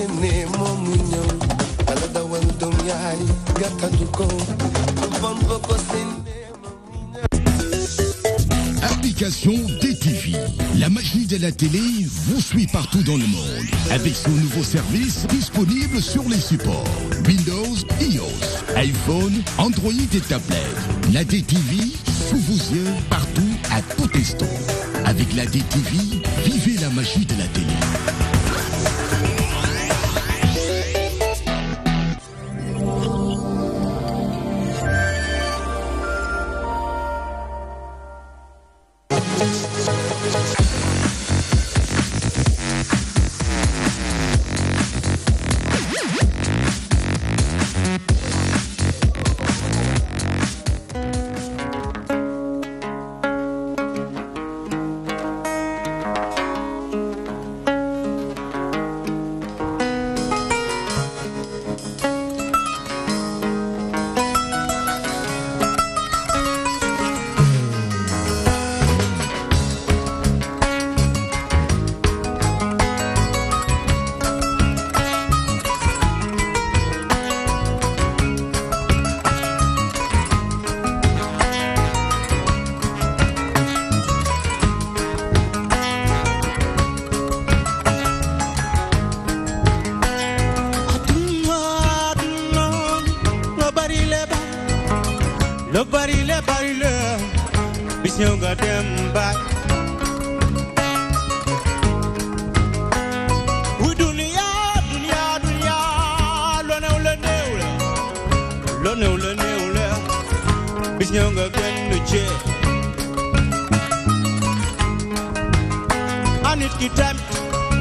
séenee moom mu ñëw wala dawal doom yaay gàttandu ko bon boko séenee moom mu ñëw. Application DTV, la magie de la télé vous suit partout dans le monde avec son nouveau service disponible sur les supports Windows, iOS, iPhone, Android et tablette. La DTV sous vos yeux partout à tout instant. Avec la DTV, vivez la magie de la télé.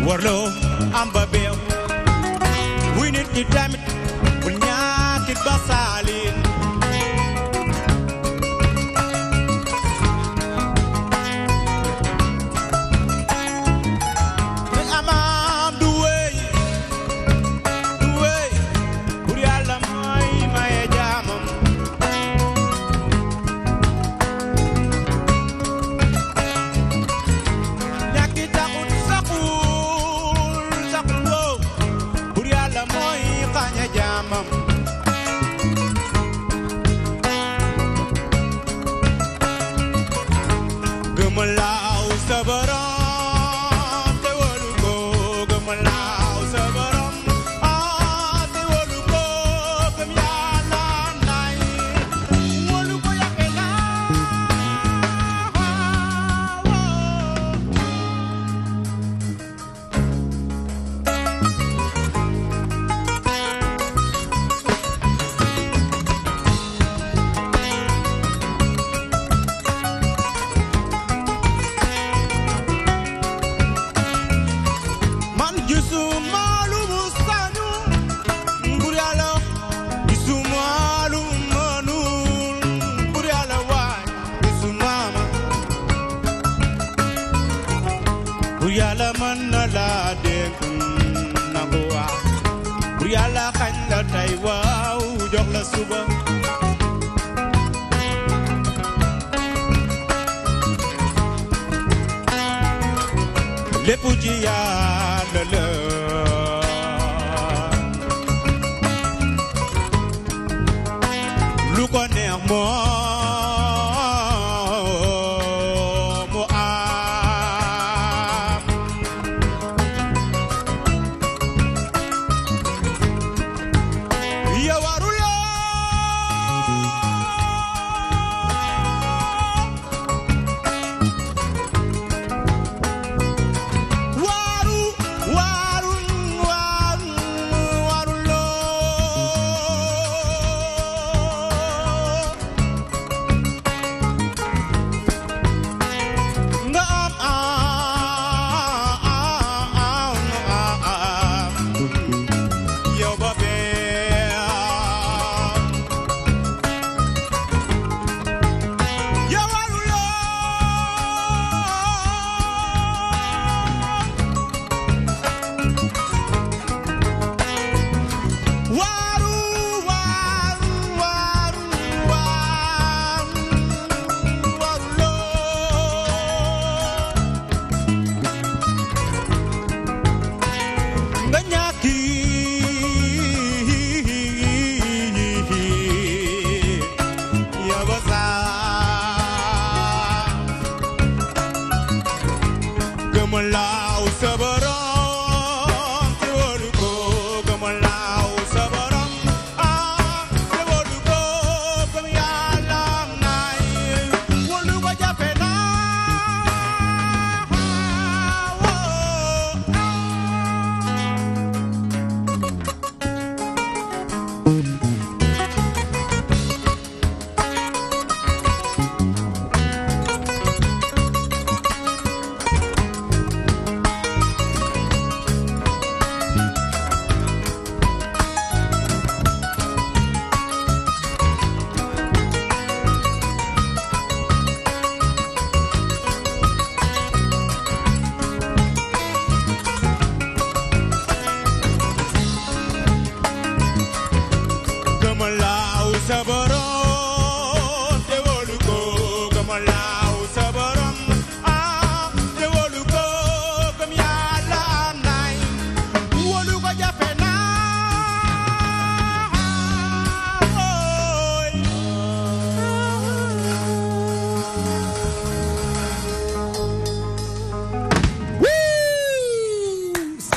Waru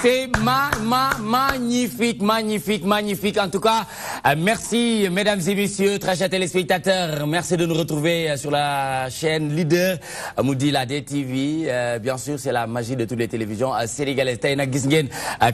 C'est magnifique, magnifique, magnifique. En tout cas, merci mesdames et messieurs, très chers téléspectateurs. Merci de nous retrouver sur la chaîne leader Moudi la DTV. Bien sûr, c'est la magie de toutes les télévisions sénégalaises. Tay nak gis ngeen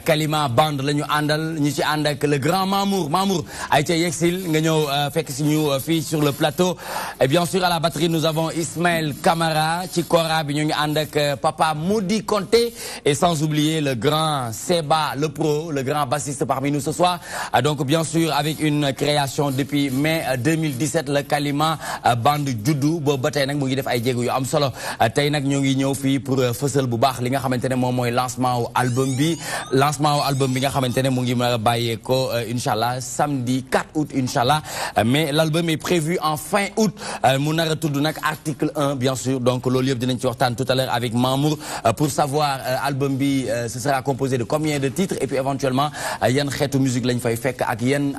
Kalima Band lañu andal ñi ci and ak le grand Mamour ay ca yexil nga ñew fekk ci ñu fi sur le plateau. Et bien sûr à la batterie nous avons Ismaël Camara, ci kora bi ñu ngi and ak papa Moudi Conté et sans oublier le grand Seba le pro, le grand bassiste parmi nous ce soir. Donc bien sûr avec une création depuis mai 2017 le Kalima Band juddu bo batay nak mu ngi def ay jéego yu am solo. Tay nak ñu ngi ñew fi pour fësal bu baax li nga xamantene mom moy lancement album bi nga xamantene mu ngi bayé ko inshallah samedi 4 août inshallah, mais l'album est prévu en fin août. Mu nara tuddu nak article 1 bien sûr. Donc lolu yeb dinañ ci waxtaan tout à l'heure avec Mamour pour savoir album bi ce sera composé de combien de titres et puis éventuellement yan xétu musique lañ fay fekk ak yan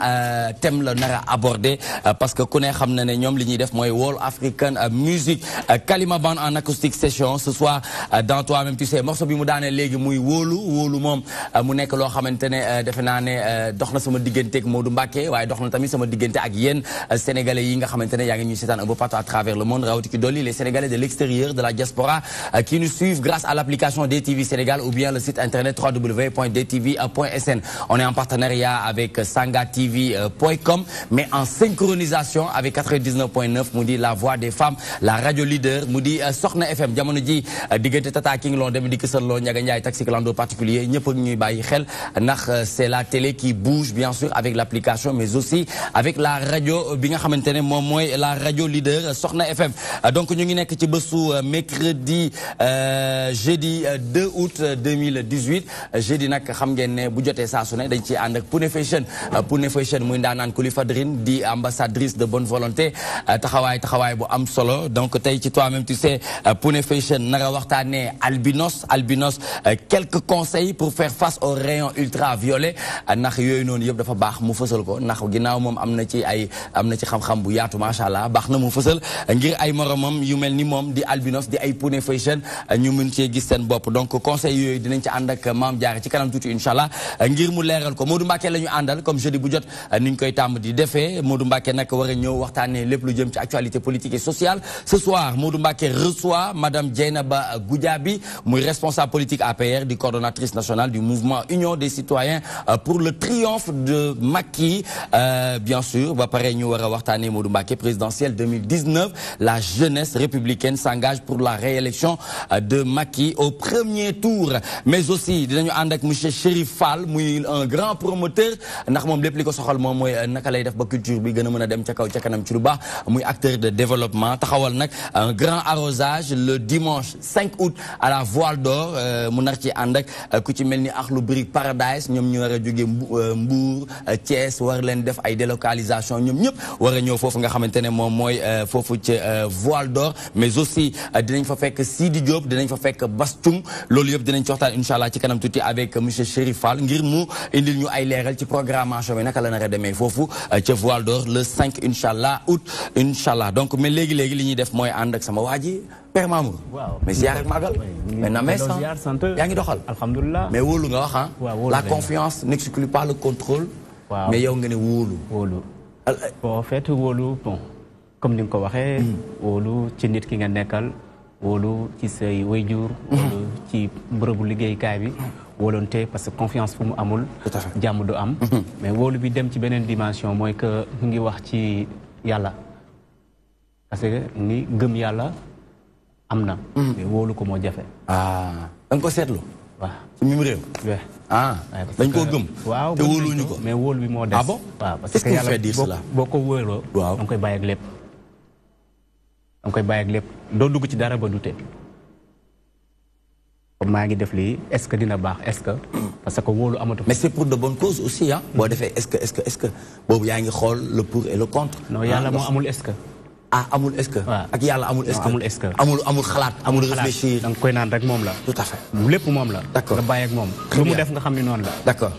thème la nara aborder parce que ku ne xam na né ñom li ñuy def moy World African Music. Kalima Band en acoustic session ce soir dans toi-même tu sais morceau bi mu daane légui muy wóolu mom mu nek lo xamantene defe naa ne dox na sama digënté ak Modou Mbacké waye dox na tamit sama digënté ak yéen sénégalais yi nga xamantene ya nga ñuy sétane un peu partout à travers le monde rawati ki doli les sénégalais de l'extérieur de la diaspora qui nous suivent grâce à l'application DTV Sénégal ou bien le site internet www.dtv.sn. On est en partenariat avec sangatv.com mais en synchronisation avec 99.9 Moudi la voix des femmes, la radio leader Moudi Soxna FM jamono ji digënté Tata King Lo dem di Kessel Lo Ndiaga Ndiaye taxi clando particulier ñepp ak ñuy bayyi xel ndax c'est la télé qui bouge bien sûr avec l'application mais aussi avec la radio bi nga xamantene mom moy la radio leader Soxna FM. Donc ñu ngi nekk ci bëssu mercredi jeudi 2 août 2018 jeudi nak xam ngeen ne bu joté saa su ne dañ ci and ak Pune Fashion muy ndaanaan Kuli Fadrine di ambassadrice de bonne volonté taxawaay bu am solo. Donc tay ci toi-même tu sais Pune Fashion nara waxtané albinos quelques conseils pour faire face aux rayons ultraviolets ndax yoy non yeb dafa bax mu fësal ko ndax ginaaw mom amna ci xam-xam bu yaatu machallah bax na mu fësal ngir ay moromam yu melni mom di albinos di ay Pune Fashion ñu mën ci gis sen bop. Donc conseil yoy dinañ ci and ak Mame Diarra ci kanam tuuti inshallah ngir mu léral ko. Modou Mbacké lañu andal comme jeudi bu jot niñ koy tam di défé. Modou Mbacké nak wara ñëw waxtané lepp lu jëm ci actualité politique et sociale. Ce soir Modou Mbacké reçoit madame Dieynaba Goudiaby muy responsable politique APR di coordonnatrice nationale du mouvement Union des citoyens pour le triomphe de Macky. Bien sûr ba paré ñu wara waxtané Modou Mbacké présidentielle 2019 la jeunesse républicaine s'engage pour la réélection de Macky au premier tour. Mais aussi dinañu and ak monsieur Chérif Fall muy un grand promoteur ndax mom lepp liko soxal mom moy naka lay def ba culture bi gëna mëna dem ca kaw ca kanam ci lu baax muy acteur de développement taxawal nak un grand arrosage le dimanche 5 août à la Voile d'Or mu nar ci and ak ku ci melni Akhlou Brick Paradise ñom ñu wara joggé Mbour Thiès war leen def ay délocalisation ñom ñep wara ñëw fofu nga xamantene mom moy fofu ci Voile d'Or. Mais aussi dinañ fa fekk Sidi Diop dinañ fa fekk Bastoum loolu yëpp dinañ ci waxtaan inshallah ci kanam tuuti avec monsieur Chérif Fall ngir mu indil ñu ay léral ci programmation bi naka la nar a demee foofu ci Voile d'Or le 5 inshallah août inshallah. Donc mais léegi li ñuy def mooy ànd ak sama waa ji Père Mamour. waaw mais ziar ak magal. mais na mes yaa ngi doxal. alhamdulilah mais wóolu nga wax ah. la confiance n'exclut pas le contrôle. waaw mais yow nga ne wóolu. wóolu bon en fait wóolu bon comme ni nga ko waxee. wóolu ci nit ki nga nekkal. wóolu ci say wayjur. wóolu ci bërëbu liggéeykaay bi. wóolonte parce que confiance fu mu amul. jàmm du am. mais wóolu bi dem ci beneen dimension mooy que mu ngi wax ci yàlla. parce que ni gëm yàlla am na. mais wóolu ko moo jafe. da nga ko seetlu. waaw ci mim réew. dañ koo gëm. waaw te wóoluñu ko. mais wóolu bi moo des. ah bon waaw parce que yàlla boo ko wóoloo. waaw da nga koy bàyyi ak lépp. da nga koy bàyyi ak lépp doo dugg ci dara ba dute. comme maa ngi def lii est-ce que dina baax est-ce que. parce que wóolu amatu. mais c'est pour de bonnes causes aussi ah. boo defee est-ce que boobu yaa ngi xool le pour et le contre. non yàlla moo amul est-ce que. amul est-ce que. ak yàlla amul est-ce que. amul est-ce que. amul xalaat amul réfléchir. da nga koy naan rek moom la. tout à fait lépp moom la. d'accord nga bàyyi ak moom. lu mu def nga xam ni noonu la. d'accord.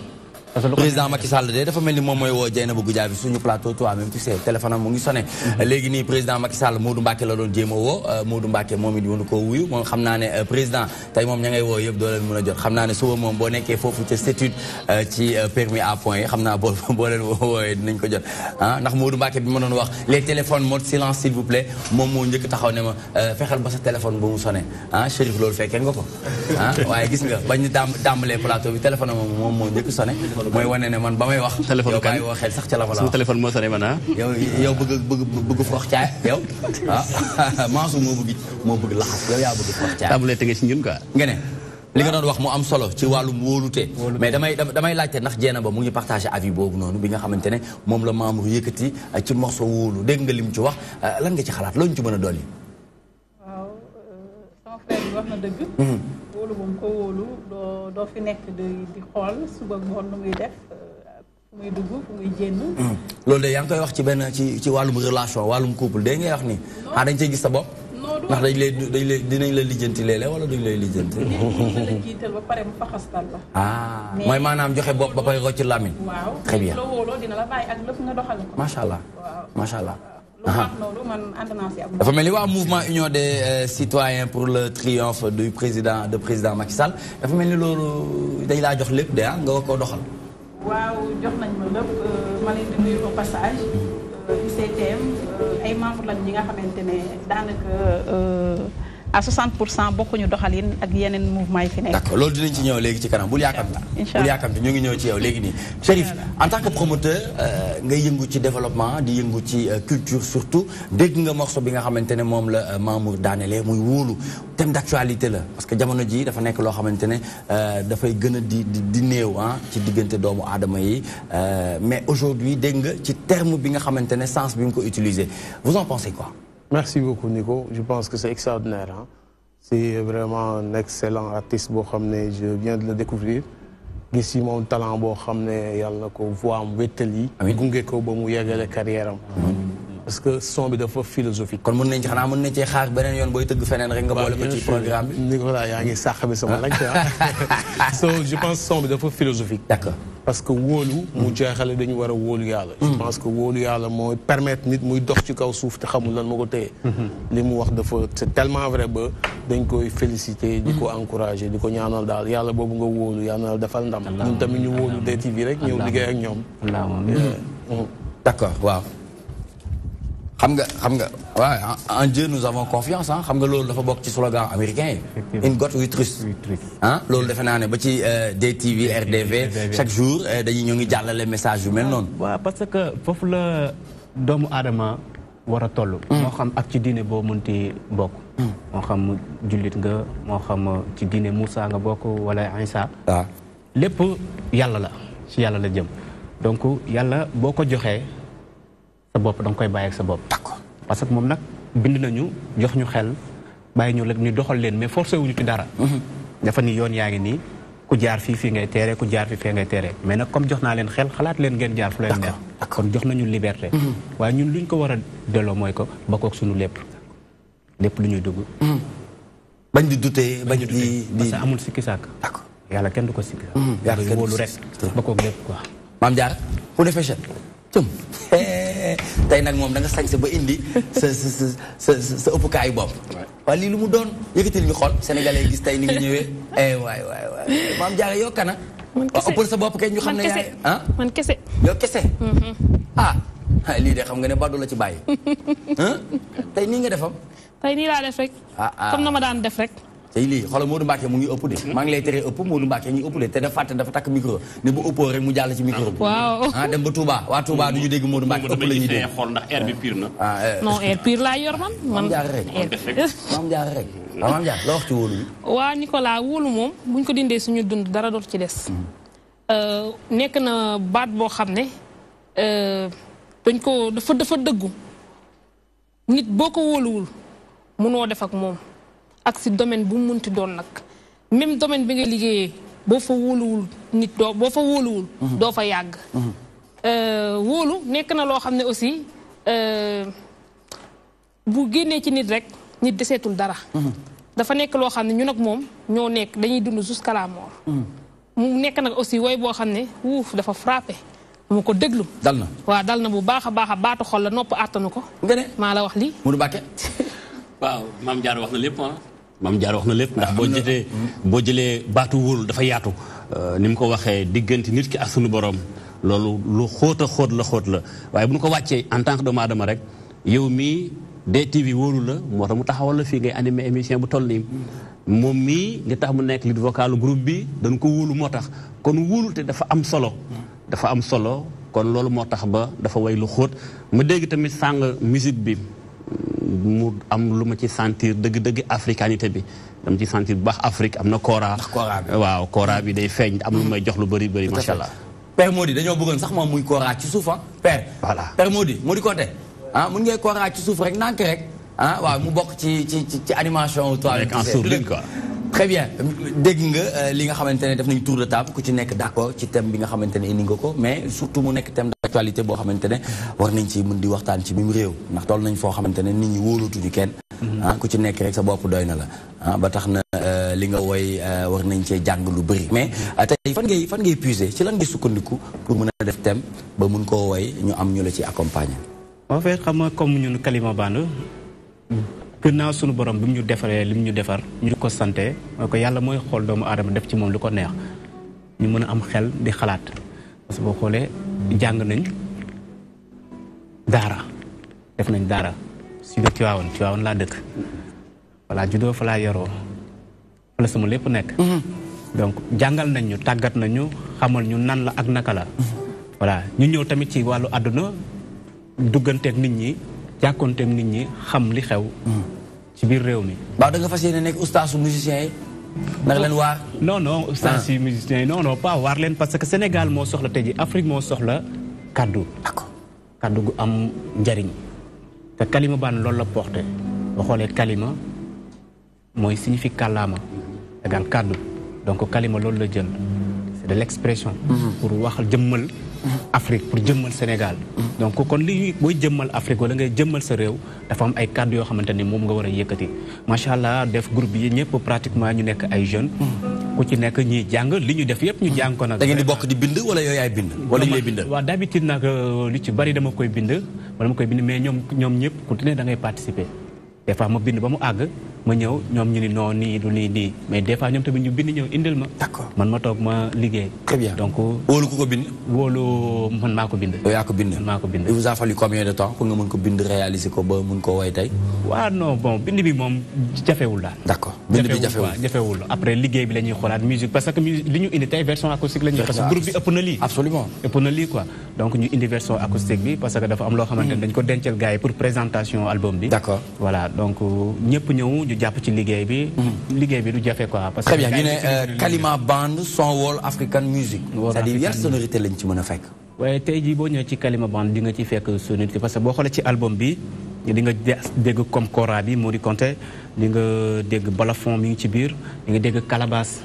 président Macky Sall de dafa mel ni moom mooy woo Dieynaba Goudiaby suñu plateau toi même tu sais téléphone am mu ngi sonné. léegi nii président Macky Sall Modou Mbacké la doon jéem a woo Modou Mbacké moom it mënu koo wuyu moom xam naa ne président tey moom ña ngay woo yëpp doo leen mën a jot xam naa ne suba moom boo nekkee foofu ca statut ci permis à point yi xam naa boo leen woowee dinañ ko jot ndax Modou Mbacké bi ma doon wax les téléphones mode silence s'il vous plaît moom moo njëkk taxaw ne ma fexeel ba sa téléphone ba mu sonné Chérif loolu fekkee nga ko waaye gis nga bañ ñu tàmbalee plateau bi téléphone moom moo njëkk sonné mooy wane ne man ba may wax. téléphone kan yow xel sax ca la ma la wax téléphone moo sonné man yow bëgg forox caay yow Mansour moo bëgg laxas yow yaa bëgg forox caay. tàmbalee tege si ñun quoi. nga ne li nga doon wax mu am solo ci wàllum wóolute. mais damay laajte ndax Dieynaba mu ngi partagé avis boobu noonu bi nga xamante ne moom la Mamour yëkkati ci morceau wóolu dégg nga lim ci wax lan nga ci xalaat loo ñu ci mën a dolli. waaw sama frère bi wax na dëgg. wóolu moom ko wóolu doo fi nekk di xool suba ngoon lu muy def fu muy dugg fu muy génn. loolu de yaa ngi koy wax ci benn ci wàllum relation wàllum couple day ngay wax ni dañ cey gis sa bopp. ndax dañ lay dinañ la lijjanti léeg-léeg wala duñ lay lijjanti. dina la jiital ba pare mu faxastal la. mooy maanaam joxe bopp ba pare rocc làmmiñ. waaw très bien la wóoloo dina la bàyyi ak lépp nga doxal ko. macha allah macha allah. lu baax loolu man ànd naa si ak dafa mel ni waa mouvement union des citoyens pour le triomphe du président Macky Sall dafa mel ni loolu dañ laa jox lépp de nga war koo doxal. waaw jox nañ ma lépp ma leen di nuyu au passage UCTM ay membres lañ ñi nga xamante ne daanaka à 60% bokkuñu doxalin ak yeneen mouvement yi fi nekk. d'accord loolu dinañ ci ñëw léegi ci kanam bul yaakamti. incha allah bul yaakamti ñu ngi ñëw ci yow léegi nii. Chérif en tant que promoteur ngay yëngu ci développement di yëngu ci culture surtout dégg nga morceau bi nga xamante ne moom la Mamour daanelee muy wóolu thème d'actualité la parce que jamono ji dafa nekk loo xamante ne dafay gën a di néew ci diggante doomu aadama yi mais aujourd'hui dégg nga ci terme bi nga xamante ne sens bi nga ko utiliser vous en pensez quoi? Merci beaucoup Nico, je pense que c'est extraordinaire. C'est vraiment un excellent artiste boo xam ne je viens de le découvrir gis si moom talent boo xam ne yàlla na ko voix am wéttali gunge ko ba mu yeggale carrière am parce que son bi dafa philosophique. kon mën nañ ci xanaa mën nañ cee xaar beneen yoon booy tëgg feneen rek nga boole ko ci programme bi. Nicolas yaa ngi sàq bi sama laaj so je pense son bi dafa philosophique. d'accord parce que wóolu mu jeexale dañu war a wóolu yàlla. je pense que wóolu yàlla mooy permettre nit muy dox ci kaw suuf te xamul lan moo ko téye. li mu wax dafa c'est tellement vrai ba dañ koy féliciter di ko encourager di ko ñaanal daal yàlla boobu nga wóolu yàlla defal ndam. ñun tamit ñu wóolu DTV rek ñëw liggéey ak ñoom. d'accord waaw. xam nga waaw en Dieu nous avons confiance xam nga loolu dafa bokk ci slogan américain yi. in God we trust. loolu defe naa ne ba ci DTV RDV chaque jour ñoo ngi jàllale message yu mel noonu. waaw parce que foofu la doomu aadama war a toll. moo xam ak ci diine boo mënti bokk. moo xam jullit nga moo xam ci diine Moussa nga bokk wala Isa. waaw lépp yàlla la ci yàlla la jëm donc yàlla boo ko joxee. sa bopp da nga koy bàyyi ak sa bopp. d'accord parce que moom nag bind nañu jox ñu xel bàyyi ñu rek ñu doxal leen mais forcé wuñu ci dara. dafa ni yoon yaa ngi nii ku jaar fii ngay teere ku jaar fee ngay teere mais nag comme jox naa leen xel xalaat leen ngeen jaar fu leen neex. kon jox nañu liberté. waaye ñun luñ ko war a delloo mooy ko bokkook suñu lépp lu ñuy dugg. bañ di douter bañ di parce que amul sikki sàkk. d'accord yàlla kenn du ko sikki. yàlla kenn du ko wóolu rek bokkook lépp quoi. Mame Diarra ku defee cëm tey nag moom da nga sañse ba indi sa ëppukaayu bopp. waaye lii lu mu doon yëkkatil ñu xool sénégalais gis tey ni nga ñëwee. waay maam Diarra yow kana. man kese ëppal sa bopp kay ñu xam ne yaay man kese. yow kese. lii de xam nga ne Badou la ci bàyyi. tey nii nga defam. tey nii laa def rek. comme na ma daan def rek. tey lii xoolal Modou Mbacke mu ngi ëpp de. maa ngi lay teree ëpp Modou Mbacke ñu ëpp de te dafa fàtte dafa takk micro ne bu ëppoo rek mu jàll ci micro bi. waaw dem ba Touba waa Touba du ñu dégg Modou Mbacke ëpp la ñuy dégg. xool ndax air bi pire na. non air pire laa yor man. maam Diarra rek maam Diarra rek. waaw maam Diarra loo wax ci wóolu bi. waa Nicolas wóolu moom buñ ko dindee suñu dund dara dootu ci des. nekk na baat boo xam ne dañ ko dafa dëggu nit boo ko wóoluwul mënoo def ak moom ak si domaine bu mu munti doon nag même domaine bi nga liggéeyee boo fa wóoluwul nit boo fa wóoluwul doo fa yàgg wóolu nekk na loo xam ne aussi bu génnee ci nit rek nit deseetul dara dafa nekk loo xam ne ñun ak moom ñoo nekk dañuy dund jusqu'à la mort mu nekk nag aussi woy boo xam ne wuuf dafa frappé mu ko déglu dal na waaw dal na bu baax a baax a baatu xol la nopp àttanu ko nga ne maa la wax lii Modou Mbacke waaw maam Diarra wax na lépp maam Diarra wax na lépp ndax boo jëlee baatu wóolu dafa yaatu ni mu ko waxee diggante nit ki ak sunu borom loolu lu xóot a xóot la waaye bu ñu ko wàccee en tant que doomu aadama rek yow mii DTV wóolu la moo tax mu taxawal la fii ngay animé émission bu toll nii moom mii nga tax mu nekk lead vocal groupe bi dañ ko wóolu moo tax kon wóolu te dafa am solo kon loolu moo tax ba dafa way lu xóot ma dégg tamit sàng musique bi mu am lu ma ci sentir dëgg-dëgg africanité bi dama ci sentir bu baax Afrique am na kora waaw kora bi day feeñ am lu may jox lu bëri macha allah. Père Mody dañoo bëggoon sax moom muy kora ci suuf Père. voilà Père Mody Konté mun ngay kora ci suuf rek nànk rek waaw mu bokk ci animation. avec en sourdine quoi. très bien dégg nga li nga xamante ne def nañ tour de table ku ci nekk d'accord ci thème bi nga xamante ne indi nga ko mais surtout mu nekk thème d'actualité boo xamante ne war nañ ci mën di waxtaan ci mim réew ndax toll nañ foo xamante ne nit ñi wóolatuñu kenn ku ci nekk rek sa bopp doy na la ba tax na li nga woy war nañ cee jàng lu bëri mais tey fan ngay puiser ci lan ngay sukkandiku pour mën a def thème ba mun koo woy ñu am ñu la ci accompagner. en fait xam nga comme ñun Kalima Band gannaaw sunu borom bi mu ñu defaree li mu ñu defar ñu di ko sante mooy ko yàlla mooy xool doomu aadama def ci moom lu ko neex ñu mën a am xel di xalaat parce que boo xoolee jàng nañ daara def nañ daara si de Tivaouane laa dëkk voilà juddoo fa laa yaroo fa la sama lépp nekk donc jàngal nañ ñu tàggat nañu xamal ñu nan la ak naka la voilà ñu ñëw tamit ci wàllu àdduna dugganteeg nit ñi jàkkoonteeg nit ñi xam li xew ci biir réew mi. waaw da nga fas yéene nekk ustaasu musiciens yi. naka leen waar. non ustaas yi musiciens yi non pas waar leen parce que Sénégal moo soxla tey ji Afrique moo soxla kaddu. d'accord kaddu gu am njariñ. te Kalima Band loolu la porté boo xoolee Kalima mooy signifie kàllaama égal kaddu donc Kalima loolu la jël c'est de l'expression. pour wax jëmmal. Afrique pour jëmmal Sénégal donc kon li booy jëmmal Afrique wala ngay jëmmal sa réew dafa am ay kàddu yoo xamante ni moom nga war a yëkkati macha allah def groupe yi ñëpp pratiquement ñu nekk ay jeunes ku ci nekk ñiy jàng li ñu def yëpp ñu jàng ko nag. da ngeen di bokk di bind wala yooyu yaay bind. wala ñu lay bindal waaw d'habitude nag li ci bari dama koy bind mais ñoom ñëpp ku ne da ngay participer des fois ma bind ba mu àgg ma ñëw ñoom ñu ni non nii du nii mais des fois ñoom tamit ñu bind ñëw indil ma. d'accord man ma toog ma liggéey. très bien donc wóolu ku ko bind. wóolu man maa ko bind. yow yaa ko bind. man maa ko bind. il vous a fallu combien de temps pour nga mën ko bind réaliser ko ba mën ko woy tey. waaw non bon bind bi moom jafewul daal. d'accord bind bi jafewul après liggéey bi la ñuy xoolaat musique parce que li ñu indi tey version acoustique la ñuy. parce que groupe bi ëpp na lii. absolument ëpp na lii quoi donc ñu indi version acoustique bi parce que dafa am loo xamante ne dañ ko dencal gars yi pour présentation album bi. d'accord voilà donc ñëpp ñëw ñu jàpp ci liggéey bi. liggéey bi du jafe quoi. parce que très bien ñu ne Kalima Band son wall African music. c'est-à-dire yan sonorité lañ ci mën a fekk. waaye tey jii boo ñëwee ci Kalima Band di nga ci fekk sonorité parce que boo xoolee ci album bi di nga dégg comme kora bi Mody Konté di nga dégg balafon mi ngi ci biir di nga dégg calebasse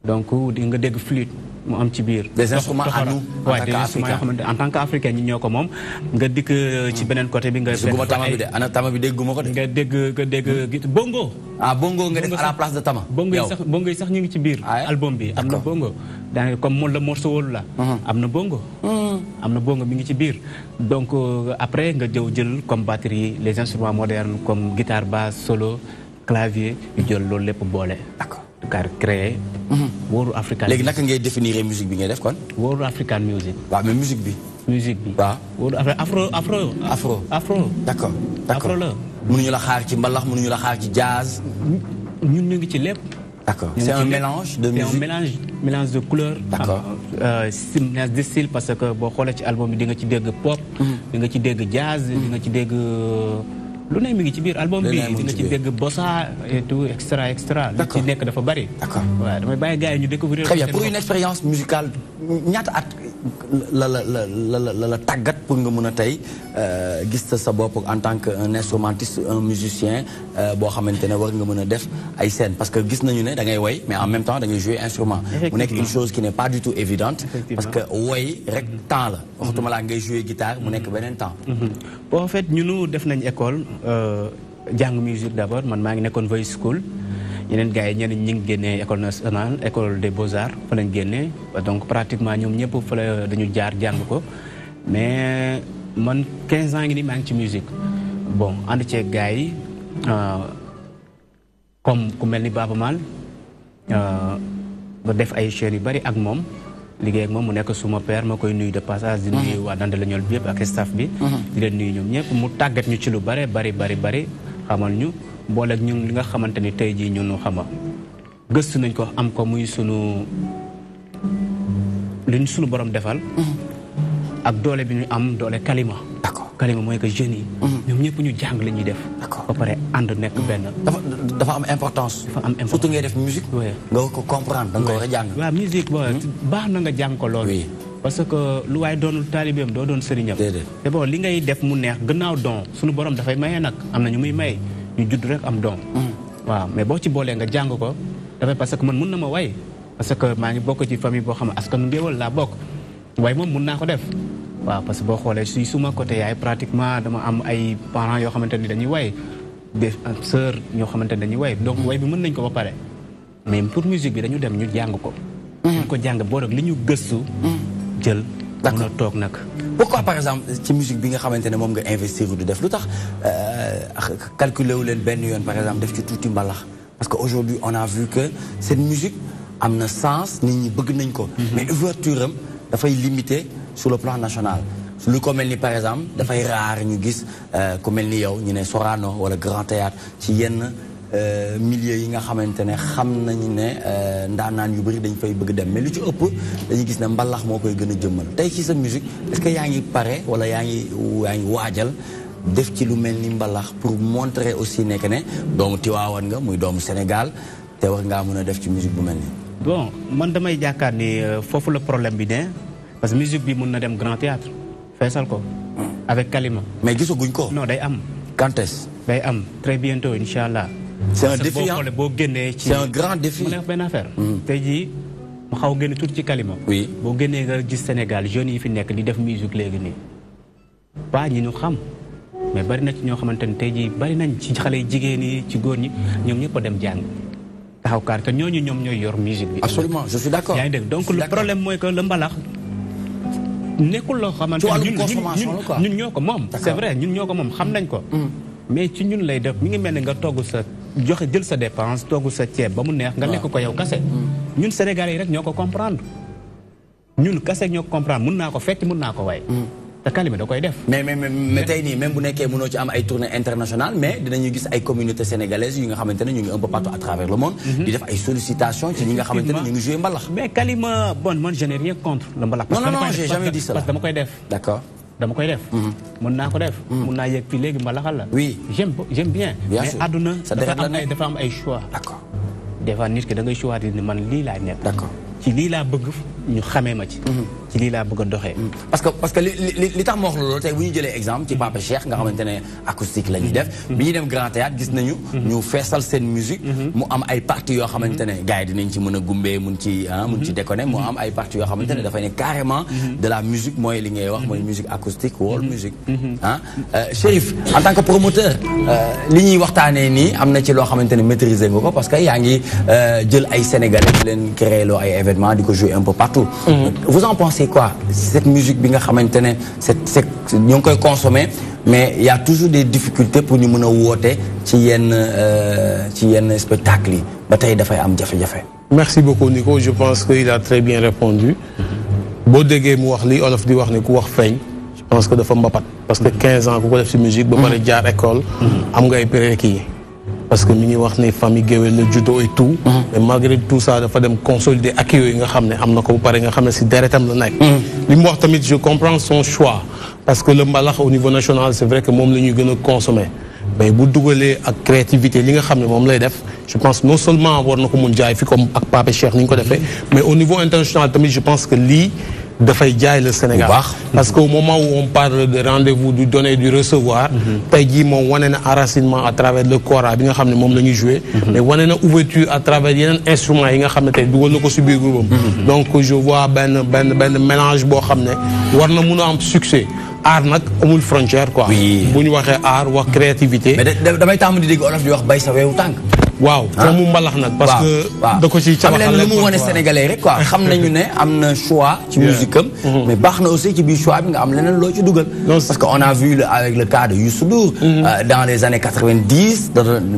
donc di nga dégg flûte mu am ci biir. des instruments à nous waaw des instruments yoo xamante en tant qu'africain ñi ñoo ko moom nga dikk ci beneen côté bi nga. dégguma tama bi de ana tama bi dégguma ko de. nga dégg bongo. bongo nga def à la place de tama. bongo yi sax ñu ngi ci biir. album bi am na bongo. daanaka comme moom la morceau wóolu la. am na bongo. am na bongo mi ngi ci biir. donc après nga jël comme batterie les instruments modernes comme guitare basse solo clavier ñu jël loolu lépp boole. d'accord. car créé. World African. léegi naka ngay définir musique bi ngay def kon. World African music. waaw mais musique bi. waaw afro. d'accord. afro la. mënuñu la xaar ci mbalax mënuñu la xaar ci jazz. ñun ñu ngi ci lépp. d'accord c'est un mélange de musique. c'est un mélange de couleurs. d'accord. mélange de style parce que boo xoolee ci album bi di nga ci dégg pop. di nga ci dégg jazz. di nga ci dégg. lu ne mi ngi ci biir album bi di nga ci dégg bossa et tout extra. li ci nekk dafa bari. d'accord waaw damay bàyyi gars yi ñu découvrir. très bien pour une expérience musicale ñaata at la tàggat pour nga mën a tey gis sa bopp en tant que un instrumentiste un musicien boo xamante ne war nga mën a def ay scène parce que gis nañu ne da ngay woy mais en même temps da ngay jouer instrument. mu nekk une chose qui n'est pas du tout évidente. parce que woy rek temps la. waxtuma laa ngay jouer guitare mu nekk beneen temps. bon en fait ñunu def nañ école. jàng musique d'abord man maa ngi nekkoon voice school yeneen gars yi ñeneen ñi ngi génnee école nationale école des beaux-arts fa lañ génnee donc pratiquement ñoom ñëpp fa la dañu jaar jàng ko mais man 15 ans ngi nii maa ngi ci musique bon ànd ceeg gars yi comme ku mel ni Baaba Maal nga def ay chaînes yu bari ak moom liggéey ak moom mu nekk suma père ma koy nuyu de passage di nuyu waa Dandala ñool bi yëpp ak staff bi di leen nuyu ñoom ñëpp mu tàggat ñu ci lu bari xamal ñu booleeg ñun li nga xamante ni tey jii ñun xama gëstu nañ ko am ko muy li ñu sunu borom defal ak doole bi ñu am doole kalima kalima mooy que jeunes yi ñoom ñëpp ñu jàng la ñuy def ba pare ànd nekk benn dafa am importance surtout ngay def musique nga ko comprendre da nga ko war a jàng waaw musique baax na nga jàng ko loolu parce que lu waaye doonul taalibeem doo doon sëriñam te bon li ngay def mu neex gannaaw don suñu borom dafay maye nag am na ñu muy may ñu judd rek am don waaw mais boo ci boolee nga jàng ko dafay parce que man mun na ma way parce que maa ngi bokk ci famille boo xam ne askanu Ngéwël laa bokk way moom mun naa ko def waaw parce que boo xoolee si suma côté yaay pratiquement dama am ay parents yoo xamante ni dañuy way des sœurs ñoo xamante ni dañuy way donc way bi mën nañ ko ba pare mais pour musique bi dañu dem ñu jàng ko ñu ko jàng boo rek li ñu gëstu jël mën a toog nag pourquoi par exemple ci musique bi nga xamante ne moom nga investir du def lu tax calculer wu leen benn yoon par exemple def ci tuuti mbalax parce que aujourd'hui on a vu que cette musique am na sens nit ñi bëgg nañ ko mais ouverture am dafay limité sur le plan national lu ko mel ni par exemple dafay rare ñu gis ku mel ni yow ñu ne Sorano wala Grand Théâtre ci yenn milieu yi nga xamante ne xam nañu ne ndaanaan yu bëri dañ fay bëgg dem mais lu ci ëpp dañuy gis ne mbalax moo koy gën a jëmmal tey ci sa musique est-ce que yaa ngi pare wala yaa ngi waajal def ci lu mel ni mbalax pour montrer aussi nekk ne doomu Tiwaawan nga muy doomu Sénégal te war ngaa mën a def ci musique bu mel ni bon man damay jàkkaar ni foofu la problème bi ne parce que musique bi mun na dem Grand Théâtre feesal ko avec Kalima mais gisaguñ ko non day am quand est-ce day am très bientôt inshallah c'est un défi boo génnee ci c'est un grand défi mu nekk benn affaire tey jii ma xaw génne tuuti ci Kalima oui boo génnee nga gis Sénégal jeunes yi fi nekk di def musique léegi nii pas ñi ñu xam mais bari na ci ñoo xamante ne tey jii bari nañ ci xale yi jigéen yi ci góor ñi ñoom ñëpp a dem jàng taxaw kaar te ñooñu ñoom ñooy yor musique bi absolument je suis d'accord yaa ngi dégg donc le problème mooy que le mbalax nekkul loo xamante ñun ñoo ko moom c'est vrai ñun ñoo ko moom xam nañ ko mais ci ñun lay def mi ngi mel ni nga togg sa joxe jël sa dépense togg sa ceeb ba mu neex nga lekk ko yow kase ñun Sénégalais yi rek ñoo ko comprendre ñun kase ñoo ko comprendre mun naa ko fecc mun naa ko way te Kalima da koy def mais tey nii même bu nekkee mënoo ci am ay tournées internationales mais dinañu gis ay communautés sénégalaises yi nga xamante ne ñu ngi un peu partout à travers le monde di def ay sollicitations ci ñi nga xamante ne ñu ngi joué mbalax mais Kalima bon man je n'ai rien contre le mbalax non j'ai jamais dit cela parce que dama koy def d'accord dama koy def mën naa ko def mën naa yegg fii léegi mbalaxal la oui j'aime bien mais àdduna dafa am ay choix d'accord des fois nit ki da ngay choisir ni man lii laa nekk d'accord ci lii laa bëgg ñu xamee ma ci ci lii laa bëgg a doxee. parce que li tax ma wax loolu tey bu ñu jëlee exemple ci Papa Cheikh nga xamante ne acoustique la ñuy def. bi ñuy dem Grand Théâtre gis nañu. ñu feesal seen musique. mu am ay parties yoo xamante ne gars yi dinañ ci mën a gumbee mun ci déconner mu am ay parties yoo xamante ne dafay ne carrément de la musique mooy li ngay wax mooy musique acoustique wall musique. Chérif en tant que promoteur li ñuy waxtaanee nii am na ci loo xamante ne maîtriser nga ko parce que yaa ngi jël ay Sénégalais di leen créer loo ay événements di ko jouer un peu partout. Vous en pensez quoi cette musique bi nga xamante ne ñoo ngi koy consommer mais il y a toujours des difficultés pour ñu mën a woote ci yenn spectacle yi ba tey dafay am jafe-jafe. Merci beaucoup Nico, je pense qu'il a très bien répondu. boo déggee mu wax li olof di wax ne ku wax feeñ. je pense que dafa mbapat parce que 15 ans ku ko def ci musique ba pare jaar école. am nga ay prérequis. parce que mi ngi wax ne famille géwél la judo et tout. mais malgré tout ça dafa dem consolider ak yooyu nga xam ne am na ko bu pare nga xam ne si deretam la nekk. li mu wax tamit je comprends son choix. parce que le mbalax au niveau national c'est vrai que moom la ñuy gën a consommer. mais bu dugalee ak créativité li nga xam ne moom lay def je pense non seulement war na ko mun jaay fi comme ak Pape Cheikh ni ñu ko defee mais au niveau international tamit je pense que lii dafay jaay le Sénégal. parce que au moment où on parle de rendez-vous du donner du recevoir. tey jii moom wane na enracinement à travers le kora bi nga xam ne moom la ñuy jouer. mais wane na ouverture à travers yeneen instruments yi nga xam ne tey dugal na ko si biir groupe am. donc je vois benn mélange boo xam ne war na mun a am succès. art nag amul frontière quoi. bu ñu waxee art wax créativité. mais damay tàmm di dégg olof di wax bay sa weewu tànk. waaw foo mu mbalax nag. parce que da ko ci cabaxal am leen lu mu wane sénégalais rek quoi. xam nañu ne am na choix. ci musique am. mais baax na aussi ci biir choix bi nga am leneen loo ci dugal. parce que on a vu avec le cas de Youssou Ndour. dans les années 90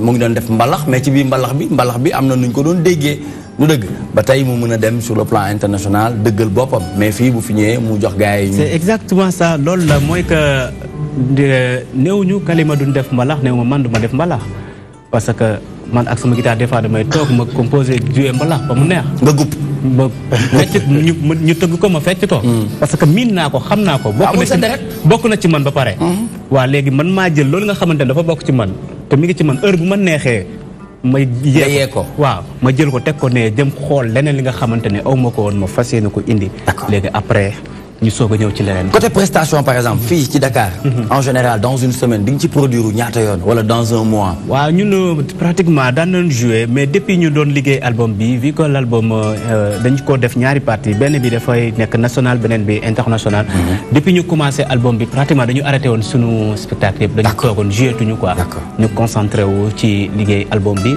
mu ngi doon def mbalax mais ci biir mbalax bi am na nu ñu ko doon déggee. lu dëgg ba tey mu mën a dem sur le plan international dëggal boppam mais fii bu fi ñëwee mu jox gars yi. c'est exactement ça loolu la mooy que néew ñu Kalima duñ def mbalax néew ma man du ma def mbalax parce que man ak sama guitare des fois damay toog ma composer jouer mbalax ba mu neex. nga gupp ba fecc ñu tëgg ko ma fecc ko. parce que miin naa ko xam naa ko. bokk na ci man ba pare. waa léegi man maa jël loolu nga xamante ne dafa bokk ci man te mi ngi ci man heure bu ma neexee. ma yee ko waaw ma jël ko teg ko ne dem xool leneen li nga xamante ne aw ma ko woon ma fas yéene ko indi. léegi après ñu soog a ñëw ci leneen. côté prestation par exemple fii ci Dakar. en général dans une semaine di nga ci produire ñaata yoon wala dans un mois. waaw ñun pratiquement daan nañu jouer mais depuis ñu doon liggéey album bi vu que l' album dañu ko def ñaari partie benn bi dafay nekk national beneen bi international. depuis ñu commencé album bi pratiquement dañu arrêté woon sunu spectacle yëpp. dañu toogoon joué tuñu quoi. ñu concentré wu ci liggéey album bi.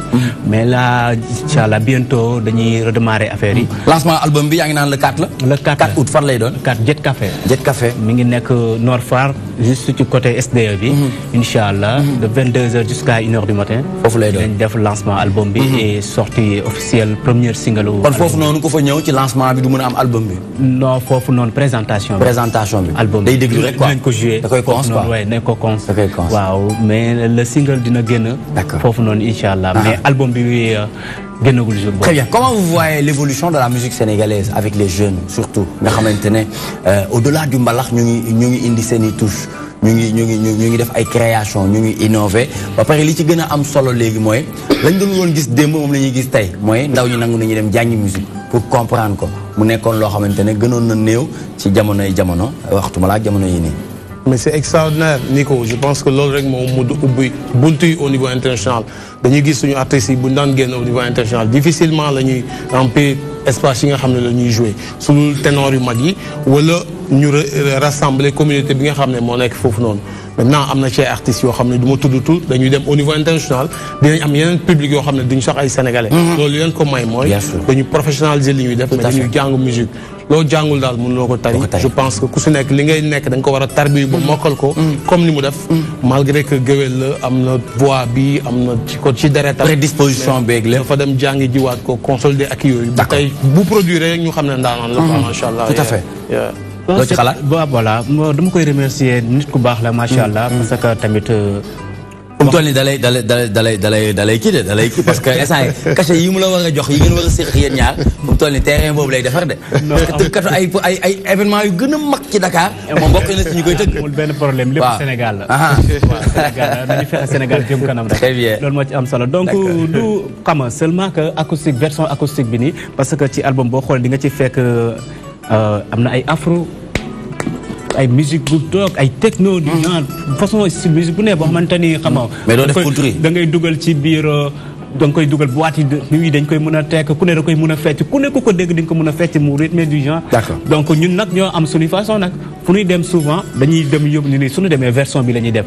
mais là incha allah bientôt dañuy redémarrer affaire yi. lancement album bi yaa ngi naan le 4 la. le 4 août fan lay doon. Jet Café. Jet Café. mi ngi nekk Nord Foire juste ci côté SDE bi. incha allah de 22h jusqu'à 1h du matin. foofu lay doon dañ def lancement album bi. et sortie officielle première single. kon foofu noonu ku fa ñëw ci lancement bi du mën a am album bi. non foofu noonu présentation bi. présentation bi. album day déglu rek quoi dinañ ko joué. da koy cons quoi waaw nañ ko cons. da koy cons waaw mais le single dina génn. d'accord foofu noonu incha allah. mais album bi. Très bien. Comment vous voyez l'évolution de la musique sénégalaise avec les jeunes surtout nga xamante ne au-delà du mbalax ñu ngi indi seen i touche ñu ngi def ay création ñu ngi innover ba pare li ci gën a am solo léegi mooy lañ doon woon gis démb moom la ñuy gis tey mooy ndaw ñi nangu nañu dem jàngi musique pour comprendre ko mu nekkoon loo xamante ne gënoon na néew ci jamonoy jamono waxtuma laa jamono yi nii. mais c'est extraordinaire Nico je pense que loolu rek moom mu ubbi buntu yi au niveau international dañuy gis suñu artistes yi bu ñu daan génn au niveau international difficilement la ñuy remplir espace yi nga xam ne la ñuy jouer suñu ténor yu mag yi wala ñu rassembler communauté bi nga xam ne moo nekk foofu noonu. maintenant am na ci artistes yoo xam ne du ma tudd tout dañuy dem au niveau international dinañ am yeneen public yoo xam ne duñu sax ay sénégalais. loolu leen ko may mooy. dañu professionnaliser li ñuy def. mais dañuy jàng musique. loo jàngul daal mënuloo ko tari. je pense que ku si nekk li ngay nekk da nga ko war a tarbi ba mokkal ko. comme ni mu def. malgré que géwél la am na voix bi am na ci deretam. prédisposition beeg lépp dafa dem jàngi jiwaat ko consolider ak yooyu. ba tey bu produire rek ñu xam ne ndaanaan la. macha allah tout à fait. loo ci xalaat voilà dama koy remercier nit ku baax la macha allah. parce que tamit. fu mu toll nii dalay kii parce que instant yi cachet yi mu la war a jox yi ngeen war a séq yéen ñaar fu mu toll nii terrain boobu lay defar de. parce que tëggkatu ay événement yu gën a mag ci Dakar. moom bokk na ci ñu koy tëgg. amul benn problème lépp Sénégal la. waaw Sénégal dañuy fexe Sénégal jëm kanam rek. très bien loolu moo ci am solo donc du xam seulement que acoustique version acoustique bi nii parce que ci album boo xoolee di nga ci fekk. am na ay afro ay musique bu toog ay techno du genre façon style musique bu ne boo xamante ni xam nga mais doo def country da ngay dugal ci biir da nga koy dugal boîte yi dañ koy mën a tekk ku ne da koy mën a fecc ku ne ku ko dégg di nga ko mën a fecc mu rythme du genre donc ñun nag ñoo am suñu façon nag fu ñuy dem souvent dañuy dem yóbbu ñu ni suñu demee version bi la ñuy def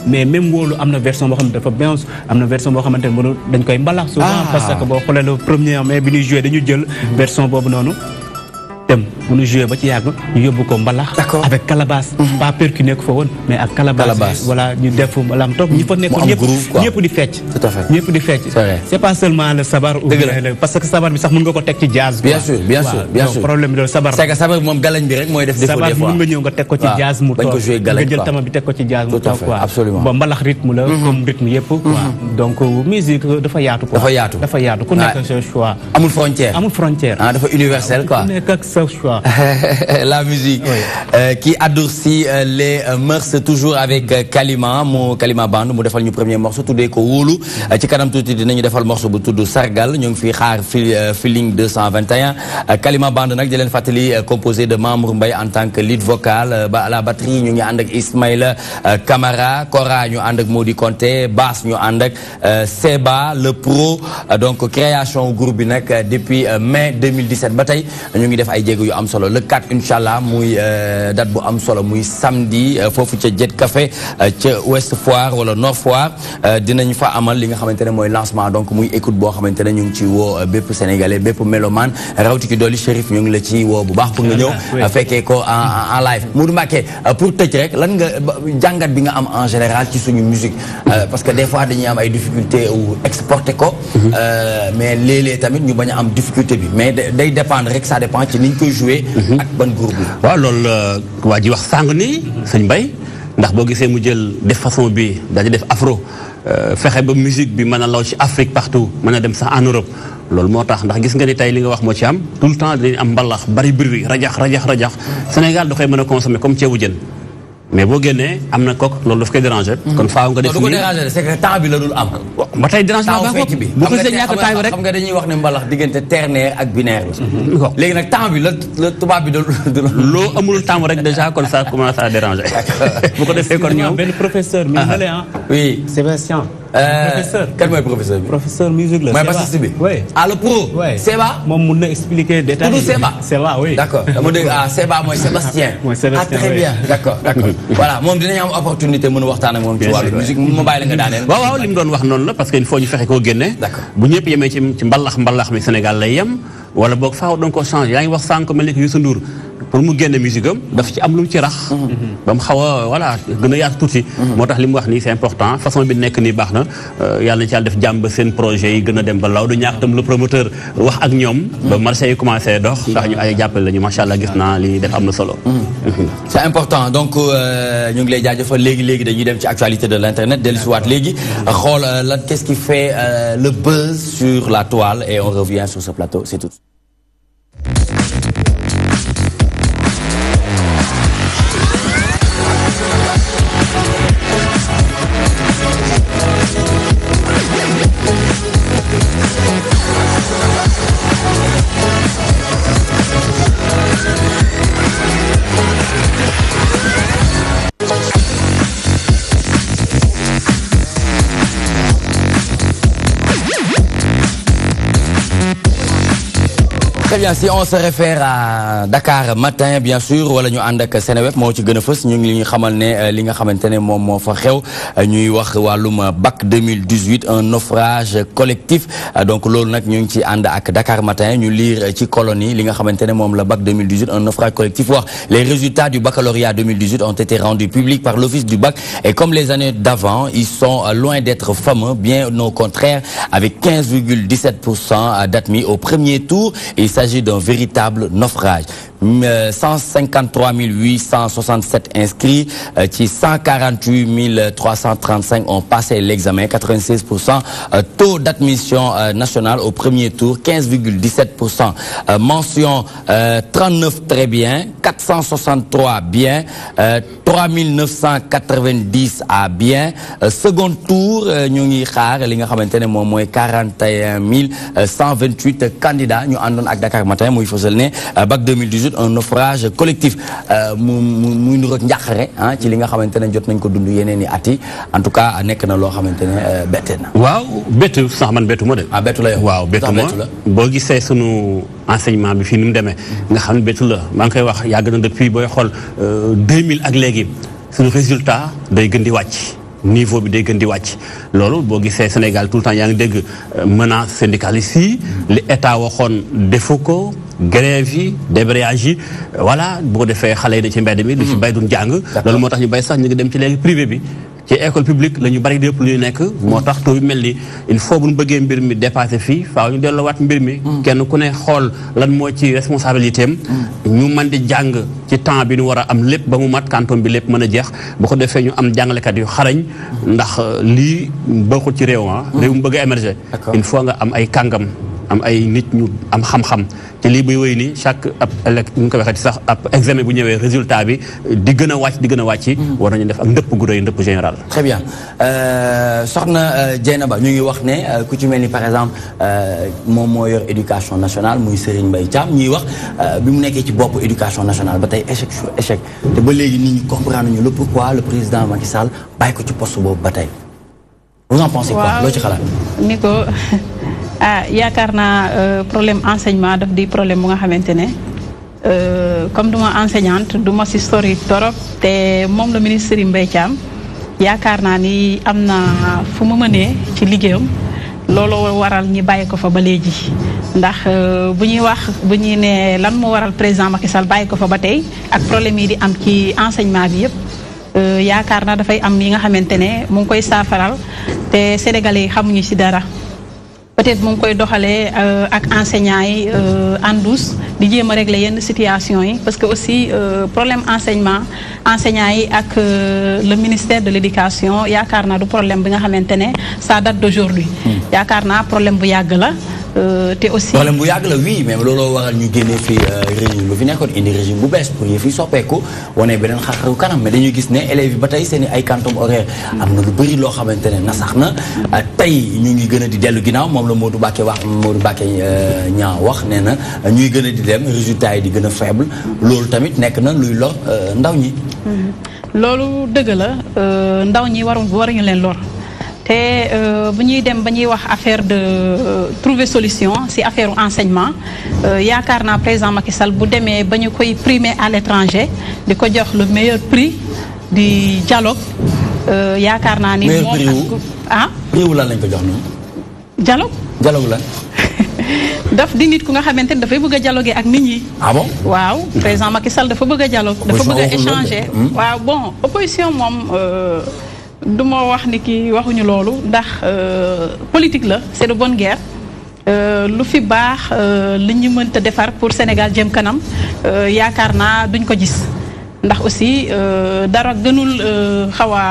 mais même Wóolu am na version boo xam ne dafa bounce am na version boo xamante ne dañ koy mbalax souvent parce que boo xoolee le premier mai bi ñuy joué dañu jël version boobu noonu dem bu ñu joué ba ci yàgg ñu yóbbu ko mbalax avec calebasse pas percu nekk fa woon mais ak calebasse voilà ñu def mbalaam toog ñi fa nekkoon ñëpp di fecc ñëpp di fecc c'est pas seulement le sabar ou parce que sabar bi sax mën nga ko teg ci jazz bien sûr bien sûr problème bi loolu sabar c'est que sabar bi moom galañ bi rek mooy def défaut des fois sabar mën nga ñëw nga teg ko ci jazz mu toog nga jël tama bi teg ko ci jazz mu toog quoi absolument bon mbalax rythme la comme rythme yëpp quoi donc musique dafa yaatu quoi dafa yaatu ku nekk sa choix amul frontière dafa universel quoi choix. La musique qui adoucit les mœurs toujours avec Kalima Band mu defal ñu premier morceau tuddee ko Wóolu ci kanam tuuti dinañu defal morceau bu tudd Sargal ñu ngi fi xaar feeling 221 Kalima Band nag di leen fàttali composé de Mamour Mbaye en tant que lead vocal à la batterie ñu ngi ànd ak Ismaïla Camara Kora ñu ànd ak Modi Conté basse ñu ànd ak Seba le pro donc création groupe bi nag depuis mai 2017 ba tey ñu ngi def ay jéego yu am solo le 4 inchallah muy date bu am solo muy samedi foofu ca Jet Café ca Ouest Foire wala Nord Foire dinañ fa amal li nga xamante ne mooy lancement donc muy écoute boo xamante ne ñu ngi ci woo bépp sénégalais bépp mélomane rawti ci dolli Chérif ñu ngi la ci woo bu baax pour nga ñëw fekkee ko en live Modou Mbacké pour tëj rek lan nga jàngat bi nga am en général ci suñu musique parce que des fois dañuy am ay difficulté ou exporter ko mais léeg-léeg tamit ñu bañ a am difficulté bi mais day dépendre rek ça dépend ci niñ koy jouer ak ban groupe la. waaw loolu waa ji wax sàng nii sëñ Mbaye ndax boo gisee mu jël def façon bi daal di def afro fexe ba musique bi mën a law ci Afrique partout mën a dem sax en Europe loolu moo tax ndax gis nga ni tey li nga wax moo ci am tout le temps dañuy am mbalax bari bruit rajax Sénégal da koy mën a consommer comme ceebu jën mais boo génnee am na kook loolu daf koy déranger. kon faaw nga def nii déranger c'est que temps bi la dul am. ba tey déranger baa fekk bi bu ko see ñàkk temps bi rek xam nga dañuy wax ne mbalax diggante ternaire ak binaire la. léegi nag temps bi la tubaab bi du loo amul temps rek déjà kon ça commence à déranger. bu ko defee kon ñoom benn professeur mi ngi lay oui Sébastien. professeur kan mooy professeur bi. professeur musique la. mooy bassiste bi. oui le pro. oui Seba. moom mun na expliquer détail. tudd Seba. Seba oui. d'accord dama dégg Seba mooy Sébastien. mooy Sébastien très bien d'accord. voilà moom dinañu am opportunité mën a waxtaan ak moom ci wàllu musique ma bàyyi la nga daaneel. waaw li mu doon wax noonu la parce que il faut ñu fexe koo génne. d'accord bu ñëpp yemee ci mbalax mi Sénégal lay yem wala boog faaw doon ko changer yaa ngi wax sànq mel ni que Youssou Ndour pour mu génne musique am daf ci am lu mu ci rax. ba mu xaw a voilà gën a yaatu tuuti. moo tax li mu wax nii c'est important façon bi nekk nii baax na yàlla na ci yàlla def jàmm ba seen projet yi gën a dem ba law du ñàkk tam le promoteur wax ak ñoom. ba marché yi commencé dox ndax ñu ay jàppale lañu macha allah gis naa li def am na solo. c'est important donc ñu ngi lay jaajëfal léegi dañuy dem ci actualité de l'internet dellusiwaat léegi xool lan qu'est-ce qui fait le buzz sur la toile et on revient sur ce plateau c'est tout. Très bien, si on se réfère à Dakar matin bien sûr wala ñu ànd ak Seneweb moo ci gën a fës ñu ngi li ñu xamal ne li nga xamante ne moom moo fa xew ñuy wax wàllum bac 2018 un naufrage collectif donc loolu nag ñu ngi ci ànd ak Dakar matin ñu lire ci colonie li nga xamante ne moom la bac 2018 un naufrage collectif wax les résultats du baccalauréat 2018 ont été rendus publics par l'office du bac et comme les années d'avant ils sont loin d'être fameux bien au contraire avec 15,17% d'admis au premier tour. Il s'agit d'un véritable naufrage. 153 867 inscrits, 148 335 ont passé l'examen, 96%. Taux d'admission national au premier tour, 15,17%. Mention 39 très bien, 463 bien, 3990 à bien. Second tour, ñu ngi xaar li nga xamantene mom moy 41 128 candidats ñu andon ak Dakar matin muy fësal ne bac 2018 juste un naufrage collectif muy nuru ak njàqare ci li nga xamante ne jot nañ ko dund yeneen i at yi en tout cas nekk na loo xamante ne bette na. waaw bettu sax man bettu ma de. bettu la yow. waaw bettu ma boo gisee sunu enseignement bi fii ni mu demee nga xam ne bettu la maa ngi koy wax yàgg na depuis booy xool 2000 ak léegi sunu résultat day gën di wàcc. niveau bi day gën di wàcc loolu boo gisee Sénégal tout le temps yaa ngi dégg menace syndicaliste yi li état waxoon defu ko grève yi débrayage yi voilà bu ko defee xale yi da ci mbedd mi du ci bay duñ jàng loolu moo tax ñu bay sax ñu ngi dem ci léegi privé bi ci école publique la ñu bari lépp lu ñu nekk moo tax taux bi mel ni il faut bu ñu bëggee mbir mi dépassé fii faaw ñu delloowaat mbir mi kenn ku ne xool lan moo ci responsabilité am ñu mën di jàng ci temps bi ñu war a am lépp ba mu mat kantom bi lépp mën a jeex bu ko defee ñu am jàngalekat yu xarañ ndax lii bokkul ci réew réew mu bëgg a émerger il faut nga am ay kàngam am ay nit ñu am xam-xam te lii buy wéy ni chaque ab ñu ko waxee ci sax ab examen bu ñëwee résultat bi di gën a wàcc war nañu def ak ndëpp gu doy ndëpp général. très bien soxna Dieynaba ñu ngi wax ne ku ci mel ni par exemple moom moo yor éducation nationale muy Serigne Mbaye Thiam ñuy wax bi mu nekkee ci bopp éducation nationale ba tey échec sur échec te ba léegi nit ñi comprendre ñu le pourquoi le président Macky Sall bàyyi ko ci poste boobu ba tey. vous en pensez quoi loo ci xalaat. ni ko yaakaar naa problème enseignement daf di problème bu nga xamante ne comme duma enseignante duma si sori torop te moom la ministre Serigne Mbaye Thiam yaakaar naa ni am na fu mu mënee ci liggéeyam looloo waral ñi bàyyi ko fa ba léegi ndax bu ñuy wax bu ñuy ne lan moo waral président Macky Sall bàyyi ko fa ba tey ak problème yi di am ci enseignement bi yëpp yaakaar naa dafay am yi nga xamante ne mu ngi koy saafaral te sénégalais yi xamuñu ci dara. peut-être mu ngi koy doxalee ak enseignants yi en douce di jéem a régler yenn situation yi parce que aussi problème enseignants yi ak le ministère de l'éducation yaakaar naa du problème bi nga xamante ne ça date d'aujourd'hui yaakaar naa problème bu yàgg la te aussi problème bu yàgg la oui mais looloo waral ñu génnee fi régime bu fi nekkoon indi régime bu bees pour yëf yi soppeeku wane beneen xar-xaru kanam mais dañuy gis ne élèves yi ba tey seen i ay quantum horaire am na lu bëri loo xamante ne na sax na tey ñu ngi gën a di dellu ginnaaw moom la Modou Mbacké ñaa wax nee na ñuy gën a di dem résultats yi di gën a faible loolu tamit nekk na luy lor ndaw ñi loolu dëgg la ndaw ñi waruñu leen lor te bu ñuy dem ba ñuy wax affaire de trouver solution ci affaire enseignement yaakaar naa président Macky Sall bu demee ba ñu koy primer à l'étranger di ko jox le meilleur prix di dialogue yaakaar naa ni moom prix wu lan lañ ko jox noonu dialogue la daf di nit ku nga xamante ne dafay bëgg a dialoguer ak nit ñi. ah bon waaw président Macky Sall dafa bëgg a dialogue dafa bëgg a échanger waaw bon opposition moom du ma wax ni ki waxuñu loolu ndax politique la c'est de bonne guerre lu fi baax li ñu mënta defar pour Sénégal jëm kanam yaakaar naa duñ ko gis ndax aussi dara gënul xaw a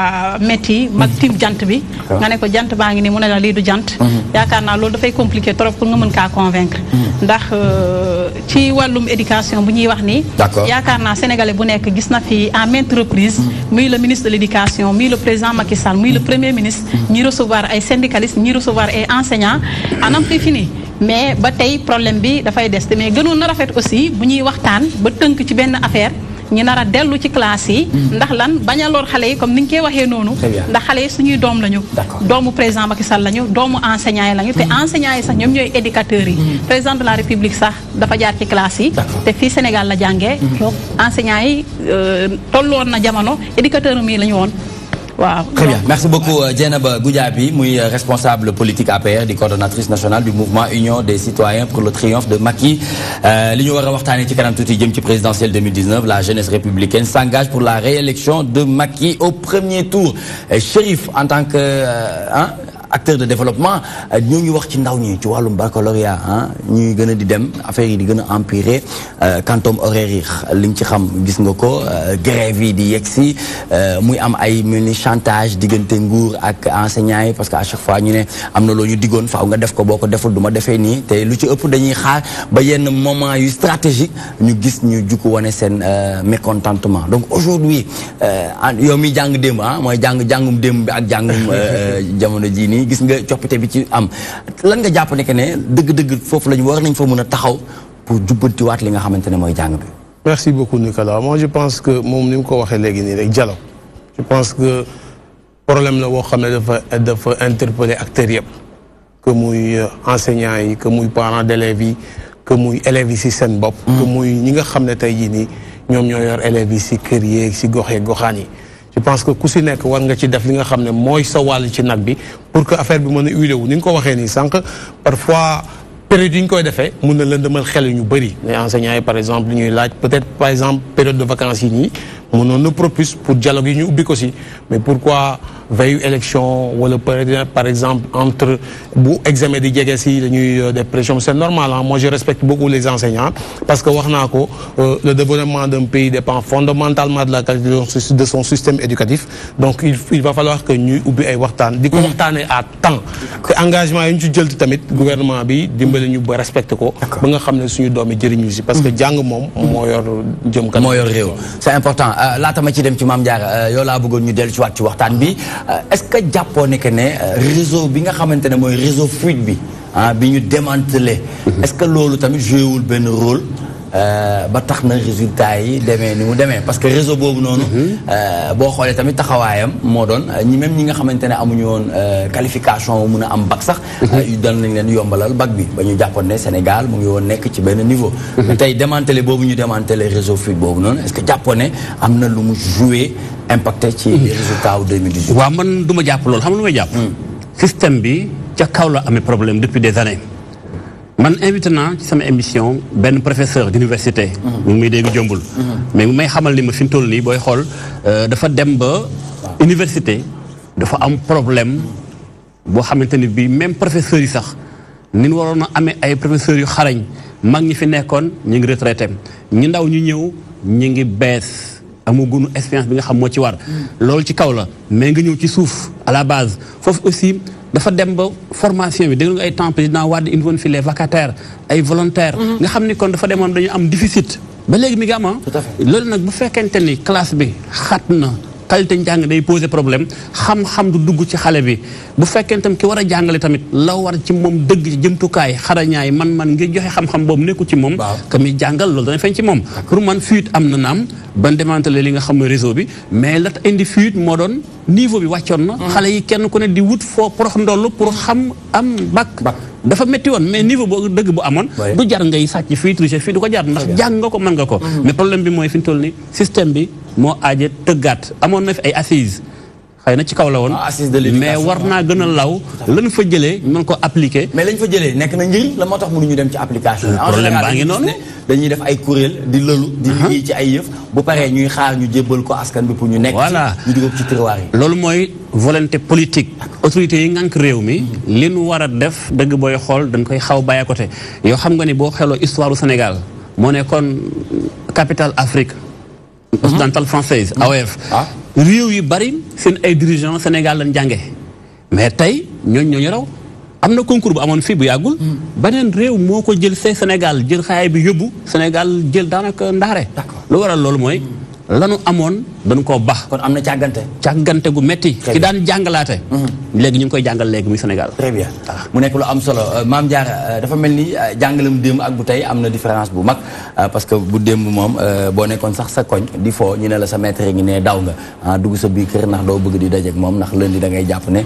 metti mag tiim jant bi nga ne ko jant baa ngi nii mu ne la lii du jant yaakaar naa loolu dafay compliqué trop pour nga mën kaa convaincre ndax ci wàllum éducation bu ñuy wax nii yaakaar naa sénégalais bu nekk gis na fi à maintes reprises muy le ministre de l'éducation muy le président Macky Sall muy le premier ministre ñi recevoir ay syndicalistes ñi recevoir ay enseignants anam fi fini mais ba tey problème bi dafay des mais gënoon na rafet aussi bu ñuy waxtaan ba tënk ci benn affaire ñi nar a dellu ci classe yi ndax lan bañ a lor xale yi comme ni ñu koy waxee noonu ndax xale yi suñuy doom lañu doomu président Macky Sall lañu doomu enseignants yi lañu te enseignants yi sax ñoom ñooy éducateurs yi président de la République sax dafa jaar ci classe yi te fii Sénégal la jàngee donc enseignants yi tolloon na jamono éducateurs mi lañu woon waaw. Très bien. Merci beaucoup Dieynaba Goudiaby, muy responsable politique APR di coordonnatrice nationale du mouvement Union des citoyens pour le triomphe de Macky. Li ñu war a waxtaanee ci kanam tuuti jëm ci présidentielle 2019, la jeunesse républicaine s'engage pour la réélection de Macky au premier tour. Chérif, en tant que acteur de développement ñoo ngi wax ci ndaw ñi ci wàllum baccalauréat ñuy gën a di dem affaire yi di gën a empirer quantum horaire yi li nga ci xam gis nga ko grève yi di yegsi muy am ay mel ni chantage diggante nguur ak enseignants yi parce que à chaque fois ñu ne am na loo ñu diggoon faaw nga def ko boo ko deful du ma defee nii te lu ci ëpp dañuy xaar ba yenn moment yu stratégique ñu gis ñu jukku wane seen mécontentement donc aujourd'hui yow mi jàng démb mooy jàngum démb bi ak jàngum jamono jii nii gis nga coppite bi ci am lan nga jàpp ne que ne dëgg-dëgg foofu lañu war nañ fa mën a taxaw pour jubbantiwaat li nga xamante ne mooy jàng bi Merci beaucoup Nicolas. Moi je pense que moom ni mu ko waxee léegi nii rek dialogue. Je pense que problème la boo xam ne dafa interpeller acteurs yëpp. Que muy enseignants yi que muy parents d'élèves yi que muy élèves yi si seen bopp. que muy ñi nga xam ne tey jii nii ñoom ñoo yor élèves yi si kër yeeg si gox yeeg goxaan yi. Je pense que ku si nekk war nga ci def li nga xam ne mooy sa wàll ci nag bi pour que affaire bi mën a huilé wu ni nga ko waxee nii sànq parfois. période yi ñu koy defee mun na lëndëmal xel ñu bëri les enseignants yi par exemple ñuy laaj peut-être par exemple période de vacances yi nii mënoon na propice pour dialogue yi ñu ubbi ko si mais pourquoi veille élection wala par exemple entre bu examen di jege si dañuy def pression c'est normal hein. Moi je respecte beaucoup les enseignants parce que wax naa ko le développement d'un pays dépend fondamentalement de la qualité de son système éducatif donc il va falloir que ñuy ubbi ay waxtaan di ko waxtaanee à temps te engagement yi ñu ci jël tamit gouvernement bi dimbali ñu ba respecté ko ba nga xam ne suñu doom yi jëriñu si parce que jàng moom moo yor jëm kanam moo yor réew c'est important laata ma ci dem ci Mame Diarra yow laa bëggoon ñu dellu ci waat ci waxtaan bi est-ce que jàppoo ne que ne réseau bi nga xamante ne mooy réseau fuite bi bi ñu démantelé est-ce que loolu tamit joué wul benn rôle ba tax na résultat yi demee ni mu demee parce que réseau boobu noonu boo xoolee tamit taxawaayam moo doon même ñi nga xamante ne amuñu woon qualification mun a am bac sax dal nañ leen yombalal bac bi ba ñu jàppoon ne Sénégal mu ngi woon nekk ci benn niveau tey démantelé boobu ñu démantelé réseau fuite boobu noonu est-ce que jàppoon ne am na lu mu joué impacté ci résultat wu 2018 waaw man du ma jàpp loolu xam nga lu may jàpp système bi ca kaw la amee problème depuis des années man invité naa ci sama émission benn professeur d'université mu ngi muy dégg jombul mais mu may xamal ni ma fi mu toll nii booy xool dafa dem ba université dafa am problème boo xamante ni bii même professeurs yi sax ni ñu waroon a amee ay professeurs yu xarañ mag ñi fi nekkoon ñu ngi retraité ñi ndaw ñu ñëw ñu ngi bees amugunu expérience bi nga xam moo ci war loolu ci kaw la mais nga ñëw ci suuf à la base foofu aussi dafa dem ba formation bi dégg nga ay temps président Wade indi woon fi les vacataires ay volontaires nga xam ni kon dafa demoon dañu am déficit ba léegi mi ngi am loolu nag bu fekkente ni classe bi xat na qualité njàng day poser problème xam-xam du dugg ci xale bi bu fekkee tam ki war a jàngale tamit la war ci moom dëgg ci jëmtukaay xarañaay man ngir joxe xam-xam boobu nekku ci moom que muy jàngal loolu dana feeñ ci moom pour man fuite am na naam ban démantelé li nga xam ne réseau bi mais la indi fuite moo doon niveau bi wàccoon na xale yi kenn ku ne di wut foo porox ndoll pour xam am bac dafa métti woon mais niveau boo dëgg bu amoon du jar ngay sàcc fii tricher fii du ko jar ndax jàng nga ko mën nga ko mais problème bi mooy fi ñu toll ni système bi moo aaje tëggaat amoon na fi ay assises xëy na ci kaw la woon mais war naa gën a law lañ fa jëlee mën ko appliquer mais lañ fa jëlee nekk na njëriñ la moo tax mënuñu dem ci application yi problème baa ngi noonu dañuy def ay kuréel di lëlu di liggéey ci ay yëf bu paree ñuy xaar ñu jébbal ko askan bi pour ñu nekk ci ñu dugal ci tiroir yi loolu mooy volonté politique autorités yi ngànk réew mi li nu war a def dëgg booy xool dañ koy xaw bàyyi à côté yoo xam nga ni boo xeloo histoire du Sénégal moo nekkoon capitale Afrique occidentale française AOF réew yu bari seen ay dirigeants Sénégal lañ jànge mais tey ñooñu raw am na concours bu amoon fii bu yàggul beneen réew moo ko jël see Sénégal jël xaay bi yóbbu Sénégal jël daanaka ndaare lu waral loolu mooy lanu amoon dañu koo baax kon am na càggante gu metti ki daan jàngalaate léegi ñu ngi koy jàngal léegi muy Sénégal très bien mu nekk lu am solo Mame Diarra dafa mel ni jàngalam démb ak bu tey am na différence bu mag parce que bu démb moom boo nekkoon sax sa koñ di foo ñu ne la sa maître ngi ne daw nga dugg sa biir kër ndax doo bëgg di dajeek moom ndax lundi da ngay jàpp ne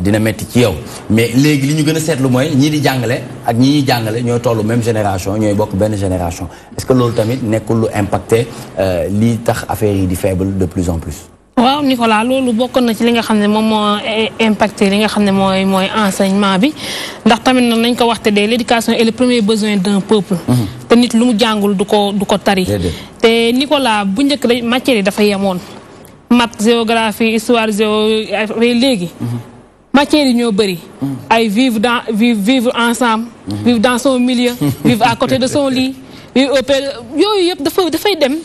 dina metti ci yow mais léegi li ñu gën a seetlu mooy ñii di jàngale ak ñi ñuy jàngale ñooy tollu même génération ñooy bokk benn génération est-ce que loolu tamit nekkul lu impacté lii tax affaire yi di faible de plus en plus. waaw Nicolas loolu bokk na ci li nga xam ne moom moo impacté li nga xam ne mooy enseignement bi ndax tamit nag nañ ko waxte de l'éducation est le premier besoin d'un peuple. te nit lu mu jàngul du ko tari. te Nicolas bu njëkk la matière yi dafa yemoon. maths géographie histoire léegi. matières yi ñoo bëri. ay vivre ensemble. vivre dans son milieu. vivre à côté de son lit. yooyu yëpp dafay dem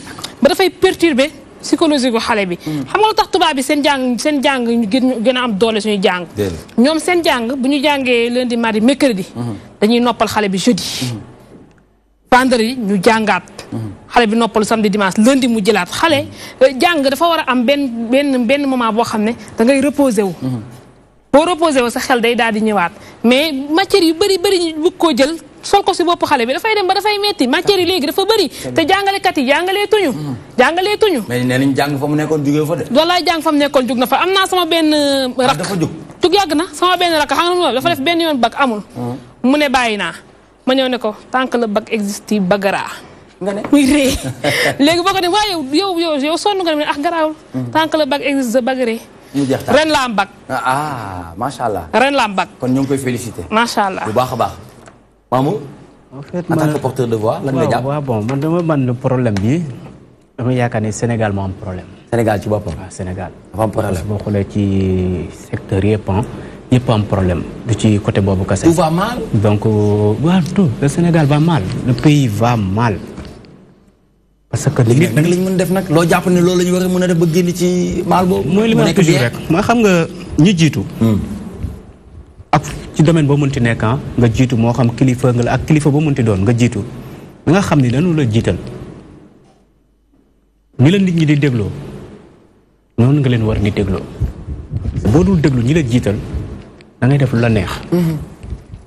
ba dafay perturber psychologie gu xale bi. xam nga lu tax tubaab bi seen jàng ñu gën a am doole suñu jàng. ñoom seen jàng bu ñu jàngee lundi mardi mercredi. dañuy noppal xale bi jeudi. vendredi ñu jàngaat. xale bi noppalu samedi dimanche lundi mu jëlaat xale jàng dafa war a am benn moment boo xam ne da ngay reposer wu. boo reposé wu sa xel day daal di ñëwaat mais matière yu bëri ñu bëgg koo jël sol ko si bopp xale bi dafay dem ba dafay metti matière yi léegi dafa bëri te jàngalekat yi jàngalee tuñu mais nee nañ jàng fa mu nekkoon jugee fa de. wallaay jàng fa mu nekkoon jug na fa am naa sama benn rak dafa jug yàgg na sama benn rak xam nga dafa def benn yoon bac amul mu ne bàyyi naa ma ñëw ne ko tant que le bac existe yi bagaraa nga ne muy ree léegi boo ko dem waaye yow sonn nga ne garaawul tant que le bac existe bagaree mu jeex ren la am bac macha allah ren la am bac kon ñu ngi koy féliciter macha allah bu baax a baax Mamou en fait en tant que porteur de voix lan nga jàpp waaw bon man problème bi dama yaakaar ne Sénégal moo am problème. Sénégal ci boppam. waaw Sénégal. dafa am problème boo xoolee ci secteur yëpp am problème du ci côté boobu kese. tout va mal. donc waaw tout le Sénégal va mal le pays va mal. parce que léegi nag lañ mën def nag loo jàpp ne loolu la ñu war a mën a def ba génn ci mal boobu. mooy li ma toujours rek ma xam nga ñi jiitu. ak ci domaine boo mënti nekk nga jiitu moo xam kilifa nga la ak kilifa boo mënti doon nga jiitu da nga xam ni dañu la jiital ni la nit ñi di dégloo noonu nga leen war ni dégloo boo dul déglu ñi la jiital da ngay def lu la neex.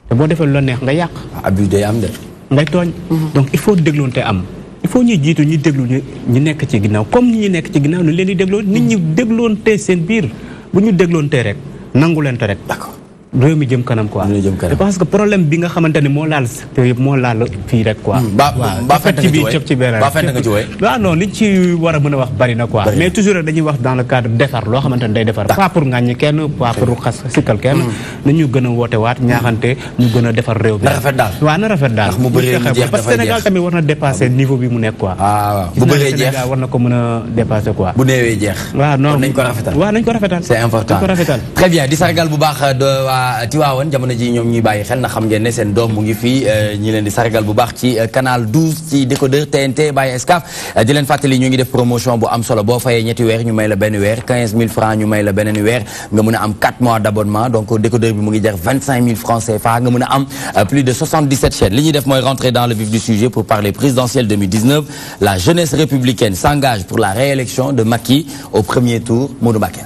te boo defee lu la neex nga yàq. abus day am de. ngay tooñ. donc il faut dégloonte am. il faut ñuy jiitu ñu déglu ñu nekk ci ginnaaw comme ñi nekk ci ginnaaw ñu leen di dégloo nit ñi dégloonte seen biir bu ñu dégloontee rek nangu leente rek. d'accord. réew mi jëm kanam quoi. je pense que problème bi nga xamante ne moo laal secteur yëpp moo laal fii rek quoi. ba fent nga ci woy ci benn ba fent nga ci woy. waaw non liñ ci war a mën a wax bari na quoi. mais toujours rek dañuy wax dans le cadre defar loo xamante ne day defar. pas pour ŋàññi kenn pas pour xas sikkal kenn. nañu gën a woote waat ñaaxante ñu gën a defar réew mi. na rafet daal waaw na rafet daal. ndax mu bëree mu jeex parce que Sénégal tamit war na dépasser niveau bi mu nekk quoi. waaw bu bëree jeex Sénégal war na ko mën a dépasser quoi. bu neewee jeex. waaw non nañ ko rafetal. waaw nañ ko rafetal. c'est important nañ ko rafetal. très bien di sargal bu baax de waa Tivaouane jamono ji ñoom ñuy bàyyi xel na xam ngeen ne seen doom mu ngi fii ñi leen di sargal bu baax ci canal 12 ci décodeur TNT by Excaf di leen fàttali ñu ngi def promotion bu am solo boo fayee ñetti weer ñu may la benn weer 15 000 francs ñu may la beneen weer nga mën a am 4 mois d'abonnement donc décodeur bi mu ngi jar 25 000 francs CFA nga mën a am plus de 77 chaînes li ñuy def mooy rentrer dans le vif du sujet pour parler présidentielle 2019 la jeunesse républicaine s'engage pour la réélection de Macky au premier tour Modou Mbacké.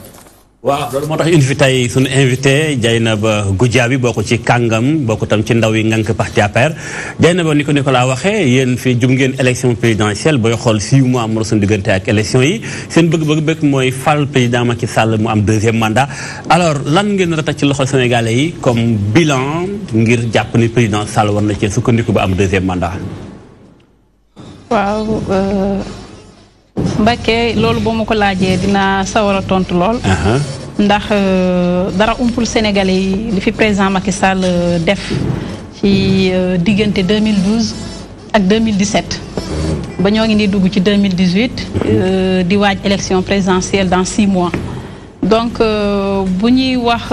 waaw loolu moo tax indi fi tey suñu invité Dieynaba Goudiaby bokk ci kàngam bokk tam ci ndaw yi ngànk parti APR Dieynaba ni ko Nicolas waxee yéen fi jum ngeen élection présidentielle booy xool 6 mois mu suñu diggante ak élection yi seen bëgg-bëgg mooy fal président Macky Sall mu am 2e mandat alors lan ngeen rata ci loxol sénégalais yi comme bilan ngir jàpp ni président Sall war na ci sukkandiku ba am 2e mandat. waaw Mbacké loolu boo ma ko laajee dina sawar a tontu lool. ndax dara umpul Sénégalais yi li fi président Macky Sall def ci diggante 2012 ak 2017 ba ñoo ngi ni dugg ci 2018 di waaj élection présidentielle dans 6 mois. donc bu ñuy wax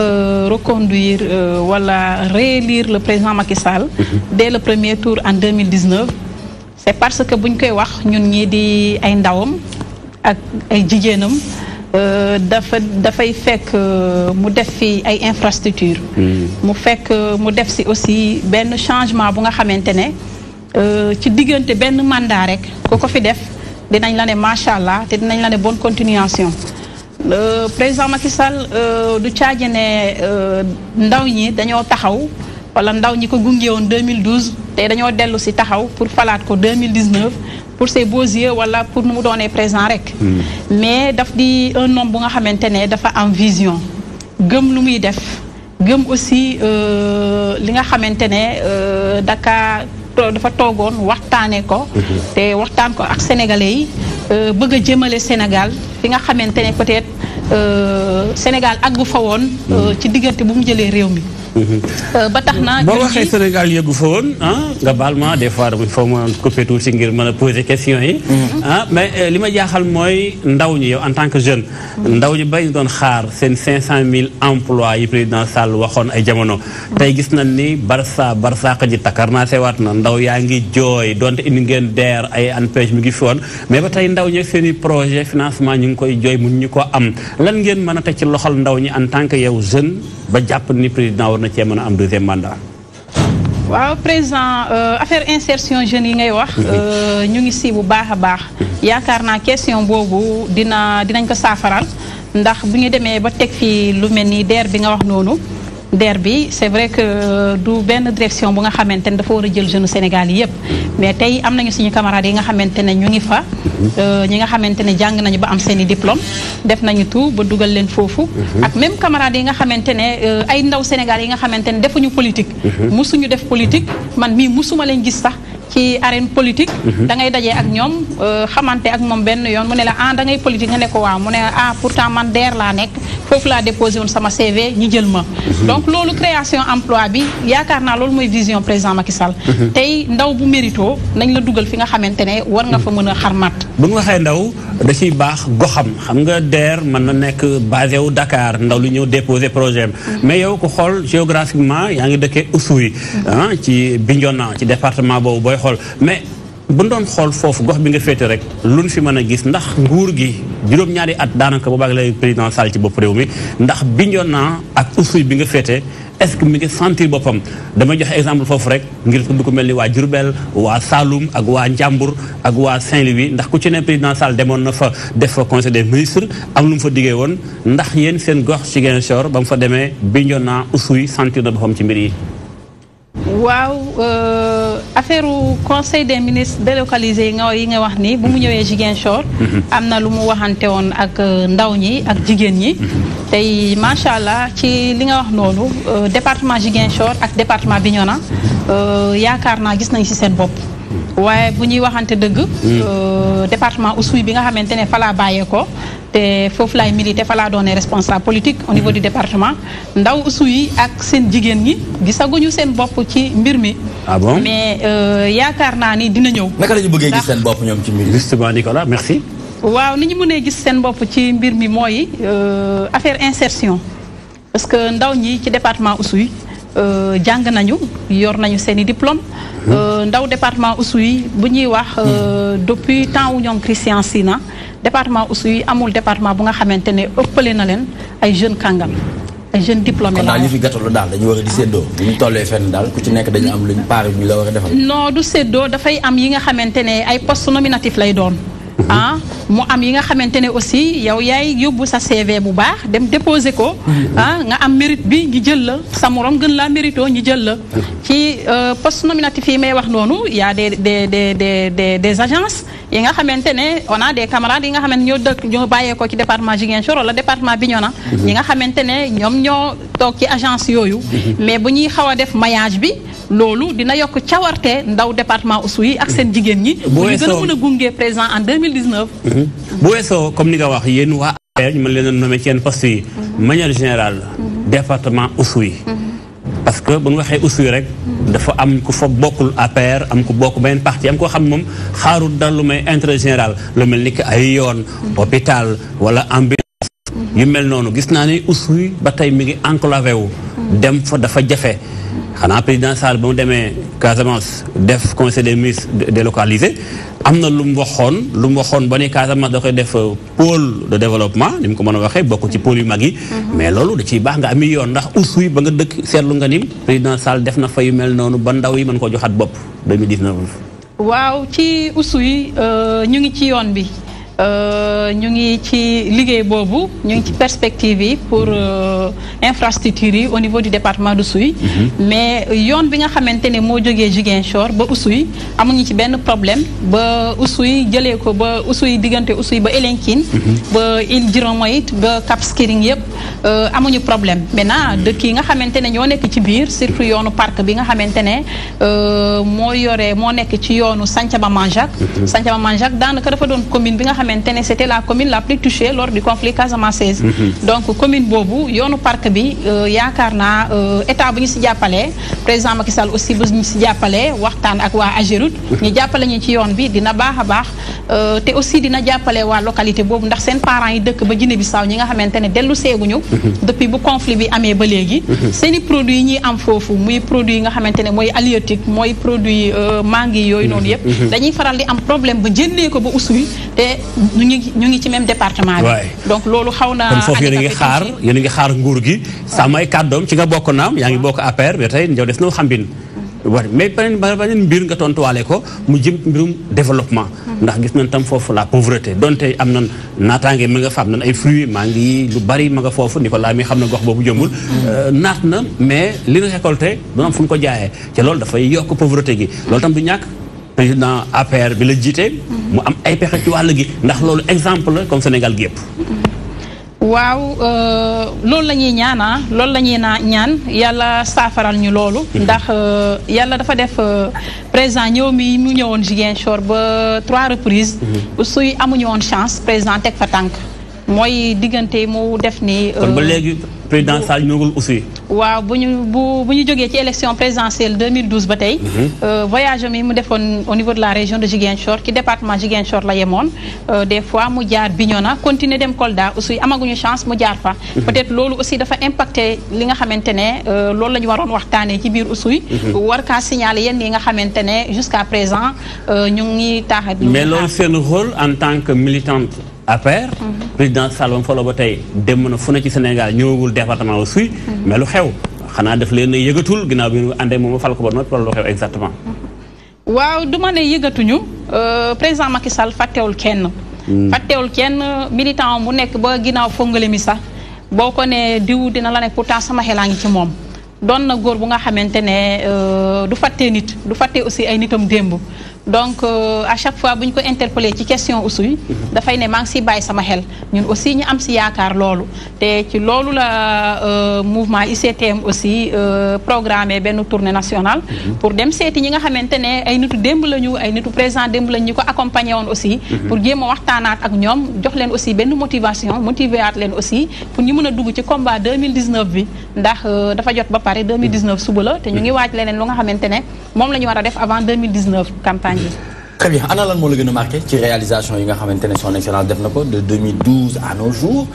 reconduire wala réélire le président Macky Sall dès le premier tour en 2019. c'est parce que buñ koy wax ñun ñii di ay ndawam ak ay jigéenam dafay fekk mu def fi ay infrastructure mu fekk mu def si aussi benn changement bu nga xamante ne ci diggante benn mandat rek ku ko fi def dinañ la ne macha allah te dinañ la ne bonne continuation le président Macky Sall du caaje ne ndaw ñi dañoo taxaw wala ndaw ñi ko gunge woon 2012 te dañoo dellu si taxaw pour falaat ko 2019 pour ses beaux yeux wala pour nu mu doonee présent rek. mais daf di un homme bu nga xamante ne dafa am vision gëm lu muy def gëm aussi li nga xamante ne dafa toogoon waxtaanee ko. te waxtaan ko ak sénégalais yi bëgg a jëmale Sénégal fi nga xamante ne peut-être Sénégal àggu fa woon. ci diggante bu mu jëlee réew mi. ba tax na boo waxee Sénégal yëggu fa woon nga baal ma des fois il faut ma couper tuuti ngir mën a poser question yi. mais li ma jaaxal mooy ndaw ñi yow en tant que jeune. ndaw ñi bay doon xaar seen 500 000 emplois yi président Sall waxoon ay jamono. tey gis nañ ni Barça ji takar naa seewaat na ndaw yaa ngi jooy donte indi ngeen DER ay ANPEJ mi ngi fi woon mais ba tey ndaw ñi seen i projet financement ñu ngi koy jooy mun ñu ko am lan ngeen mën a teg ci loxol ndaw ñi en tant que yow jeune ba jàpp ni président war na cee mën a am 2e mandat. waaw président affaire insertion jeunes yi ngay wax. ñu ngi si bu baax a baax. yaakaar naa question boobu dinañ ko saafaral ndax bu ñu demee ba teg fii lu mel ni DER bi nga wax noonu DER bi c'est vrai que du benn direction bu nga xamante ne dafa war a jël jeune Sénégal yi yëpp mais tey am nañu suñu camarades yi nga xamante ne ñu ngi fa ñi nga xamante ne jàng nañu ba am seen i diplôme def nañu tout ba dugal leen foofu ak même camarades yi nga xamante ne ay ndaw Sénégal yi nga xamante ne defuñu politique musuñu def politique man mii musuma leen gis sax ci arène politique da ngay dajee ak ñoom xamante ak moom benn yoon mu ne la da ngay politique nga ne ko waaw mu ne pourtant man DER laa nekk foofu laa déposé woon sama CV ñi jël ma donc loolu création emploi bi yaakaar naa loolu mooy vision président Macky Sall tey ndaw bu mérito nañ la dugal fi nga xamante ne war nga fa mën a xarmat bu ñu waxee ndaw da ciy baax goxam xam nga DER mën na nekk basé wu Dakar ndaw lu ñëw déposé projet mais yow ko xool géographiquement yaa ngi dëkkee Oussouye ci Bignona ci département boobu booy xool mais bu doon xool foofu gox bi nga féete rek luñ fi mën a gis ndax nguur gi juróom-ñaari at daanaka boobaag lay président Sall ci bopp réew mi ndax Bignona ak Oussouye bi nga féete est-ce que mi ngi sentir boppam damay joxe exemple foofu rek ngir tudd ko mel ni waa Diourbel waa Saloum ak waa Ndiambour ak waa Saint-Louis ndax ku ci ne président Sall demoon na fa def fa conseil des ministres am lu mu fa diggee woon ndax yéen seen gox Ziguinchor ba mu fa demee Bignona Oussouye sentir na boppam ci mbir yi. waaw affaire conseil des ministres délocalisé yi nga wax ni bu mu ñëwee Ziguinchor am na lu mu waxante woon ak ndaw ñi ak jigéen ñi tey macha allah ci li nga wax noonu département Ziguinchor ak département Bignona yaakaar naa gis nañ ci seen bopp waaye bu ñuy waxante dëgg département Oussouye bi nga xamante ne fa laa bàyyeekoo te foofu laay milité fa laa doonee responsable politique au niveau du département ndaw Oussouye ak seen jigéen ñi gisaguñu seen bopp ci mbir mi. Ah bon? Mais yaakaar naa ni dina ñëw. naka la ñu bëggee gis seen bopp ñoom ci mbir mi. Justement Nicolas merci. waaw ni ñu mënee gis seen bopp ci mbir mi mooy affaire insertion parce que ndaw ñi ci département Oussouye jàng nañu yor nañu seen i diplôme ndaw département Oussouye bu ñuy wax depuis temps wu ñoom Christian Sina département Oussouye amul département bu nga xamante ne ëppale na leen ay jeunes kàngam ay jeunes diplômés. kon daal ñu fi gàttalu daal dañu war a di séddoo bu ñu tollee fenn daal ku ci nekk dañu am luñ paar ñu la war a defal. non du séddoo dafay am yi nga xamante ne ay poste nominatif lay doon. mu am yi nga xamante ne aussi yow yaay yóbbu sa CV bu baax dem déposer ko nga am mérite bi ñu jël la sa morom gën laa mérito ñu jël la ci poste nominatif yi may wax noonu y a des agences yi nga xamante ne on a des camarades yi nga xamante ñoo dëkk ñoo bàyyeekoo ci département Ziguinchor wala département Bignona ñi nga xamante ne ñoom ñoo toog ci agence yooyu mais bu ñuy xaw a def maillage bi loolu dina yokk cawarte ndaw département Oussouye ak seen jigéen ñi bu ñu gën a mën a gunge président en 2019 bu weesoo comme ni nga wax yéen waa APR ñu mën leen a nommé ci yenn poste yi manière générale département Oussouye parce que bu ñu waxee Oussouye rek dafa am ku fa bokkul APR am ku bokk beneen parti am koo xam moom xaarul dara lu may intérêt général lu mel ni que ay yoon hôpital wala ambulance yu mel noonu gis naa ne Oussouye ba tey mi ngi enclavé wu dem fa dafa jafe xanaa président Sall ba mu demee Casamance def conseil des ministres délocalisé am na lu mu waxoon ba ne Casamance da koy def pôle de développement ni mu ko mën a waxee bokk ci pôle yu mag yi mais loolu da ciy baax nga ami yoon ndax Oussouye ba nga dëkk seetlu nga ni président Sall def na fa yu mel noonu ba ndaw yi mën ko joxaat bopp 2019. waaw ci Oussouye ñu ngi ci yoon bi ñu ngi ci liggéey boobu ñu ngi ci perspective yi pour infrastructure yi au niveau du département d'Oussouye mais yoon bi nga xamante ne moo jógee Ziguinchor ba Oussouye amuñu ci benn problème ba Oussouye jëlee ko ba Oussouye diggante Oussouye ba Elinkine ba Île Diomaye ba Cap Skirring yëpp amuñu problème maintenant dëkk yi nga xamante ne ñoo nekk ci biir surtout yoonu parc bi nga xamante ne moo nekk ci yoonu Santhiaba Manjaak Santhiaba Manjaak daanaka dafa doon commune bi nga xamante ne c'était la commune la plus touchée lors du conflit casamançais donc commune boobu yoonu parc bi yaakaar naa état bu ñu si jàppalee président Macky Sall aussi bu ñu si jàppalee waxtaan ak waa Ageroute ñu jàppale ñu ci yoon bi dina baax a baax te aussi dina jàppale waa localité boobu ndax seen parents yi dëkk ba Guinée-Bissau ñi nga xamante ne dellu seeguñu depuis bu conflit bi amee ba léegi seeni produits yi ñuy am foofu muy produit yi nga xamante ne mooy halieutique mooy produit mangue yooyu noonu yëpp dañuy faral di am problème ba jëndee ko ba Oussouye te ñu ngi ci même département bi donc loolu xaw na kon foofu yéen a ngi xaar nguur gi sàmm ay kàddoom ci nga bokk naam yaa ngi bokk APR ba tey njaw des na xambin war mais beneen mbir nga tontuwaale ko mu jëm mbirum développement ndax gis nañ tam foofu la pauvreté donte am na naataange mi nga fa am nañ ay fruits maa ngi lu bari ma nga foofu Nicolas mi xam na gox boobu jëmbul naat na mais li nga récolté dina am fu mu ko jaayee te loolu dafay yokk pauvreté gi loolu tam du ñàkk président APR bi la jiite mu am ay pexe ci wàll gi ndax loolu exemple la comme Sénégal gi yëpp waaw loolu la ñuy ñaana loolu la ñuy ñaan yàlla saafaral ñu loolu ndax yàlla dafa def président ñëw mi mu ñëwoon Ziguinchor ba 3 reprises suy amuñu woon chance président teg fa tànk mooy diggante mu def ni kon ba léegi président Sall ñëwul aussi waaw bu ñu jógee ci élection présidentielle 2012 ba tey voyage mi mu defoon au niveau de la région de Ziguinchor ci département Ziguinchor la yemoon des fois mu jaar Bignona continuer dem Kolda aussi amaguñu chance mu jaar fa peut-être loolu aussi dafa impacté li nga xamante ne loolu la ñu waroon waxtaanee ci biir Oussouye war kaa signaler yenn yi nga xamante ne jusqu'à présent ñu ngi taaxat mais loolu seen rôle en tant que militante APR président Sall folo ba tey dem na fu ne ci Sénégal ñëwagul département Oussouye mais lu xew xanaa def leen yëgatul ginnaaw bi ñu àndee moom fal ko ba noppi wala lu xew exactement waaw du ma ne yëgatuñu président Macky Sall fàttewul kenn militant bu nekk ba ginnaaw fongale mi sax boo ko ne diw dina la nekk pourtant sama xelaa ngi ci moom doon na góor bu nga xamante ne du fàttee nit du fàttee aussi ay nitam démb donc à chaque fois bu ñu ko interpellé ci question Oussouye dafay ne maa ngi siy bàyyi sama xel ñun aussi ñu am si yaakaar loolu te ci loolu la mouvement ICTM aussi programmé benn tournée nationale pour dem seeti ñi nga xamante ne ay nitu démb lañu ay nitu président démb lañu ñu ko accompagné woon aussi pour jéem a waxtaanaat ak ñoom jox leen aussi benn motivation motivé waat leen aussi pour ñu mën a dugg ci combat 2019 bi ndax dafa jot ba pare 2019 suba la te ñu ngi waaj leneen lu nga xamante ne moom la ñu war a def avant 2019 campagne. Très bien ana lan moo la gën a marqué ci réalisation yi nga xamante ne son excellence def na ko de 2012 à nos jours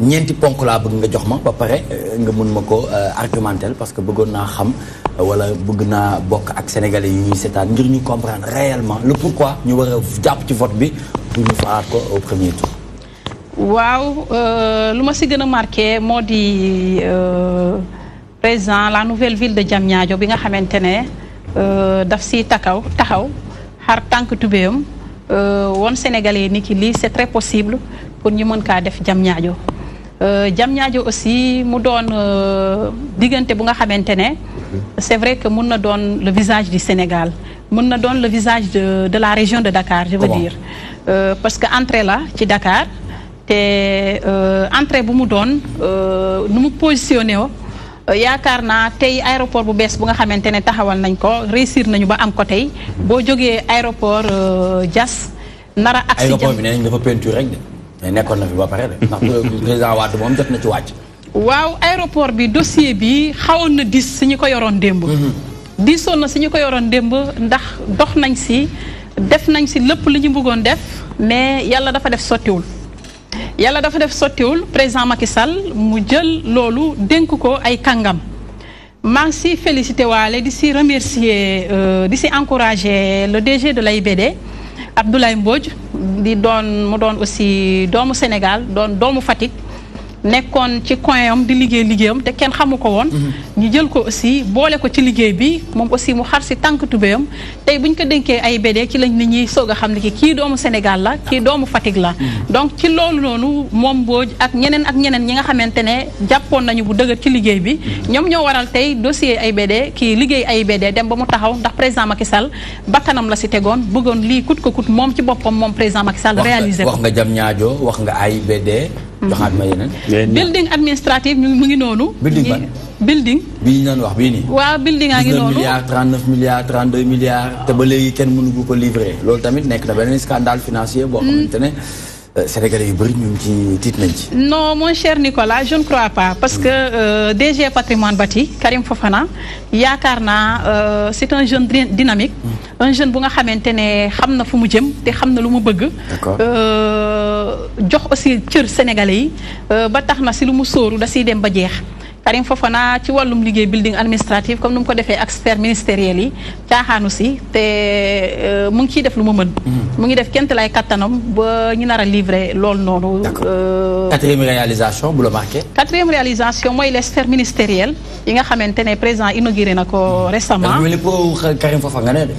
ñeenti ponk laa bëgg nga jox ma ba pare nga mën ma ko argumentel parce que bëggoon naa xam wala bëgg naa bokk ak sénégalais yi ñuy seetaan ngir ñu comprendre réellement le pourquoi ñu war a jàpp ci vote bi pour ñu faat ko au premier tour. waaw lu ma si gën a marqué moo di président la nouvelle ville de Diamniadio bi nga xamante ne daf si taxaw xar tànk tubéyam woon sénégalais ni ki lii c'est très possible pour ñu mën kaa def Diamniadio Diamniadio aussi mu doon diggante bu nga xamante ne c'est vrai que mun na doon le visage du Sénégal mun na doon le visage de la région de Dakar je veux dire parce que entrée la ci Dakar te entrée bu mu doon nu mu positionné wo yaakaar naa tey aéroport bu bees bu nga xamante ne taxawal nañ ko réussir nañu ba am ko tey boo jógee aéroport Diass nara ak aéroport bi nee nañ dafa peinture rek de mais nekkoon na fi ba pare de ndax président Wade moom jot na ci wàcc waaw aéroport bi dossier bi xawoon na dis si ñu ko yoroon démb diisoon na si ñu ko yoroon démb ndax dox nañ si def nañ si lépp li ñu bëggoon def mais yàlla dafa def sottiwul président Macky Sall mu jël loolu dénk ko ay kàngam maa ngi si félicité waale di si remercier di si encourager le DG de l'AIBD Abdoulaye Mbodj mu doon aussi doomu Sénégal doon doomu Fatick nekkoon ci coin am di liggéeyam te kenn xamu ko woon ñu jël ko aussi boole ko ci liggéey bi moom aussi mu xar si tànk tubéyam tey bu ñu ko dénkee AIBD ci lañ nit ñi soog a xam ne kii doomu Sénégal la kii doomu Fatick la donc ci loolu noonu moom Mbodj ak ñeneen ñi nga xamante ne jàppoon nañu bu dëgër ci liggéey bi ñoom ñoo waral tey dossier AIBD kii liggéey AIBD dem ba mu taxaw ndax président Macky Sall bakkanam la si tegoon bëggoon lii kut ko kut moom ci boppam moom président Macky Sall réalisé ko wax nga Diamniadio wax nga AIBD joxaat ma yeneen building administratif mu ngi noonu building bii ñu doon wax bii nii waaw building a ngi noonu 19 milliards 39 milliards 32 milliards te ba léegi kenn mënu ko livrer loolu tamit nekk na beneen scandale financier boo xamante ne Sénégalais yu bëri ñu ngi ci tiit nañ ci. Non mon cher Nicolas je ne crois pas parce que DG Patrimoine Bâti Karim Fofana yaakaar naa c'est un jeune dynamique. Un jeune bu nga xamante ne xam na fu mu jëm te xam na lu mu bëgg. jox aussi cër Sénégalais yi ba tax na si lu mu sóoru da siy dem ba jeex. Karim Fofana ci wàllum liggéey building administratif comme nu mu ko defee ak sphère ministérielle yi caaxaanu si te mu ngi ciy def lu mu mën. mu ngi def kent lay kattanam ba ñu nar a livrer loolu noonu. quatrième réalisation bu la marqué. quatrième réalisation mooy les sphères ministérielles yi nga xamante ne président inauguré na ko récemment. mais pour Karim Fofana nga ne de.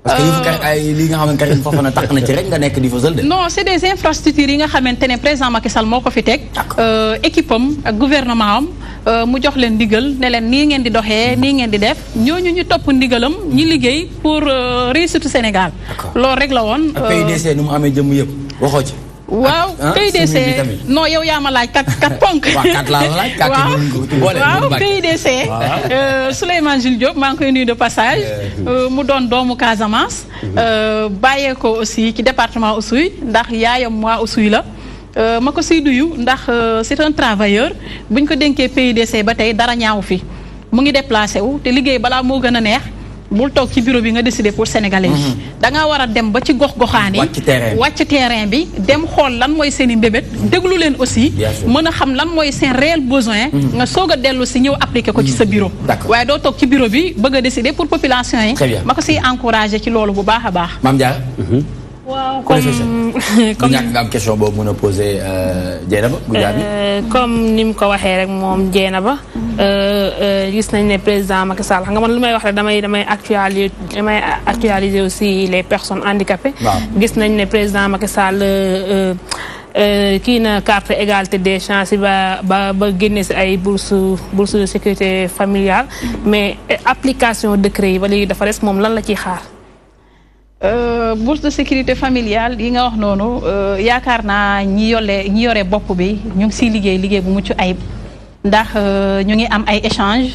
parce que ay li nga xam ne Karim Fofana tax na ci rek nga nekk di fësal de. non c'est des infrastructures yi nga xamante ne président Macky Sall moo ko fi teg. équipe am ak gouvernement am. mu jox leen ndigal ne leen nii ngeen di doxee nii ngeen di def ñooñu ñu topp ndigalam ñi liggéey pour réussite Sénégal. loolu rek la woon. ak PUDC nu mu amee jëmm yëpp waxoo ci. waaw PUDC non yow yaa ma laaj kat ponk. waaw PUDC. Souleymane Jules Diop maa ngi koy nuyu de passage. mu doon doomu Casamance. bàyyee ko aussi ci département Oussouye ndax yaayam waa Oussouye la. ma ko siy duyu ndax c'est un travailleur buñ ko dénkee PUDC ba tey dara ñaaw fi mu ngi déplacé wu te liggéey balaa moo gën a neex bul toog ci bureau bi nga décider pour sénégalais yi. da ngaa war a dem ba ci gox-goxaan yi wàcc terrain bi dem xool lan mooy seen i mbébét déglu leen aussi mën a xam lan mooy seen réel besoin nga soog a dellu si ñëw appliquer ko ci sa bureau waaye doo toog ci bureau bi bëgg a décider pour population yi ma ko siy encouragé ci loolu bu baax a baax. Mame Diarra. waaw comme ñàkk nga am question boobu mën a posé Dieynaba Goudiaby comme ni mu ko waxee rek moom Dieynaba gis nañ ne président Macky Sall xam nga man lu may wax rek damay actualiser aussi les personnes handicapées. gis nañ ne président Macky Sall kii na carte égalité des chances ba génne si ay bourse de sécurité familiale mais application décret yi ba léegi dafa des moom lan la ciy xaar. bourse de sécurité familiale yi nga wax noonu yaakaar naa ñi yore bopp bi ñu ngi siy liggéey bu mucc ayib ndax ñu ngi am ay échange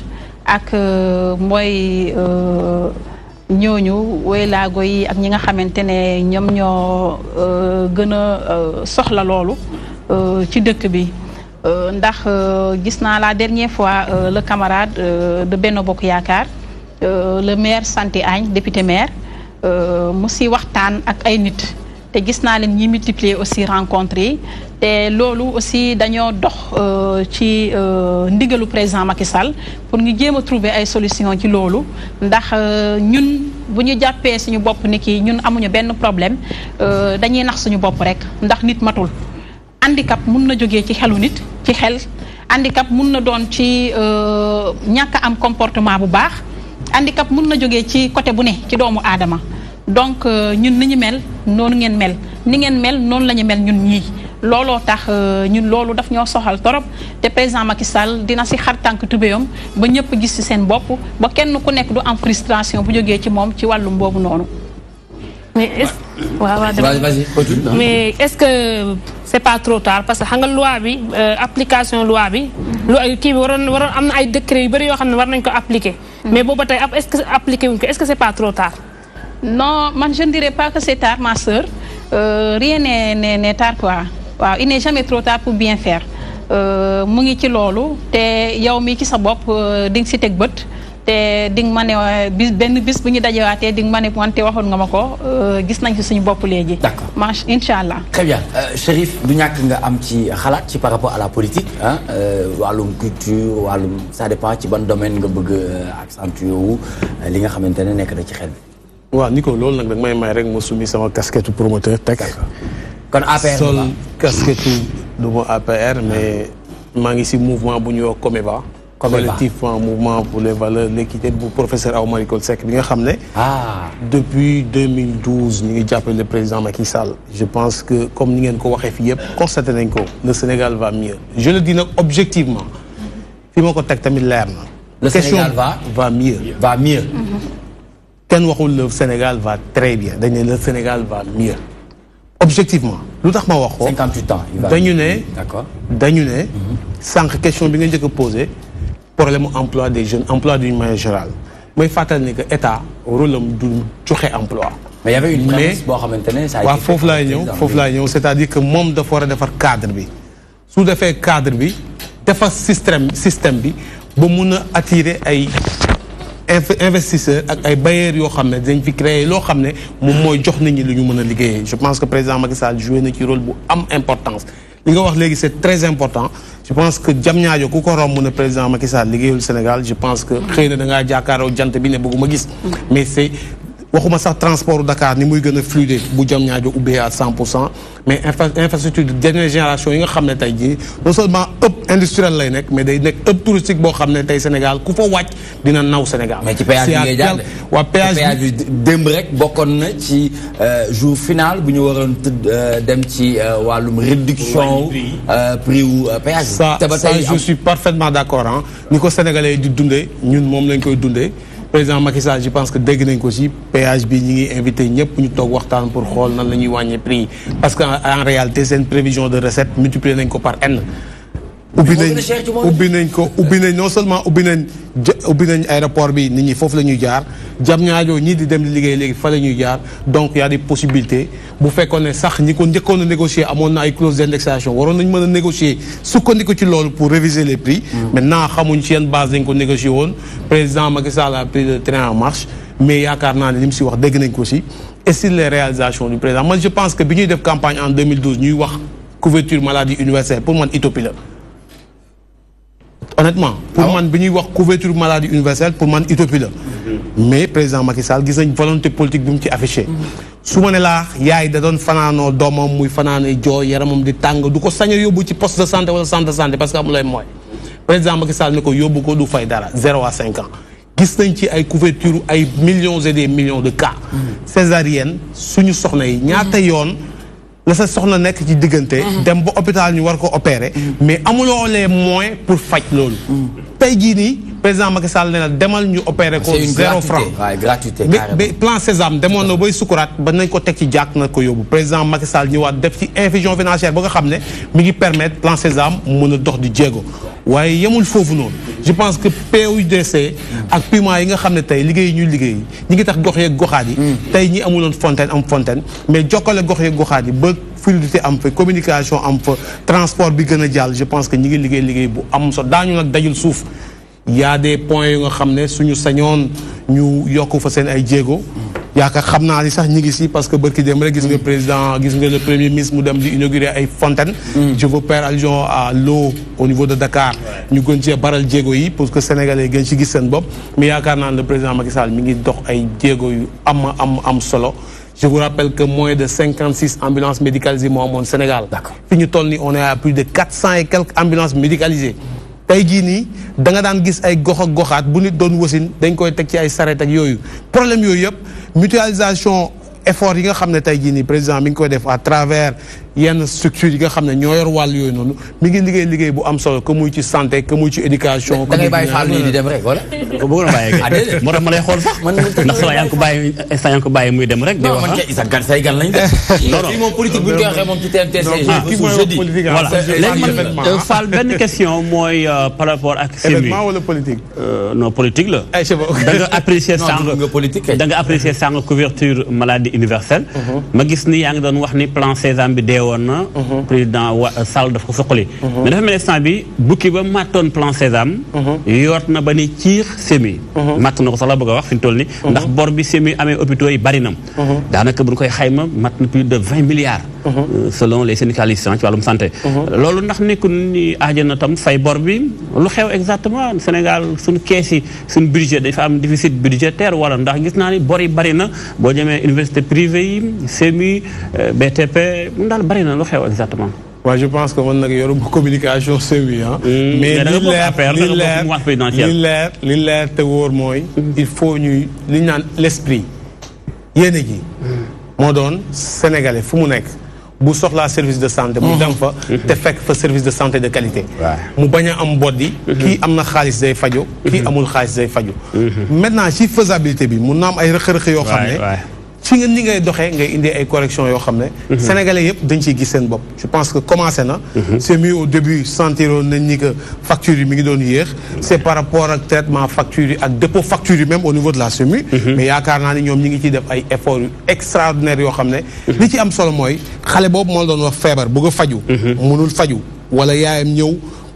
ak mooy ñooñu woylaago yi ak ñi nga xamante ne ñoom ñoo gën a soxla loolu ci dëkk bi ndax gis naa la dernière fois le camarade de Benno Bokk Yaakaar le maire Santé Agne député maire mu si waxtaan ak ay nit te gis naa leen ñi multiplier aussi rencontres yi te loolu aussi dañoo dox ci ndigalu président Macky Sall pour ñu jéem a trouver ay solution ci loolu ndax ñun bu ñu jàppee suñu bopp ni kii ñun amuñu benn problème dañuy nax suñu bopp rek ndax nit matul handicap mun na jógee ci xelu nit ci xel handicap mun na doon ci ñàkk am comportement bu baax handicap mun na jógee ci côté bu ne ci doomu aadama donc ñun ni ñu mel noonu ngeen mel ni ngeen mel noonu la ñu mel ñun ñii looloo tax ñun loolu daf ñoo soxal torop te président Macky Sall dina si xar tànk tubéyam ba ñëpp gis ci seen bopp ba kenn ku nekk du am frustration bu jógee ci moom ci wàllum boobu noonu. mais est-ce que c'est pas trop tard parce que xam nga loi bi application loi bi kii bi waroon am na ay décret yu bëri yoo xam ne war nañ ko appliquer. mais booba tey est-ce que appliqué wuñ ko est-ce que c'est pas trop tard. non man je ne dirais pas que c'est tard ma sœur rien n'est tard quoi waaw il n'est jamais trop tard pour bien faire mu ngi ci loolu te yow mi ci sa bopp di nga si teg bët te di nga ma ne benn bis bu ñu dajewaatee di nga ma ne wante waxoon nga ma ko gis nañ ci suñu bopp léegi. d'accord incha allah. très bien Chérif du ñàkk nga am ci xalaat ci par rapport à la politique ah wàllum culture wàllum ça dépend ci ban domaine nga bëgg accentuer wu li nga xamante ne nekk na ci xel bi. waaw Nico loolu nag may rek ma summi sama casquette promoteur teg. kon APR sol casquette du ma APR mais maa ngi si mouvement bu ñuy wax Comeva. collectif mouvement pour les valeurs l'équité bu professeur Awa Marie Coll Seck bi nga xam ne. depuis 2012 ñu ngi jàppale le président Macky Sall. je pense que comme ni ngeen ko waxee fii yëpp constaté nañ ko le Sénégal va mieux. je le dis nag objectivement fi ma ko teg tamit leer na. le Sénégal va mieux. va mieux. kenn waxul le Sénégal va très bien dañ ne le Sénégal va mieux. objectivement lu tax ma wax ko. 58 ans dañu ne. d'accord dañu ne. sànq question bi nga njëkk a posé. problème emploi des jeunes emploi d'une manière générale mooy fàttali ni que état rôle am du joxe emploi. mais y avait une prémisse boo xamante ne ça a été waaw foofu laay ñëw c'est-à-dire que moom dafa war a defar cadre bi su defee cadre bi defar système bi ba mun a attirer ay investisseurs ak ay bailleurs yoo xam ne dañ fi créer loo xam ne moom mooy jox nit ñi lu ñu mën a liggéeyee je pense que président Macky Sall joué na ci rôle bu am importance li nga wax léegi c'est très important je pense que Diamniadio ku ko romb ne président Macky Sall liggéeyul Sénégal je pense que xëy na da ngaa jàkkaaroo jant bi ne bëgguma gis mais c'est waxuma sax transport Dakar ni muy gën a fluide bu Diamniadio ubbee à 100% mais infrastructure de dernière génération yi nga xam ne tey jii non seulement hub industriel lay nekk mais day nekk hub touristique boo xam ne tey Sénégal ku fa wàcc dina naw Sénégal. mais ci péage bi ngay jaar waa péage bi démb rek bokkoon na ci jour final bu ñu waroon dem ci wàllum réduction prix wu péage bi. ça je suis parfaitement d'accord ah ni ko Sénégalais yi di dundee ñun moom lañ koy dundee. président Macky Sall je pense que dégg nañ ko ci péage bi ñi ngi invité ñëpp ñu toog waxtaan pour xool nan la ñuy wàññee prix parce que en réalité c'est une prévision de recette multiplié nañ ko par n. ubbi nañ non seulement ubbi nañ aéroport bi nit ñi foofu la ñuy jaar Diamniadio ñii di dem di liggéey léegi fa la ñuy jaar donc y a des possibilités bu fekkoon ne sax ñi ko njëkkoon a négocier amoon na ay clause d'indexation waroon nañ mën a négocier sukkandiku ci loolu pour réviser les prix maintenant xamuñ ci yan base dañ ko négocier woon président Macky Sall a pris le train en marche mais yaakaar naa ne li mu si wax dégg nañ ko si et sur les réalisations du président man je pense que bi ñuy def campagne en 2012 ñuy wax couverture maladie universelle pour man utopie la honnêtement pour man bi ñuy wax couverture maladie universelle pour man utopie la mais président Macky Sall gis nañ volonté politique bi mu ci affiché su ma ne laa yaay da doon fanaanoo doomam muy fanaanee jooy yaramam di tàng du ko sañ a yóbbu ci poste de santé wala centre de santé parce que amul ay moyens président Macky Sall ne ko yóbbu ko du fay dara 0 à 5 ans gis nañ ci ay couverture ay millions et des millions de cas césarienne suñu soxna yi ñaata yoon la sa soxna nekk ci diggante dem ba hôpital ñu war ko opérer mais amuloo les moyens pour faj loolu tey jii nii président Macky Sall ne na demal ñu opérer ko 0 franc gratuité mais plan Sésame demoon na bay sukuraat ba nañ ko teg ci jàkk na ko yóbbu président Macky Sall ñëwaat def ci infusion financière ba nga xam ne mi ngi permettre plan Sésame mën a dox di jéego waaye yemul foofu noonu je pense que PUDC ak Puma yi nga xam ne tey liggéey ñuy liggéey ñi ngi tax gox yeeg goxaat yi tey ñi amuloon fontaine am fontaine mais jokkale gox yeeg goxaat yi ba fluidité am fa communication am fa transport bi gën a jàll je pense que ñi ngi liggéey bu am so daañu nag dajul suuf y a des points yu nga xam ne suñu sañoon ñu yokk fa seen ay jéego yaakaar xam naa ni sax ñi ngi si parce que bërki dem rek gis nga président gis nga le premier ministre mu dem di inaugurer ay fontaine je veux faire allusion à l'eau au niveau de Dakar ñu gën cee baral jéego yi pour que sénégalais gën ci gis seen bopp mais yaakaar naa ne le président Macky Sall mi ngi dox ay jéego yu am solo je vous rappelle que moins de 56 ambulances médicalisées moo amoon Sénégal fi ñu toll ni on est à plus de 400 et quelques ambulances médicalisées tey jii nii da nga daan gis ay gox ak goxaat bu nit doon wasin dañ koy teg ci ay saret ak yooyu problème yooyu yëpp mutualisation effort yi nga xam ne tey jii nii président mi ngi koy def à travers yenn structures yi nga xam ne ñoo yor wàll yooyu noonu mi ngi liggéey bu am solo que muy ci santé que muy ci éducation. da ngay bàyyi Fall nii di dem rek wala. bëggoon a bàyyi moo tax ma lay xool sax. ndax sa yaa ngi ko bàyyi muy dem rek. di wax man kay Issa gan say gan lañ def. non moom politique bu ñu koy waxee moom ci TMTC. voilà léegi man Fall benn question mooy par rapport ak. événement wala politique. non politique la. da nga apprécier sànq da nga apprécier sànq couverture maladie universelle. ma gis ni yaa ngi doon wax ni plan Sésame bi woon na président Sall daf ko soqali mais dafa mel instant bi bukki ba màttoon plan Sésame yoot na ba ni ciix semi màtt na ko sax la bëgg a wax fi ñu toll ni ndax bor bi semi amee hôpitaux yi bari na daanaka bu ñu koy xayma mat na plus de 20 milliards selon les syndicalistes ci wàllum santé loolu ndax nekkul ni aaja na tam fay bor bi lu xew exactement Sénégal suñu kees yi suñu budget dafa am déficit budgétaire wala ndax gis naa ni bor yi bari na boo demee université privée yi semi BTP daal bari na lu xew exactement. waaw je pense que man nag yoru communication semi mais li leer te wóor mooy. il faut ñuy li ñu naan l'esprit yéene gi. moo doon sénégalais fu mu nekk bu soxlaa service de santé. mu dem fa te fekk fa service de santé de qualité. mu bañ a am boddi. kii am na xaalis day fajo kii amul xaalis day fajo maintenant ci faisabilité bi mun na am ay rëq-rëq yoo xam ne. ci nga ni ngay doxee ngay indi ay corrections yoo xam ne sénégalais yëpp dañ ciy gis seen bopp je pense que commencé na c'est mieux au début sentiroon nañ ni que facture yi mi ngi doon yéex c'est par rapport ak traitement facture yi ak dépôt facture yi même au niveau de la SEMU mais yaakaar naa ni ñoom ñi ngi ciy def ay efforts yu extraordinaires yoo xam ne li ci am solo mooy xale boobu moo doon wax feebar bëgg a faju mënul faju wala yaayam ñëw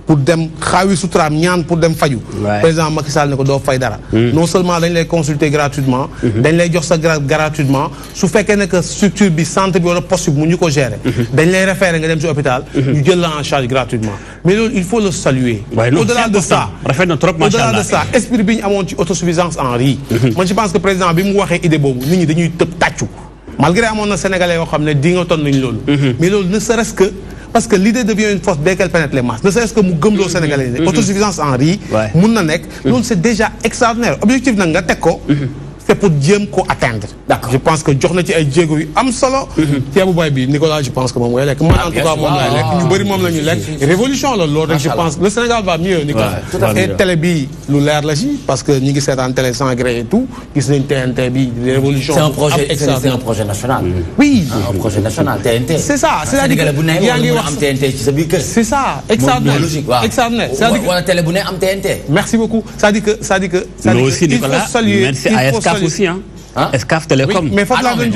pour dem xaawi sutraam ñaan pour dem faju président Macky Sall ne ko doo fay dara non seulement dañ lay consulter gratuitement dañ lay jox sa gratuitement su fekkee ne que structure bi centre bi wala poste bi mu ñu ko gérer dañ lay référer nga dem ci hôpital ñu jël la en charge gratuitement mais loolu il faut le saluer au-delà de ça au-delà de ça esprit bi ñu amoon ci autosuffisance en riz man je pense que président bi mu waxee idée boobu nit ñi dañuy tëb tàccu malgré amoon na sénégalais yoo xam ne di nga ton nañ loolu mais loolu ne serait-ce que parce que l'idée devient une force dès qu'elle pénètre les masses. Ne serait-ce que mu gëmloo Sénégalais yi autosuffisance en riz mun na nekk loolu c'est déjà extraordinaire objectif nag nga teg ko c'est pour jéem ko atteindre. Je pense que jox na ci ay jéego yu am solo ceebu bay bi Nicolas je pense que moom ngay lekk man en tout cas moom lay lekk ñu bëri moom la ñu lekk révolution la loolu rek je pense le Sénégal va mieux Nicolas et télé bi lu leer la ci parce que ñi ngi seetaan télé sans gré et tout gis nañ TNT bi révolution c'est un projet national oui un projet national TNT c'est ça c'est-à-dire que yaa ngi wax am TNT ci sa biir kër c'est ça extraordinaire extraordinaire c'est-à-dire wala télé bu ne am TNT merci beaucoup c'est-à-dire que il faut saluer merci à Escaf aussi hein Escaf Télécom mais foofu laa doon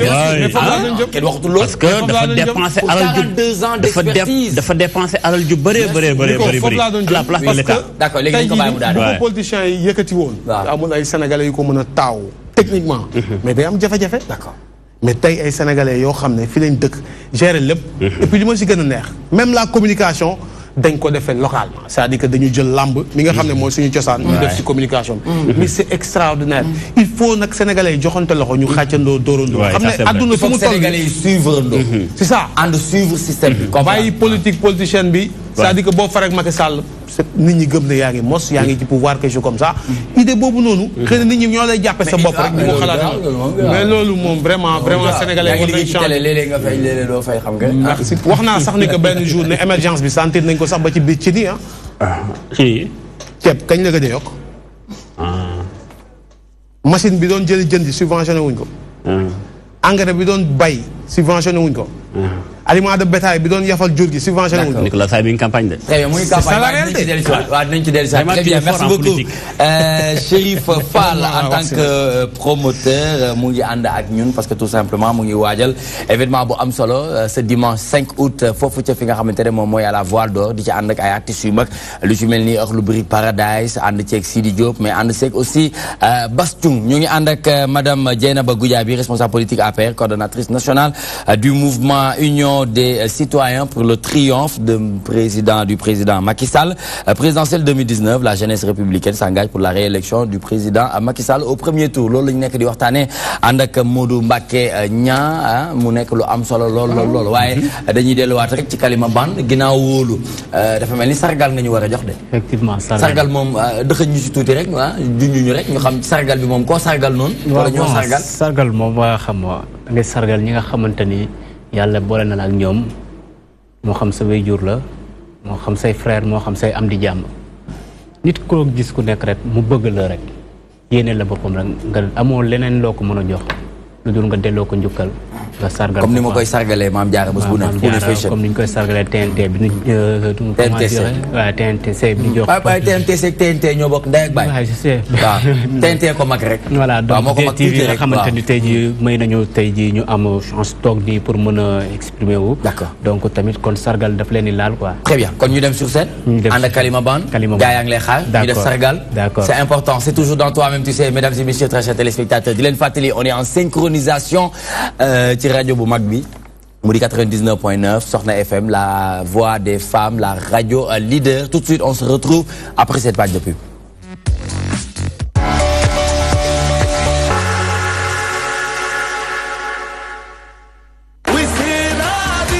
jëm kenn waxatul loolu parce que dafa dépenser alal ju dafa dépenser alal ju bëree à la place de l'État d'accord léegi dañu ko bàyyi mu daal bu ko politiciens yi yëkkati woon amul ay sénégalais yu ko mën a taaw techniquement mais day am jafe-jafe d'accord mais tey ay sénégalais yoo xam ne fi lañ dëkk gérer lépp et puis li ma si gën a neex même la communication dañ ko defee localement c'est-à-dire que dañu jël lamb mi nga xam ne mooy suñu cosaan ñu def ci communication mais c'est extraordinaire il faut nag sénégalais yi joxante loxo ñu xàccandoo dóorandoo xam ne adduna fi mu toll sénégalais yi suivre ndoo c'est ça ànd suivre système bi bàyyi politique politicienne bi c'est-à-dire que boo farek Macky Sall nit ñi gëm ne yaa ngi mos yaa ngi ci pouvoir quelque chose comme ça idée boobu noonu xëy na nit ñi ñoo lay jàppe sa bopp rek di ko xalaat mais loolu moom vraiment sénégalais yaa ngi liggéey ci télé léeg-léeg nga fay léeg-léeg doo fay xam nga merci wax naa sax ni que benn jour ne émergence bi sentir nañ ko sax ba ci biir ci nii ceeb kañ la gëj a yokk machine bi doon jëli jën ji subventionné wuñ ko engrais bi doon bay subventionné wuñ ko aliment de bétail bi doon yafal jur gi subventionné wuñ ko. Nicolas Sarr bi une campagne de. très bien muy campagne waaw dinañ ci dellu si waat très bien merci beaucoup Chérif Fall en tant que promoteur mu ngi ànd ak ñun parce que tout simplement mu ngi waajal événement bu am solo ce dimanche 5 août foofu ca fi nga xamante ne moom mooy à la Voile d'Or di ci ànd ak ay artistes yu mag lu ci mel ni Akhlou Brick Paradise ànd ceeg Sidi Diop mais ànd ceeg aussi Bass Thioung ñu ngi ànd ak madame Dieynaba Goudiaby responsable politique APR coordonnatrice nationale du mouvement Union des citoyens pour le triomphe du président Macky Sall. Présidentielle 2019, la jeunesse républicaine s'engage pour la réélection du président Macky Sall au premier tour. Loolu lañu nekk di waxtaanee ànd ak Modou Mbacké Niang mu nekk lu am solo lool waaye dañuy delluwaat rek ci kalima ban ginnaaw wóolu dafa mel ni sargal nga ñu war a jox de. effectivement sargal moom dëxëñ ñu si tuuti rek junñuñu rek ñu xam sargal bi moom koo sargal noonu. wala ñoo sargal sargal moom waa xam da ngay sargal ñi nga xamante ni yàlla boole na la ak ñoom moo xam sa waajur la moo xam say frère moo xam say am di jàmm nit koo gis ku nekk rek mu bëgg la rek yéene la boppam rek nga amoo leneen loo ko mën a jox lu dul nga delloo ko njukkal nga sargal comme ni ma koy sargalee Mame Diarra bés bu nekk comme ni ñu koy sargalee TNT bi ñu waaw TNTC bi ñu jox waaye TNTC ak TNT ñoo bokk ndey ak baay waaw TNT ko mag rek voilà donc TV nga xamante ni tey ji may nañu tey ji ñu am chance toog nii pour mën a exprimer wu d'accord donc tamit kon sargal daf leen di laal quoi très bien kon ñu dem sur scène ànd ak Kalima Ban gaa yaa ngi lay xaar ñu def sargal c'est important c'est toujours dans toi-même tu sais mesdames et messieurs très chers téléspectateurs di leen fàttali on est en synchronisation ci rajo bu mag bi mu di 99.9 Soxna FM la voix des femmes la radio leader tout de suite on se retrouve après cette page de pub.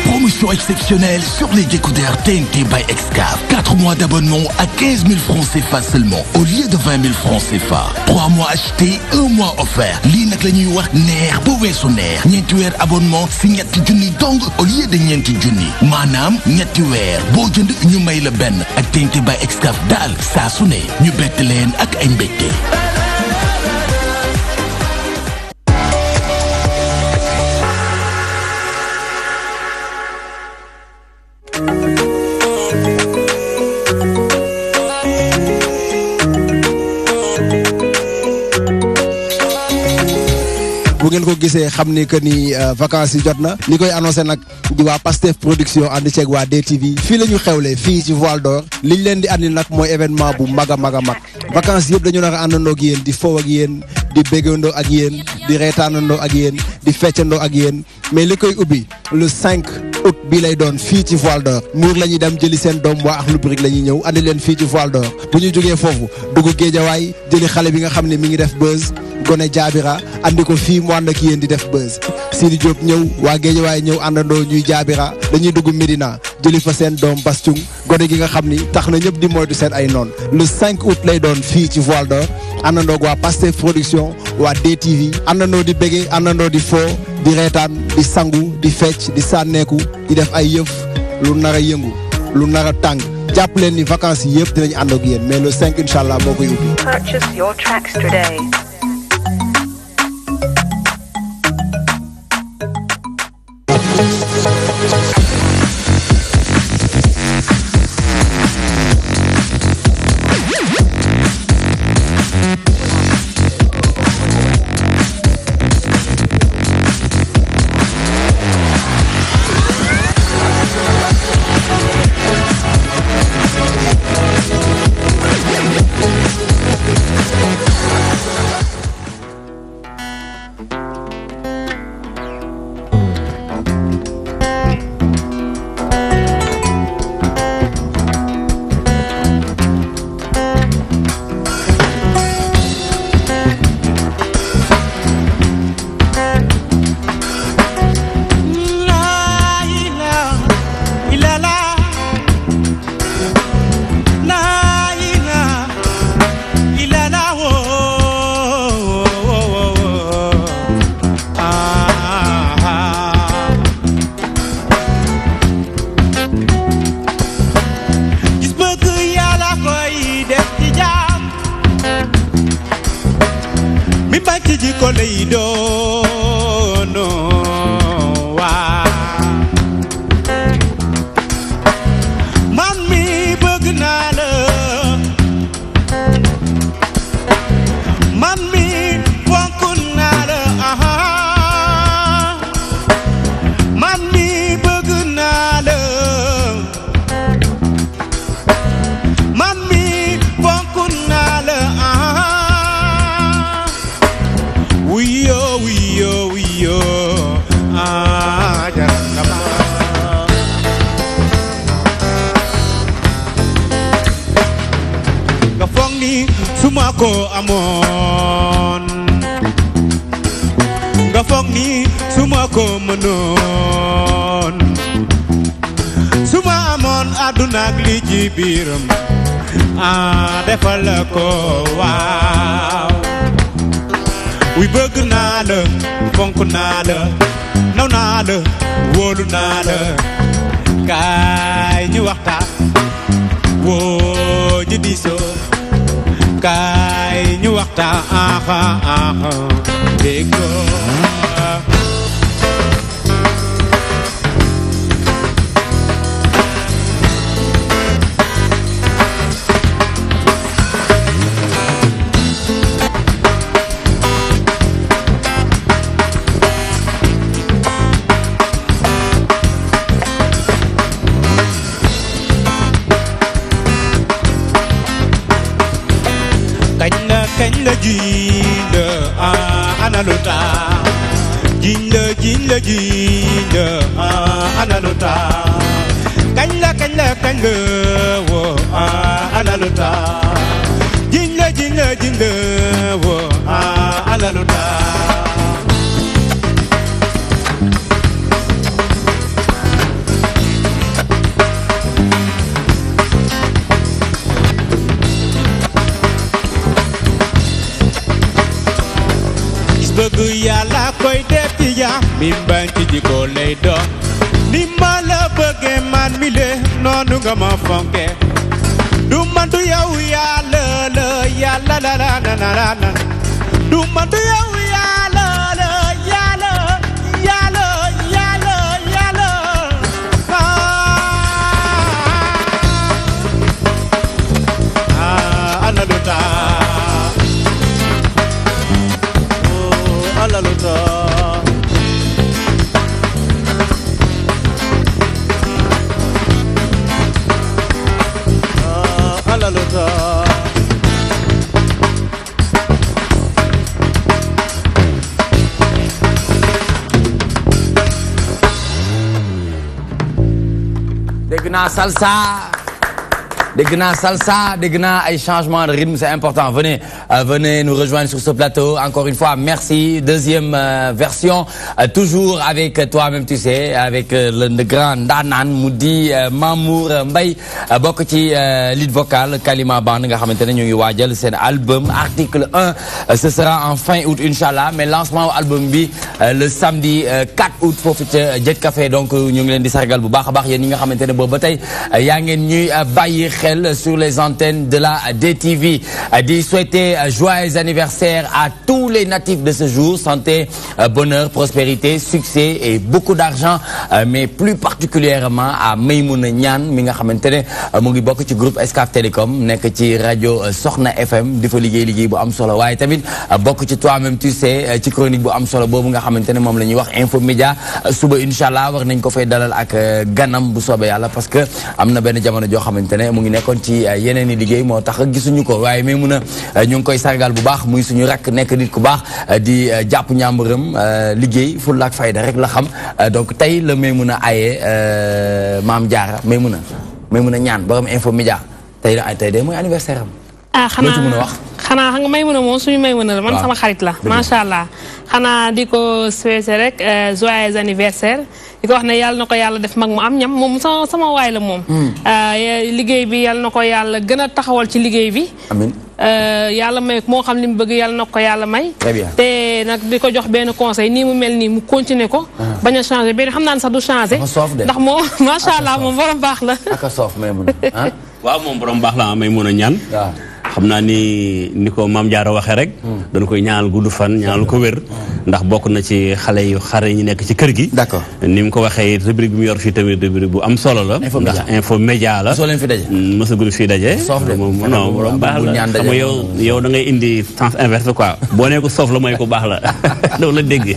Promotion exceptionnelle sur les décodeurs TNT by Excaf. 4 mois d'abonnement à 15 000 francs CFA seulement au lieu de 20 000 francs CFA. 3 mois achetés, 1 mois offert. Lii nag la ñuy wax neex ba weesu neex. ñeenti weer abonnement si ñetti junni dong au lieu de ñeenti junni. maanaam ñetti weer boo jënd ñu may la benn ak TNT by Excaf daal saa su ne ñu bett leen ak ay mbégte. bu ngeen ko gisee xam ni que ni vacances yi jot na li koy annoncé nag di waa Pastef production ànd ceeg waa DTV fii la ñu xewlee fii ci Voile d'Or liñ leen di andil nag mooy événement bu mag a mag a mag vacances yëpp dañu nar a àndandoo ak yéen di fow ak yéen di béggandoo ak yéen di reetaanandoo ak yéen di feccandoo ak yéen mais li koy ubbi le 5 août bii lay doon fii ci Voile d'Or Mbour la ñuy dem jëli seen doom waa Akhlou Brick la ñuy ñëw andi leen fii ci Voile d'Or bu ñu jógee foofu dugg Géejawaay jëli xale bi nga xam ne mi ngi def buzz Gone Jaabira andi ko fii mu ànd ak yéen di def buzz Sidi Diop ñëw waa Géejawaay ñëw àndandoo ñuy Jaabira dañuy dugg Médina jëli fa seen doom Bastung gone gi nga xam ni tax na ñëpp di moytu seen ay noon le 5 août lay doon fii ci Voile d'Or àndandoo waa Pastef production waa DTV àndandoo di bége àndandoo di foo di reetaan di sangu di fecc di sànneeku di def ay yëf lu nar a yëngu lu nar a tàng jàpp leen ni vacances yi yëpp dinañ ànd ak yéen mais le 5 incha allah moo koy ubbi. Purchase your tracks today. Alaluta naa salsa. Dès que un changement de rythme, c'est important. Venez nous rejoindre sur ce plateau. Encore une fois, merci. Deuxième version, toujours avec toi-même, tu sais, avec le grand Danan Moudi Mamour Mbaye, bokk ci lead vocal Kalima Band nga xamantene ñu ngi waajal seen album article 1. Ce sera en fin août inchallah, mais lancement album bi le samedi 4 août foofu ci Jet Café. Donc ñu ngi leen di sargal bu baax a baax yéen ñi nga xamantene boobu ba tey yaa ngeen ñuy bàyyi sur les antennes de la DTV. D'y souhaiter joyeux anniversaire à tous les natifs de ce jour. Santé, bonheur, prospérité, succès et beaucoup d'argent. Mais plus particulièrement à Maymouna Niane mi nga xamantene mo ngi bokk ci groupe Excaf Télécom nekk ci radio Soxna FM di fa liggéey bu am solo waaye tamit bokk ci toi-même tu sais ci chronique bu am solo boobu nga xamantene moom la ñuy wax Info Média suba inchallah war nañ ko fay dalal ak ganam bu soobee yàlla parce que am na benn jamono joo xamantene mu ngi nekkoon ci yeneen i liggéey moo tax gisuñu ko waaye mais mun a ñu ngi koy sargal bu baax muy suñu rakk nekk nit ku baax di jàpp ñàmburam liggéey fulla ak fayda rek la xam donc tey la may mun a aye Maam Jaara may mun a ñaan borom Info Média tey de mooy anniversaire am. xanaa loo ci mën a wax. xanaa xam nga may mun a moom suñu may mun a la man sama xarit la macha allah xanaa di ko souhaiter rek joyeux anniversaire di ko wax ne yàlla na ko yàlla def mag mu am ñam moom sama waay la moom. liggéey bi yàlla na ko yàlla gën a taxawal ci liggéey bi. amiin yàlla may moo xam li mu bëgg yàlla na ko yàlla may. très bien te nag di ko jox benn conseil nii mu mel nii mu continuer ko. bañ a changé benn xam naa ne sax du changé. ndax moom macha allah moom borom baax la. ak a soof may mun a waaw moom borom baax la may mun a ñaan. xam naa ni ko Maam Jaara waxee rek dañ koy ñaanal gudd fan ñaanal ko wér ndax bokk na ci xale yu xare ñi nekk ci kër gi. d'accord ni mu ko waxee rubrique bi mu yor fii tamit rubrique bu am solo la. ndax Info Média la. soo leen fi daje. mësagul fii daje. moom non borom baax la xam nga yow da ngay indi sens inverse quoi boo nee ko soof la mooy ko baax la loolu la dégg.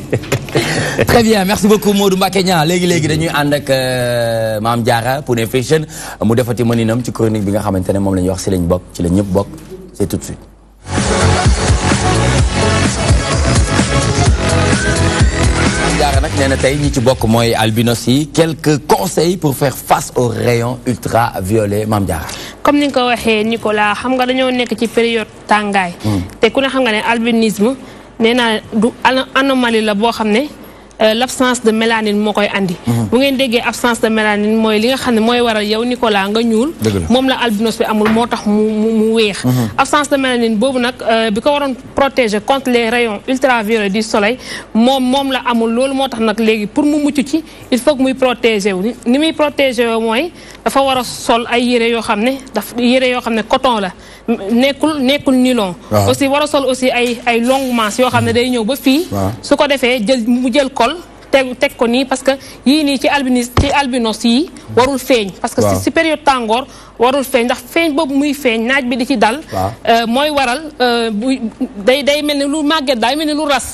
Très bien, merci beaucoup Modou Mbacké Niang léegi dañuy ànd ak Maam Jaara pour Fashion mu defati mëninam ci chronique bi nga xamante ne moom la ñuy wax ci lañ bokk ci la ñëpp bokk c'est tout de suite. Maam Jaara nag nee na tey ñi ci bokk mooy albinos yi quelques conseils pour faire face aux rayons ultraviolets Maam Jaara. comme ni nga ko waxee Nicolas xam nga dañoo nekk ci période tàngaay. te ku ne xam nga ne albinisme nee naa du anomalie la boo xam ne l'absence de mélanine moo koy andi. bu ngeen déggee absence de mélanine mooy li nga xam ne mooy waral yow Nicolas nga ñuul. moom la albinos bi amul moo tax mu weex. absence de mélanine boobu nag bi ko waroon protéger contre les rayons ultraviolets du soleil moom la amul loolu moo tax nag léegi pour mu mucc ci il faut que muy protéger wu ni muy protéger wu mooy dafa war a sol ay yére yoo xam ne coton la nekkul nylon. aussi war a sol aussi ay longues manches yoo xam ne day ñëw ba fii. su ko defee mu jël col teg ko nii parce que yii nii ci albinos yi warul feeñ. parce que si période tàngoor warul feeñ ndax feeñ boobu muy feeñ naaj bi di ci dal. mooy waral day mel ni lu màgget daay mel ni lu ras.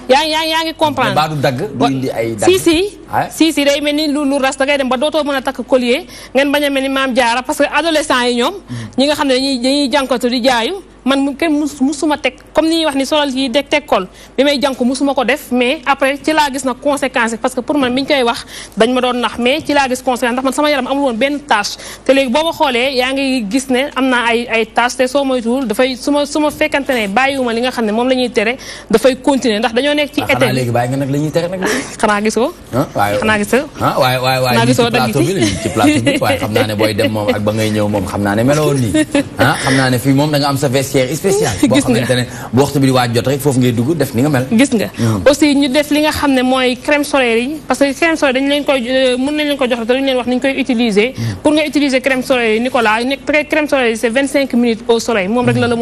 yaa ngi comprendre. ba du dagg du indi ay dagg. si day mel ni lu ras da ngay dem ba dootoo mën a takk collier ngeen bañ a mel ni Maam Jaara parce que adolescents yi ñoom ñi nga xam ne dañuy jànkatu di jaayu. man kenn musuma teg comme ni ñuy wax ni solal yi teg kol bi may jànku musuma ko def mais après ci laa gis na conséquence parce que pour man bi ñu koy wax dañ ma doon nax mais ci laa gis conséquence ndax man sama yaram amul woon benn tache te léegi boo ma xoolee yaa ngi gis ne am naa ay tache te soo moytuwul dafay su ma fekkante ne bàyyiwuma li nga xam ne moom la ñuy tere dafay continuer ndax dañoo nekk ci été xanaa léegi bàyyi nga nag la ñuy tere nag xanaa gisoo xanaa gisoo waaye ci plateau bi waaye xam naa ne booy dem moom ak ba ngay ñëw moom xam naa ne melowoon nii xam naa ne fii moom da nga am sa spécial boo xamante ne bu waxtu bi di waaj jot rek foofu ngay dugg def ni nga mel. gis nga aussi ñu def li nga xam ne mooy crème solaire yi parce que crème solaire dañ leen koy mën nañ leen ko jox te duñ leen wax ni ñu koy utiliser pour nga utiliser crème solaire yi Nicolas crème solaire yi c'est 25 minutes au soleil moom rek la la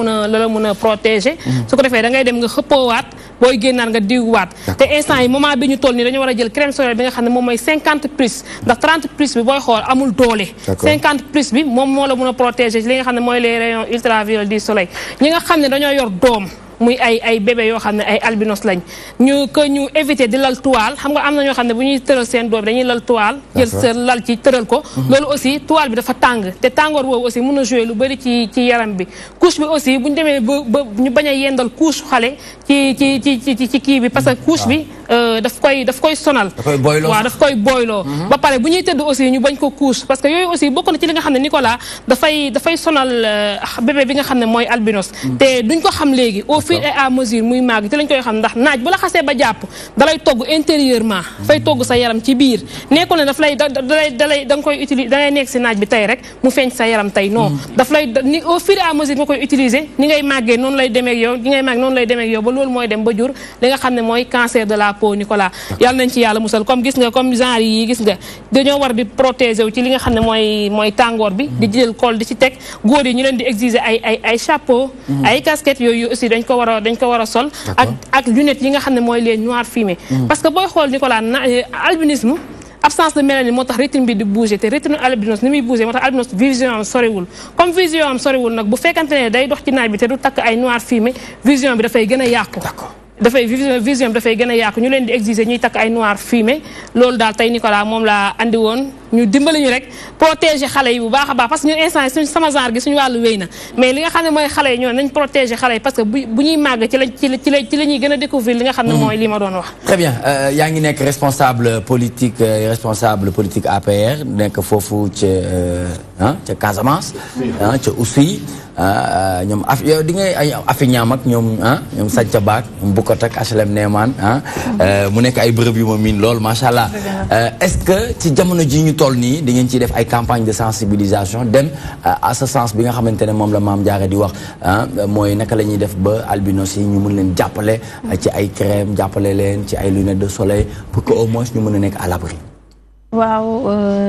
mën a protéger su ko defee da ngay dem nga xëppoowaat booy génnaat nga diwwaat te instant yi moment bi ñu toll nii dañu war a jël crème solaire bi nga xam ne moom mooy 50 plus ndax 30 plus bi booy xool amul doole 50 plus bi moom moo la mën a protéger li nga xam ne mooy les rayons ultraviolets du soleil ñi nga xam ne dañoo yor doom muy ay bébé yoo xam ne ay albinos lañ ñu éviter di lal toile xam nga am na ñoo xam ne bu ñuy tëral seen doom dañuy lal toile jël seen lal ci tëral ko loolu aussi toile bi dafa tàng te tàngoor boobu aussi mën a jouer lu bëri ci yaram bi couche bi aussi bu ñu demee ba ñu bañ a yendal couche xale ci kii bi parce que couche bi daf koy sonal waaw daf koy boyloo ba pare bu ñuy tëdd aussi ñu bañ ko couche parce que yooyu aussi bokk na ci li nga xam ne Nicolas dafay sonal bébé bi nga xam ne mooy albinos te duñ ko xam léegi au fur et à mesure muy màgg te lañ koy xam ndax naaj bu la xasee ba jàpp dalay togg intérieurement fay togg sa yaram ci biir nekkul ne da nga koy utiliser da ngay nekk si naaj bi tey rek mu feeñ sa yaram tey non daf lay ni au fur et à mesure nga koy utiliser ni ngay màggee noonu lay demee ak yow ni ngay màgg noonu lay demee ak yow ba loolu mooy dem ba jur li nga xam ne mooy cancer de la peau Nicolas yàlla nañ ci yàlla musal comme gis nga comme genre yi gis nga dañoo war di protéger wu ci li nga xam ne mooy tàngoor bi di jël col di ci teg góor yi ñu leen di exiger ay chapeau ay casquette yooyu aussi dañ ko war a sol ak lunettes yi nga xam ne mooy les noirs fumés parce que booy xool Nicolas albinisme absence de mélanine moo tax rétine bi di bouger te rétine albinos ni muy bouger moo tax albinos vision am soriwul comme vision am soriwul nag bu fekkante ne day dox ci naaj bi te du takk ay noir fumé vision bi dafay gën a yàqu vision bi dafay gën a yàqu ñu leen di exiger ñuy takk ay noir fumé loolu daal tey Nicolas moom laa andi woon ñu dimbali ñu rek protéger xale yi bu baax a baax parce que ñun instant suñ sama genre gi suñu wàllu wéy na mais li nga xam ne mooy xale yi ñoo nañ protéger xale yi parce que bu ñuy màgg ci la ñuy gën a découvrir li nga xam ne mooy li ma doon wax très bien yaa ngi nekk responsable politique APR nekk foofu ca Casamance ca Oussouye ñoom yow di ngay ay afi ñaam ak ñoom Sanca Baak ñoom Bukot ak HLM Neemaan mu nekk ay bërëb yu ma miin lool macha allah est-ce que ci jamono ji ñu toll nii di ngeen ciy def ay campagne de sensibilisation dem à ce sens bi nga xamante ne moom la Mame Diarra di wax mooy naka la ñuy def ba albinos yi ñu mën leen jàppale ci ay crème jàppale leen ci ay lunettes de soleil pour que au moins ñu mën a nekk à l'abri. waaw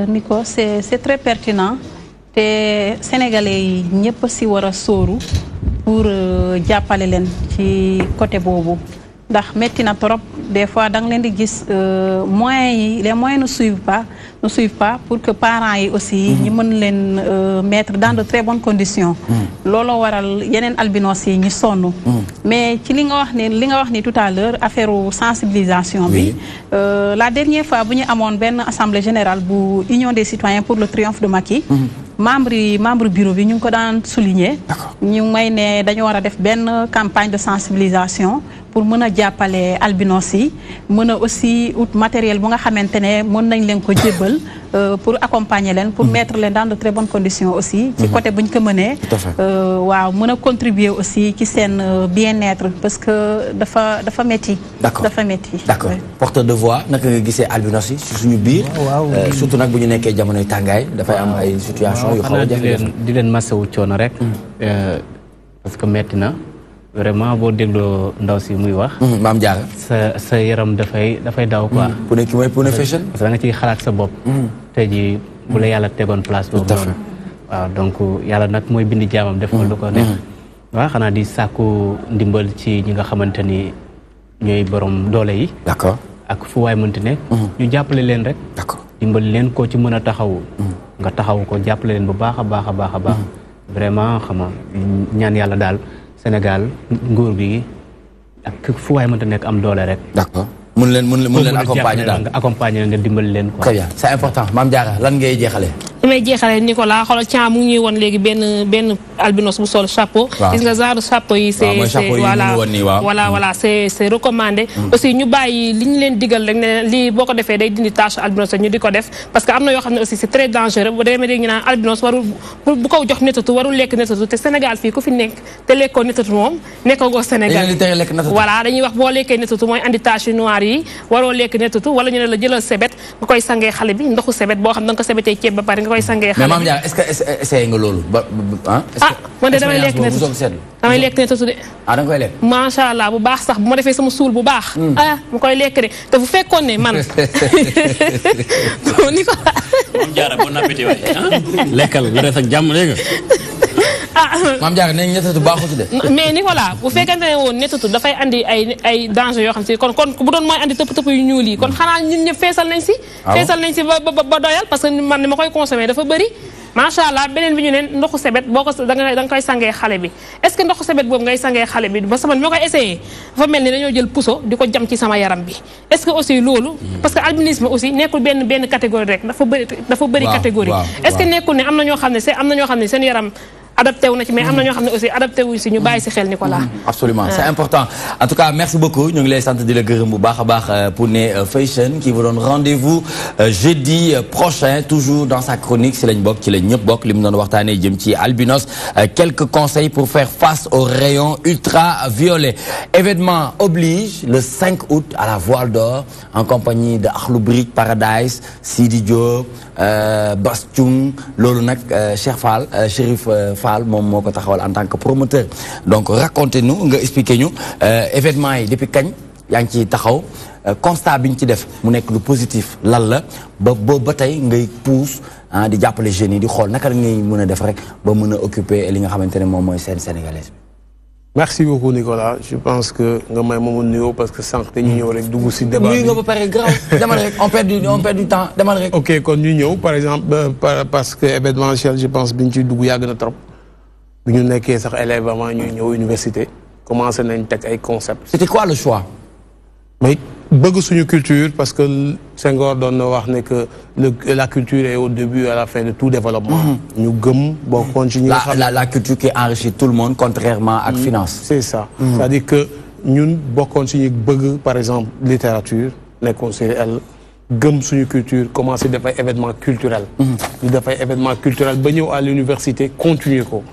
Nico c'est très pertinent te sénégalais yi ñëpp si war a sóoru pour jàppale leen ci côté boobu ndax metti na trop des fois da nga leen di gis moyens yi les moyens ne suivent pas pour que parents yi aussi ñu mën leen mettre dans de très bonnes conditions looloo waral yeneen albinos yi ñu sonn mais ci li nga wax ni tout à l'heure affaire sensibilisation bi la dernière fois bu ñu amoon benn assemblée générale bu Union des citoyens pour le triomphe de Macky membre bureau bi ñu ngi ko daan souligner ñu may ne dañu war a def benn campagne de sensibilisation pour mën a jàppale albinos yi mën a aussi ut matériel bu nga xamante ne mën nañ leen ko jébbal pour accompagner leen pour mettre leen dans de très bonnes conditions aussi ci côté bu ñu ko mënee waaw mën a contribuer aussi ci seen bien-être parce que dafa métti dafa métti d'accord porteur de voix naka nga gisee albinos yi ci suñu biir surtout nag bu ñu nekkee jamonoy tàngaay dafay am ay situation yu xaw a jafe di leen masawu coono rek parce que métti na vraiment boo dégloo ndaw si muy wax Mame Diarra sa yaram dafay daw quoi pour ne ki mooy pour ne fashion parce que da nga ciy xalaat sa bopp tey jii bu la yàlla tegoon place boobu noonu waaw donc yàlla nag mooy bindi jaamam def ko lu ko neex waaw xanaa di sàkku ndimbal ci ñi nga xamante ni ñooy borom doole yi d'accord ak fu waay mënti nekk ñu jàppale leen rek d'accord dimbali leen koo ci mën a taxawu nga taxawu ko jàppale leen bu baax a baax a baax a baax vraiment xam nga ñaan yàlla daal Sénégal nguur gi ak fu waay mënta nekk am doole rek. d'accord mun leen accompagner daal nga accompagner nga dimbali leen quoi. très bien c'est important Mame Diarra lan ngay jeexale. li may jeexale Nicolas xoolal Thiam mu ngi ñuy won léegi benn albinos bu sol chapeau. gis nga genre chapeau yi. voilà c'est recommandé. aussi ñu bàyyi li ñu leen digal rek ne lii boo ko defee day dindi tache albinos ñu di ko def parce que am na yoo xam ne aussi c'est très dangereux bu demee dégg ñu naan albinos warul bu ko jox netatu warul lekk netatu te Sénégal fii ku fi nekk te lekkoo netatu moom nekkagoo Sénégal. voilà dañuy wax boo lekkee netatu mooy andi tache noire yi waroo lekk netatu wala ñu ne la jëlal sebet nga koy sangee xale bi ndoxu sebet boo xam ne da nga ko sebetee ceeb ba pare nga koy sangee xale bi. mais Mame Diarra est-ce que essayé nga loolu ba man de damay lekk netatu damay lekk netatu de. da nga koy lekk. macha allah bu baax sax bu ma defee sama suul bu baax. mu koy lekk de te bu fekkoon ne man. ni ko. Mame Diarra bon appétit waay lekkal nga def ak jàmm léegi. Mame Diarra nee netatu baaxut de. mais Nicolas bu fekkente ne woon netatu dafay andi ay danger yoo xam si kon bu doon mooy andi tëpp yu ñuul yi kon xanaa ñun ñëpp feesal nañ si. feesal nañ si ba doyal parce que man ni ma koy consommer dafa bëri. macha allah beneen bi ñu ne ndoxu sebet boo ko da nga koy sangee xale bi est-ce est-ce que ndoxu sebet boobu ngay sangee xale bi ba sama moo koy essayé dafa mel ni dañoo jël puso di ko jam ci sama yaram bi est-ce que aussi loolu parce que albinisme aussi nekkul benn catégorie rek dafa bëri catégorie est-ce que nekkul ne am na ñoo xam ne seen yaram adapté wu na ci mais am na ñoo xam ne aussi adapté wuñ si ñu bàyyi si xel Nicolas. Absolument, c'est important. En tout cas, merci beaucoup. Ñu ngi lay sant di la gërëm bu baax a baax pour Né Fashion qui vous donne rendez-vous jeudi prochain toujours dans sa chronique si lañ bokk ci lañ ñëpp bokk li mu doon waxtaanee jëm ci albinos quelques conseils pour faire face aux rayons ultraviolets. Événement oblige le 5 août à la Voile d'Or en compagnie de Akhlou Brick Paradise, Sidi Diop, Bass Thioung loolu nag Cheikh Fall Chérif Fall moom moo ko taxawal en tant que promoteur donc racontez-nous nga expliquer ñu événement yi depuis kañ yaa ngi ci taxaw constat bi ñu ci def mu nekk lu positif lan la ba tey ngay pousse di jàppale jeunes yi di xool naka la ngay mën a def rek ba mën a occuper li nga xamante ne moom mooy scène sénégalaise. Merci beaucoup Nicolas je pense que nga may ma nuyoo parce que sànq dañu ñëw rek dugg si débat bi. nuyu nga ba pare grave demal rek on perd du temps demal rek. ok kon ñu ñëw par exemple parce que événementiel je pense bi ñu ciy dugg yàgg na trop. bi ñu nekkee sax élève avant ñuy ñëw université commencé nañ teg ay concepts. C'était quoi le choix? mais bëgg suñu culture parce que Senghor doon na wax ne que la culture est au début et à la fin de tout développement. ñu gëm bokkoon ci ñi nga xam la culture qui enrichit tout le monde contrairement à la finance. c'est ça. c'est-à-dire que ñun bokkoon ci ñi bëgg par exemple littérature nekkoon série L. gëm suñu culture commencé def ay événements culturels. ñu def ay événements culturels ba ñëw à l'université continuer ko.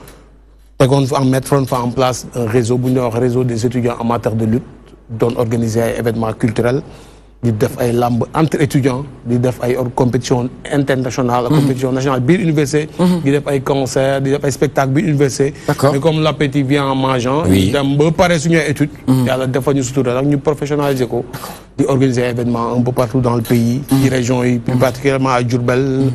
tegoon fa mettre en place un réseau bu ñuy wax réseau des étudiants amateurs de lutte doon organiser ay événements culturels di def ay lamb entre étudiants di def ay compétition internationale compétition nationale biir université di def ay concert di def ay spectacle biir université mais comme l'appétit vient en mangeant ñu dem ba pare suñu étude yàlla dafa ñu sutura nag ñu professionnaliser ko di organiser ay événements un peu partout dans le pays ci région yi plus particulièrement à Diourbel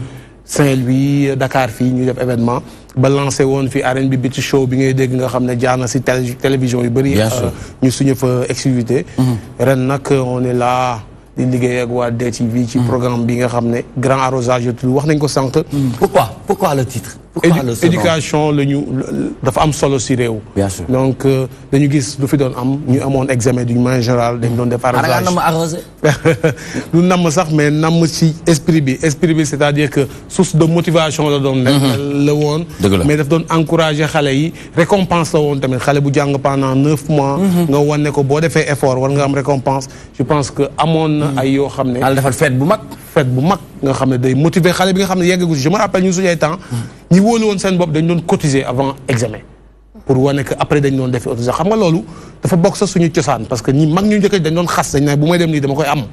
Saint-Louis Dakar fii ñu def événement ba lancé woon fi R&B Beat Show bi ngay dégg nga xam ne jaar na si télévision yu bëri ñu suñu fa exclusivité ren nag on est là di liggéey ak waa DTV ci programme bi nga xam ne grand arrosage tudd wax nañ ko sànq pourquoi le titre éducation la ñu dafa am solo si réew donc dañu gis lu fi doon am ñu amoon examen d'une manière générale dañ doon def arrosage lu namm sax mais namm ci esprit bi c'est-à-dire que source de motivation la doon la woon mais daf doon encourager xale yi récompense la woon tamit xale bu jàng pendant 9 mois nga wane ko boo defee effort war nga am récompense je pense que amoon na ay yoo xam ne defal fête bu mag nga xam ne day motiver xale bi nga xam ne yeggagu si je me rappelle ñu suñu ay temps ñi wóolu woon seen bopp dañ doon cotiser avant examen pour wane que après dañ doon defi autorisation xam nga loolu dafa bokk sax suñu cosaan parce que ñi mag ñu njëkk dañ doon xas dañ ne bu may dem nii dama koy am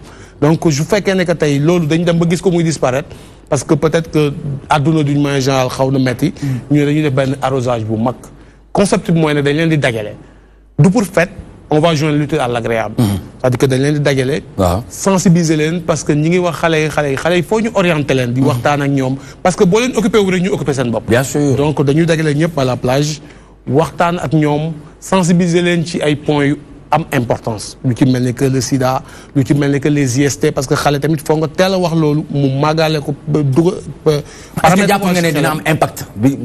donc je fekkee ne que tey loolu dañ dem ba gis ko muy disparaître parce que peut-être que àdduna d'une manière générale xaw na metti ñu dañuy def benn arrosage bu mag concept bi mooy ne dañ leen di dajale du pour fête on va joindre l'utile à l'agréable c'est-à-dire que dañ leen di dajale sensibiliser leen parce que ñi ngi wax xale yi foo ñu orienter leen di waxtaan ak ñoom parce que boo leen occupé wu rek ñu occupé seen bopp bien sûr donc dañuy dajale ñëpp à la plage waxtaan ak ñoom sensibiliser leen ci ay points yu am importance lu ci mel ni que le sida lu ci mel ni que les IST parce que xale tamit foo nga teel a wax loolu mu màggale ko duga parce que jàpp nga ne dina am impact bi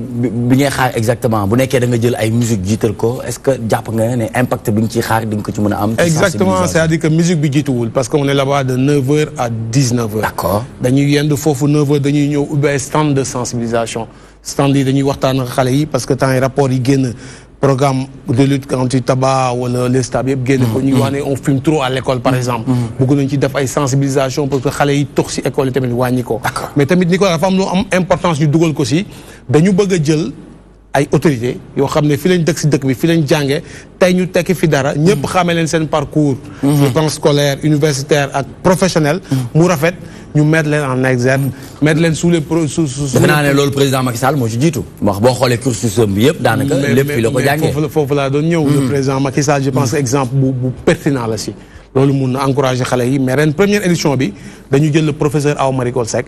ngay xaar exactement bu nekkee da nga jël ay musique jiital ko est-ce que jàpp nga ne impact bi nga ciy xaar di nga ko ci mën a am exactement c'est-à-dire que musique bi jiituwul parce que on est là-bas de 9h à 19h d'accord dañuy yendu foofu 9h dañuy ñëw ubbi ay stand de sensibilisation stand yi dañuy waxtaan ak xale yi parce que temps yi rapport yi génn programme de lutte anti-tabac wala les stab yëpp génne ko ñu wax ne on fume trop à l'école par exemple bëgg nañ ci def ay sensibilisation parce que xale yi tox si école yi tamit wàññi ko mais tamit ni ko dafa am lu am importance ñu dugal ko si dañu bëgg a jël ay autorités yoo xam ne fi lañ dëkk si dëkk bi fi lañ jànge tey ñu tekki fi dara ñëpp xamee leen seen parcours je pense scolaire universitaire ak professionnel mu rafet ñu mettre leen en exergue mettre leen sous les defe naa ne loolu président Macky Sall moo ci jiitu wax boo xoolee cursus bi yëpp daanaka lépp fi la ko jàngee foofu laa doon ñëw le président Macky Sall je pense exemple bu pertinent la si loolu mun na encourager xale yi mais ren première édition bi dañu jël le professeur Awa Marie Coll Seck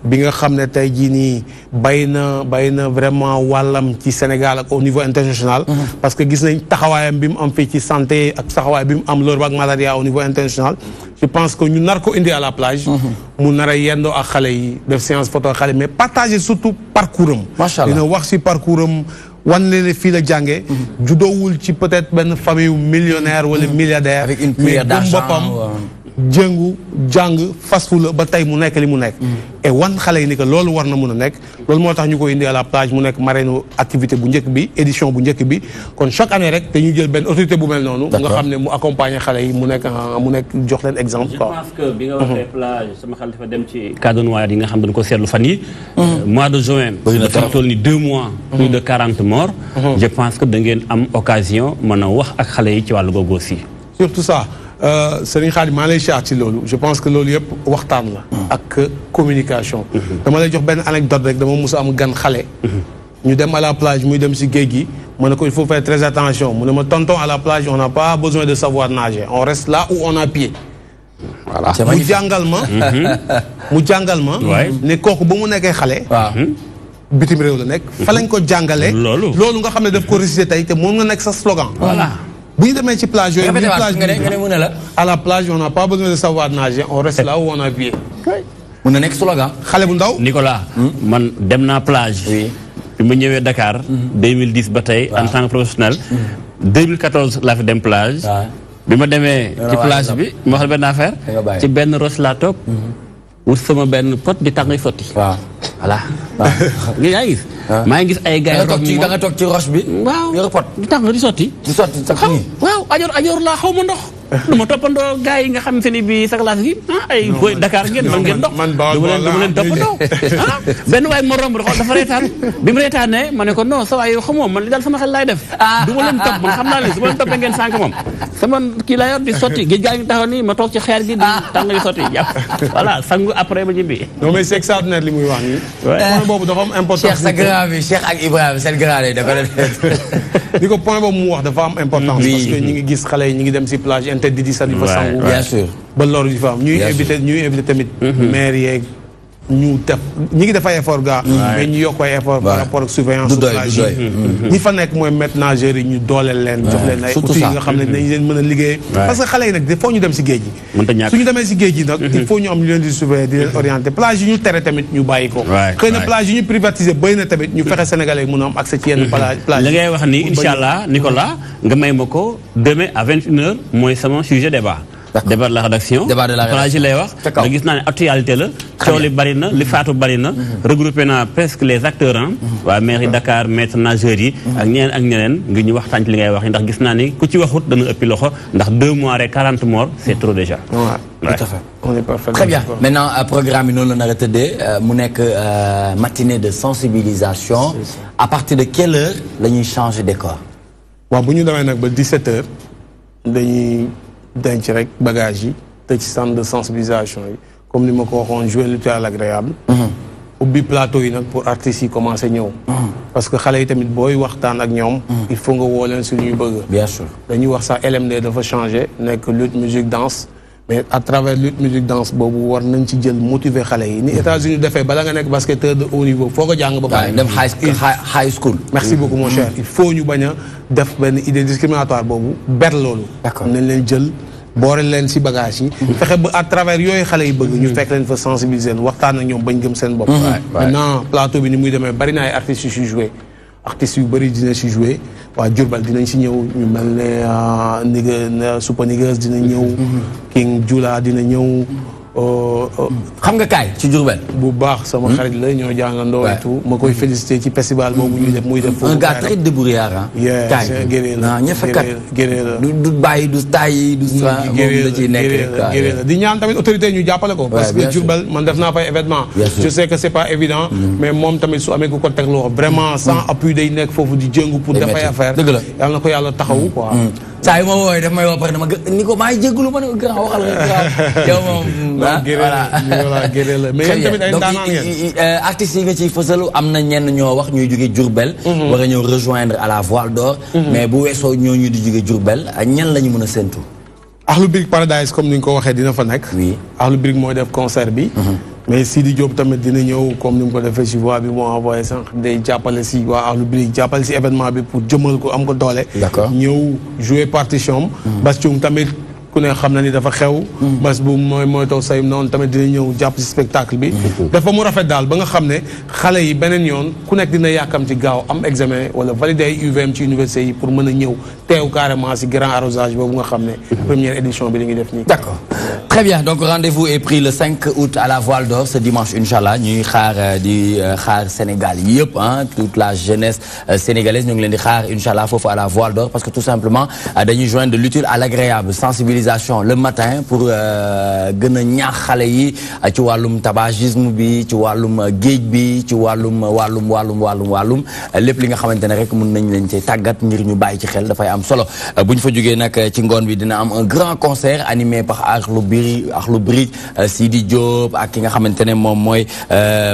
bi nga xam ne tey jii nii bay na vraiment wàllam ci Sénégal ak au niveau international parce que gis nañ taxawaayam bi mu am fii ci santé ak taxawaay bi mu am loolu ak malaria au niveau international je pense que ñu nar ko indi à la plage. mu nar a yendoo ak xale yi def séance photo ak xale mais partager surtout parcours am. macha allah dina wax si parcours am wan leen ne fii la jàngee. judoowul ci peut-être benn famille millionnaire wala milliardaire. avec une mais cuillère d'argent boppam jëngu jàng fastu la ba tey mu nekk li mu nekk. et wan xale yi ni que loolu war na mun a nekk. loolu moo tax ñu ko indi à la plage mu nekk marraine activité bu njëkk bi édition bu njëkk bi kon chaque année rek dañuy jël benn autorité bu mel noonu. nga xam ne mu accompagner xale yi mu nekk jox leen exemple. je pense que bi nga waxee plage sama xel dafa dem ci cadre noir yi nga xam dañ ko seetlu fan yi mois de juin. dafa toll ni 2 mois. plus de 40 morts. je pense que da ngeen am occasion mën a wax ak xale yi ci wàllu googu aussi. surtout ça. Serigne Khadim maa lay siyaat ci loolu je pense que loolu yëpp waxtaan la. ak communication. dama lay jox benn anecdote rek dama mus a am gan xale. ñu dem à la plage muy dem si géej gi ma ne ko il faut faire très attention mu ne ma tonton à la plage on n'a pas besoin de savoir nager on reste là où on a pied. voilà mu jàngal ma. ne kooku ba mu nekkee xale. bitim réew la nekk. fa lañ ko jàngalee. loolu nga xam ne daf ko réciter tey te moom nga nekk sa slogan. voilà. bu ñu demee ci plage yooyu. à la plage on n'a pas besoin de savoir nager on reste là où on a pied. mun na nekk slogan. xale bu ndaw. Nicolas. man dem naa plage. bi ma ñëwee Dakar. 2010 ba tey en tant que professionnel. 2014 laa fi dem plage. bi ma demee ci plage bi ma wax benn affaire. ci benn roche laa toog. wut sama benn pot di tàngay sotti. waaw voilà. yaa ngi gis. maa ngi gis ay gars yi da nga toog ci roche bi. waaw yor pot di tàng di sotti. di sotti sax nii. waaw ajoor laa xaw ma ndox. du ma toppandoo gars yi nga xam ne bii sa classe gi ay booy Dakar ngeen man ngeen ndox. dama leen toppandoo. benn waay ma romb dafa reetaan bi mu reetaanee ma ne ko non sa waay yow xamoo man li daal sama xel laay def. du ma leen topp man xam naa leen su ma leen toppee ngeen sànq moom. sama kii laa yor di sotti géej gaa ngi taxaw nii ma toog ci xeer gi di tàng di sotti jàpp voilà sangu après ba ñibbi. non mais c'est extraordinaire li muy wax nii. point boobu dafa am importance. Cheikh sa grand bi Cheikh ak Ibrahima seen grand yi dafa ni ko point boobu mu wax dafa am importance. parce que ñi ngi gis xale yi ñi ngi dem si plage interdit di sa di fa sangu. bien sûr ba loolu di fa am ñuy invité tamit. maire yeeg ñu def ñi ngi def ay effort gaa. mais ñu yokk ay effort par rapport ak surveillance. du doy ñi fa nekk mooy maître nageurs yi ñu dooleel leen. jox leen ay outils yi nga xam ne dañu leen mën a liggéey. parce que xale yi nag il faut ñu dem si géej gi. suñu demee si géej gi nag. il faut ñu am ñu leen di surveiller di leen orienter plage yi ñu tere tamit ñu bàyyi ko. xëy na plage yi ñu privatiser bëri na tamit ñu fexe sénégalais yi mën a am accès ci yenn plage. li ngay wax ni incha allah Nicolas nga may ma ko demain à 21h mooy sama sujet débat. débat de la rédaction. débat de la rédaction plage yi lay wax. nga gis naa ne actualité la. coow li bari na li faatu bari na. regroupé naa presque les acteurs ah. waa mairie Dakar maître nageurs yi. ak ñeneen ngir ñu waxtaan ci li ngay wax ndax gis naa ni ku ci waxut dana ëppi loxo ndax 2 mois rek 40 morts c'est trop déjà. tout à fait. on est parfait. Très bien maintenant programme bi noonu la nar a tëddee mu nekk matinée de sensibilisation. à partir de quelle heure la ñuy changer décor. waaw bu ñu demee nag ba 17h dañuy. denc rek bagage yi te ci centre de sensibilisation yi comme ni ma ko waxoon jouer l'utile à l'agréable. ubbi plateau yi nag pour artistes yi commencer ñëw. parce que xale yi tamit booy waxtaan ak ñoom. il faut nga woo leen si lu ñu bëgg. bien sûr dañuy wax sax LMD dafa changer nekk lutte musique danse mais à travers lutte musique danse boobu war nañ ci jël motiver xale yi ni États-Unis defee bala nga nekk basketteur de haut niveau foo ko jàng ba pare. dem high school. merci beaucoup mon cher il faut ñu bañ a def benn idée discriminatoire boobu ber loolu. d'accord nañ leen jël. boore leen ci bagage yi. fexe ba à travers yooyu xale yi bëgg. ñu fekk leen fa sensibiliser leen waxtaan ak ñoom bañ gëm seen bopp. maintenant plateau bi ni muy demee bari na ay artistes yu si joué. artistes yu bëri dina si joué waa Diourbel dinañ si ñëw ñu mel ne Super Niggas dina ñëw. King Jula dina ñëw. xam nga kaay ci Diourbel. bu baax sama xarit la ñoo jàngandoo et tout ma koy féliciter ci festival boobu ñuy def muy def. un gars très débrouillard ah. kaay géré la géré la du bàyyi du taay du sa moom da ciy nekk géré la di ñaan tamit autorité ñu jàppale ko. parce que Diourbel man def naa fay événement. je sais que c'est pas évident. mais moom tamit su amee ku ko teg loxo vraiment sans appui day nekk foofu di jëngu pour def ay affaire. dëgg la yàlla na ko yàlla taxawu quoi. saa yu ma woowee daf may woo pare dama ni ko maa ngi jégalu ma ne ko grand waxal nga yow moom. voilà géré la mais yéen tamit ay ndaanaan ngeen. artistes yi nga ciy fësalu am na ñenn ñoo wax ñuy jóge Diourbel. war a ñëw rejoindre à la Voile d'Or. mais bu weesoo ñooñu di jóge Diourbel ñan la ñu mën a séntu. Akhlou Brick Paradise comme ni nga ko waxee dina fa nekk. oui Akhlou Brick mooy def concert bi. mais Sidi Diop tamit dina ñëw comme ni mu ko defee si voix bi moo envoyé sànq day jàppale si waa Akhlou Brick jàppale si événement bi pour jëmal ko am ko doole. d'accord ñëw jouer partition am. Bastoum tamit ku ne xam na ni dafa xew bas bu mooy taw say noonu tamit dina ñëw jàpp ci spectacle bi dafa mu rafet daal ba nga xam ne xale yi beneen yoon ku nekk dina yàkkam ci gaaw am examen wala valider ay UVM ci université yi pour mën a ñëw teew carrément ci grand arrosage boobu nga xam ne première édition bi li ngi def nii. D'accord. Très bien, donc rendez-vous est pris le 5 août à la Voile d'Or ce dimanche inchallah ñuy xaar di xaar Sénégal yëpp toute la jeunesse sénégalaise ñu ngi leen di xaar inchallah foofu à la Voile d'Or parce que tout simplement dañuy joindre de l'utile à l'agréable, sensibilisation le matin pour gën a ñaax xale yi ci wàllum tabagisme bi ci wàllum géej bi ci wàllum lépp li nga xamante ne rek mën nañ leen ci tàggat ngir ñu bàyyi ci xel dafay am solo bu ñu fa jógee nag ci ngoon bi dina am un grand concert animé par Akhlou Brick Sidi Diop ak ki nga xamante ne moom mooy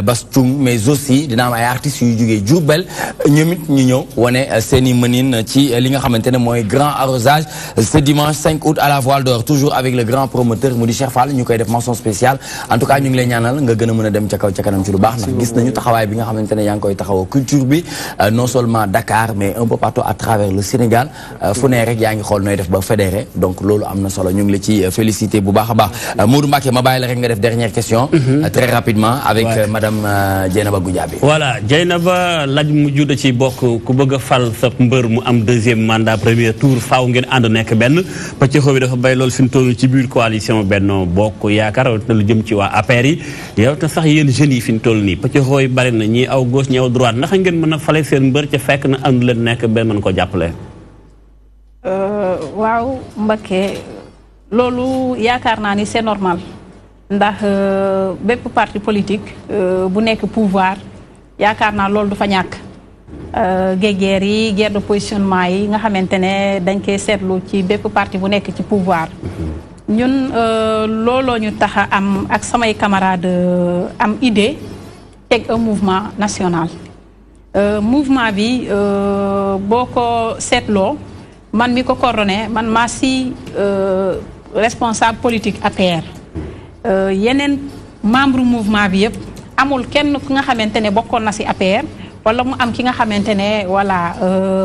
Bass Thioung mais aussi dina am ay artistes yu jógee Diourbel ñoom it ñu ñëw wane seen i mënin ci li nga xamante ne mooy grand arrosage ce dimanche 5 août à la Voile d'Or toujours avec le grand promoteur mu di Cheikh Fall ñu koy def mention spéciale en tout cas ñu ngi lay ñaanal nga gën a mën a dem ca kaw ca kanam ci lu baax ndax gis nañu taxawaay bi nga xamante ne yaa ngi koy taxawoo culture bi non seulement Dakar mais un peu partout à travers le Sénégal fu ne rek yaa ngi xool nooy def ba fédéré donc loolu am na solo ñu ngi la ci félicité bu baax a baax Modou Mbacké ma bàyyi la rek nga def dernière question très rapidement avec madame Dieynaba Goudiaby. Voilà Dieynaba laaj mu judd ci bokk ku bëgg a fal sa mbër mu am deuxième mandat premier tour faaw ngeen ànd nekk benn pëccëxoo bi dafa bay loolu fi mu toll ci biir coalition Benno Bokk Yaakaar te lu jëm ci waa APR yi yow te sax yéen jeunes yi fi mu toll nii pëccëxoo yi bari na ñii aw gauche ñii aw droite ndax ngeen mën a fale seen mbër ca fekk na ànd leen nekk benn mën ko jàppale. waaw Mbacké loolu yaakaar naa ni c'est normal ndax bépp parti politique bu nekk pouvoir yaakaar naa loolu du fa ñàkk guerre yi guerre de positionnement yi nga xamante ne dañ koy seetlu ci bépp parti bu nekk ci pouvoir ñun looloo ñu tax a am ak samay camarades am idée teg un mouvement national mouvement bi boo ko seetloo man mi ko coordonné man maa si responsable politique APR yeneen membre mouvement bi yëpp amul kenn ku nga xamante ne bokkoon na si APR wala mu am ki nga xamante ne voilà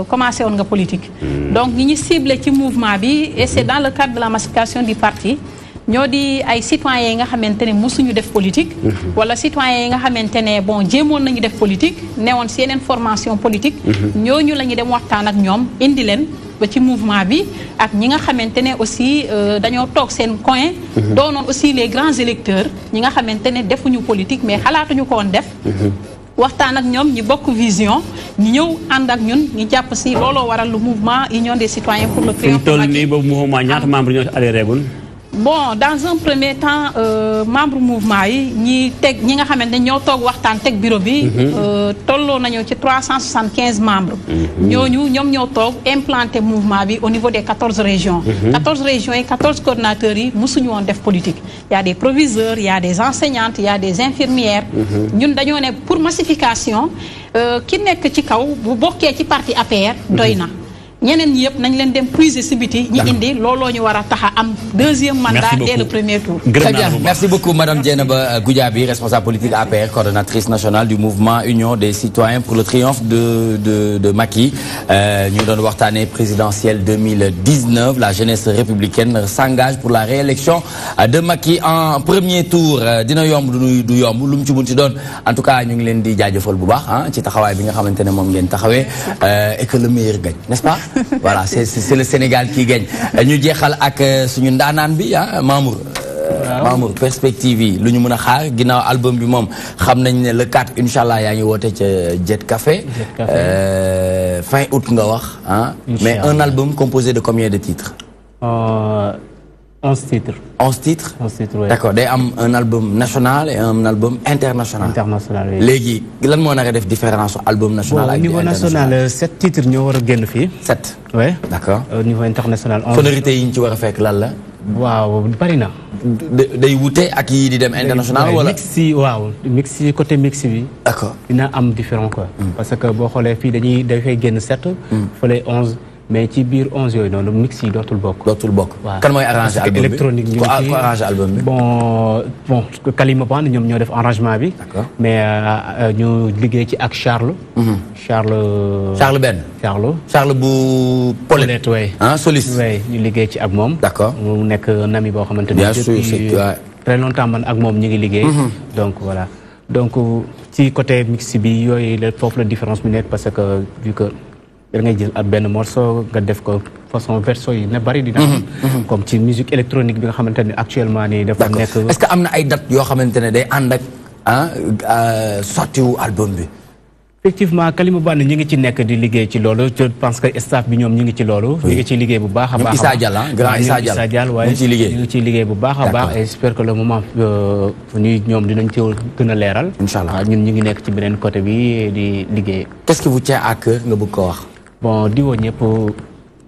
commencé woon nga politique. donc ñi ñu ciblé ci mouvement bi et c'est dans le cadre de la massification du parti ñoo di ay citoyens yi nga xamante ne mosuñu def politique. wala citoyens yi nga xamante ne bon jéemoon nañu def politique newoon si yeneen formation politique. ñooñu la ñu dem waxtaan ak ñoom indi leen. ba ci mouvement bi ak ñi nga xamante ne aussi dañoo toog seen coin doonoon aussi les grands électeurs ñi nga xamante ne defuñu politique mais xalaatuñu ko woon def waxtaan ak ñoom ñi bokk vision ñi ñëw ànd ak ñun ñu jàpp si looloo waral le mouvement Union des citoyens pour le triomphe de Macky. nii boobu mouvement ñaata membre ñoo adhéré gun. bon dans un premier temps membre mouvement yi ñi nga xamante ne ñoo toog waxtaan teg bureau bi tolloo nañu ci 375 membres ñooñu ñoom ñoo toog implanté mouvement bi au niveau des 14 régions 14 régions et 14 coordonnateurs yi musuñu woon def politique y a des proviseurs y a des enseignantes y a des infirmières ñun dañoo ne pour massification ki nekk ci kaw bu bokkee ci parti APR doy na ñeneen ñi yëpp nañ leen dem puiser si biti ñi indi looloo ñu war a tax a am deuxième mandat dès le premier tour. Très bien, merci beaucoup madame Dieynaba Goudiaby, responsable politique APR, coordonnatrice nationale du mouvement Union des citoyens pour le triomphe de Macky. ñu doon waxtaanee présidentielle 2019, la jeunesse républicaine s'engage pour la réélection de Macky en premier tour. dina yomb du yomb lu mu ci munti doon en tout cas ñu ngi leen di jaajëfal bu baax ci taxawaay bi nga xamante ne moom ngeen taxawee et que le meilleur gagne, n'est-ce pas? Voilà, c'est le Sénégal qui gagne. Ñu jeexal ak suñu ndaanaan bi Mamour perspective yi lu ñu mën a xaar ginnaaw album bi moom xam nañ ne le 4 inchallah yaa ngi woote ca Jet Café fin août nga wax mais un album composé de combien de titres? 11 titres. 11 titres? 11 titres, oui. D'accord, day am un album national et un album international. International, oui. Léegi lan moo nar a def différence album national ak au niveau national 7 titres ñoo war a génn fii. 7. oui. D'accord. Au niveau international 11. Sonorité yi ñu ci war a fekk lan la? waaw bari na. day wute ak yi di dem international wala. mix yi waaw mix yi côté mix bi. D'accord. dina am différent quoi. parce que boo xoolee fii dafay génn 7. fële 11. mais ci biir 11 yooyu noonu mix yi dootul bokk. dootul bokk. waaw kan mooy arrangé album bi électronique ñu ko arrangé album bi. bon Kalima Band ñoom ñoo def arrangement bi. mais ñu liggéey ci ak Charles. Charles Ben. Charles bu Paulette way soliste. way ñu liggéey ci ak moom. d'accord mu nekk nami boo xamante ni. bien sûr très longtemps man ak moom ñu ngi liggéey. donc voilà donc ci côté mix bi yooyu la foofu la différence bi nekk parce que vu que da ngay jël ab benn morceau nga def ko façon verso yi ne bari dina comme ci musique électronique bi nga xamante ne actuellement nii dafa nekk. est-ce que am na ay date yoo xamante ne day ànd ak sortiu album bi. effectivement Kalima Band ñi ngi ci nekk di liggéey ci loolu je pense que staff bi ñoom ñi ngi ci loolu. ñi ngi ciy liggéey bu baax a baax. Issa Diall grand Issa Diall waaye ñi ngi ciy liggéey bu baax a baax. et j'espère que le moment ni ñoom dinañ ci gën a leeral. incha allah ñun ñu ngi nekk ci beneen côté bi di liggéey. qu'est-ce qui vous tient à cœur nga bëgg ko wax. bon di woo ñëpp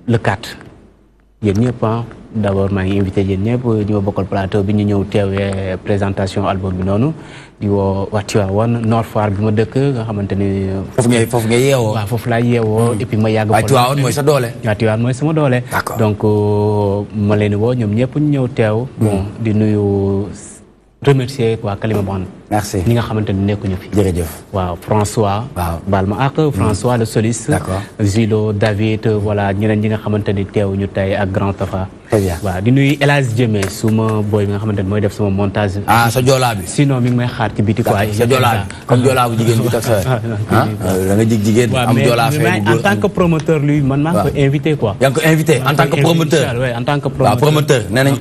le 4 yéen ñëpp d'abord maa ngi invité yéen ñëpp ñu ma bokkal plateau bi ñu ñëw teewee présentation album bi noonu di woo waa Tivaouane Nord Foire bi ma dëkk nga xamante ni. foofu nga yeewoo. waaw foofu laa yeewoo et puis ma yàgg. waaw Tivaouane mooy sa doole. waaw Tivaouane mooy sama doole. d'accord donc ma leen di woo ñoom ñëpp ñu ñëw teew. bon di nuyu remercier waa Kalima Band. merci ñi nga xamante ni nekkuñu fi. jërëjëf. waaw François. waaw baal ma ak François le soliste. d'accord Zilo David voilà ñeneen ñi nga xamante ni teewuñu tey ak Grand Tafa. très bien waaw di nuyu El Hadj Diémé suma boy bi nga xamante ni mooy def sama montage. sa joolaa bi. sinon mi ngi may xaar ci biti quoi. sa joolaa bi comme joolaa bu jigéen bi tax sa da nga jigéen am joolaa fee bu en tant que promoteur lui man maa ko invité quoi. yaa ngi ko invité en tant que promoteur. en tant que promoteur nee nañ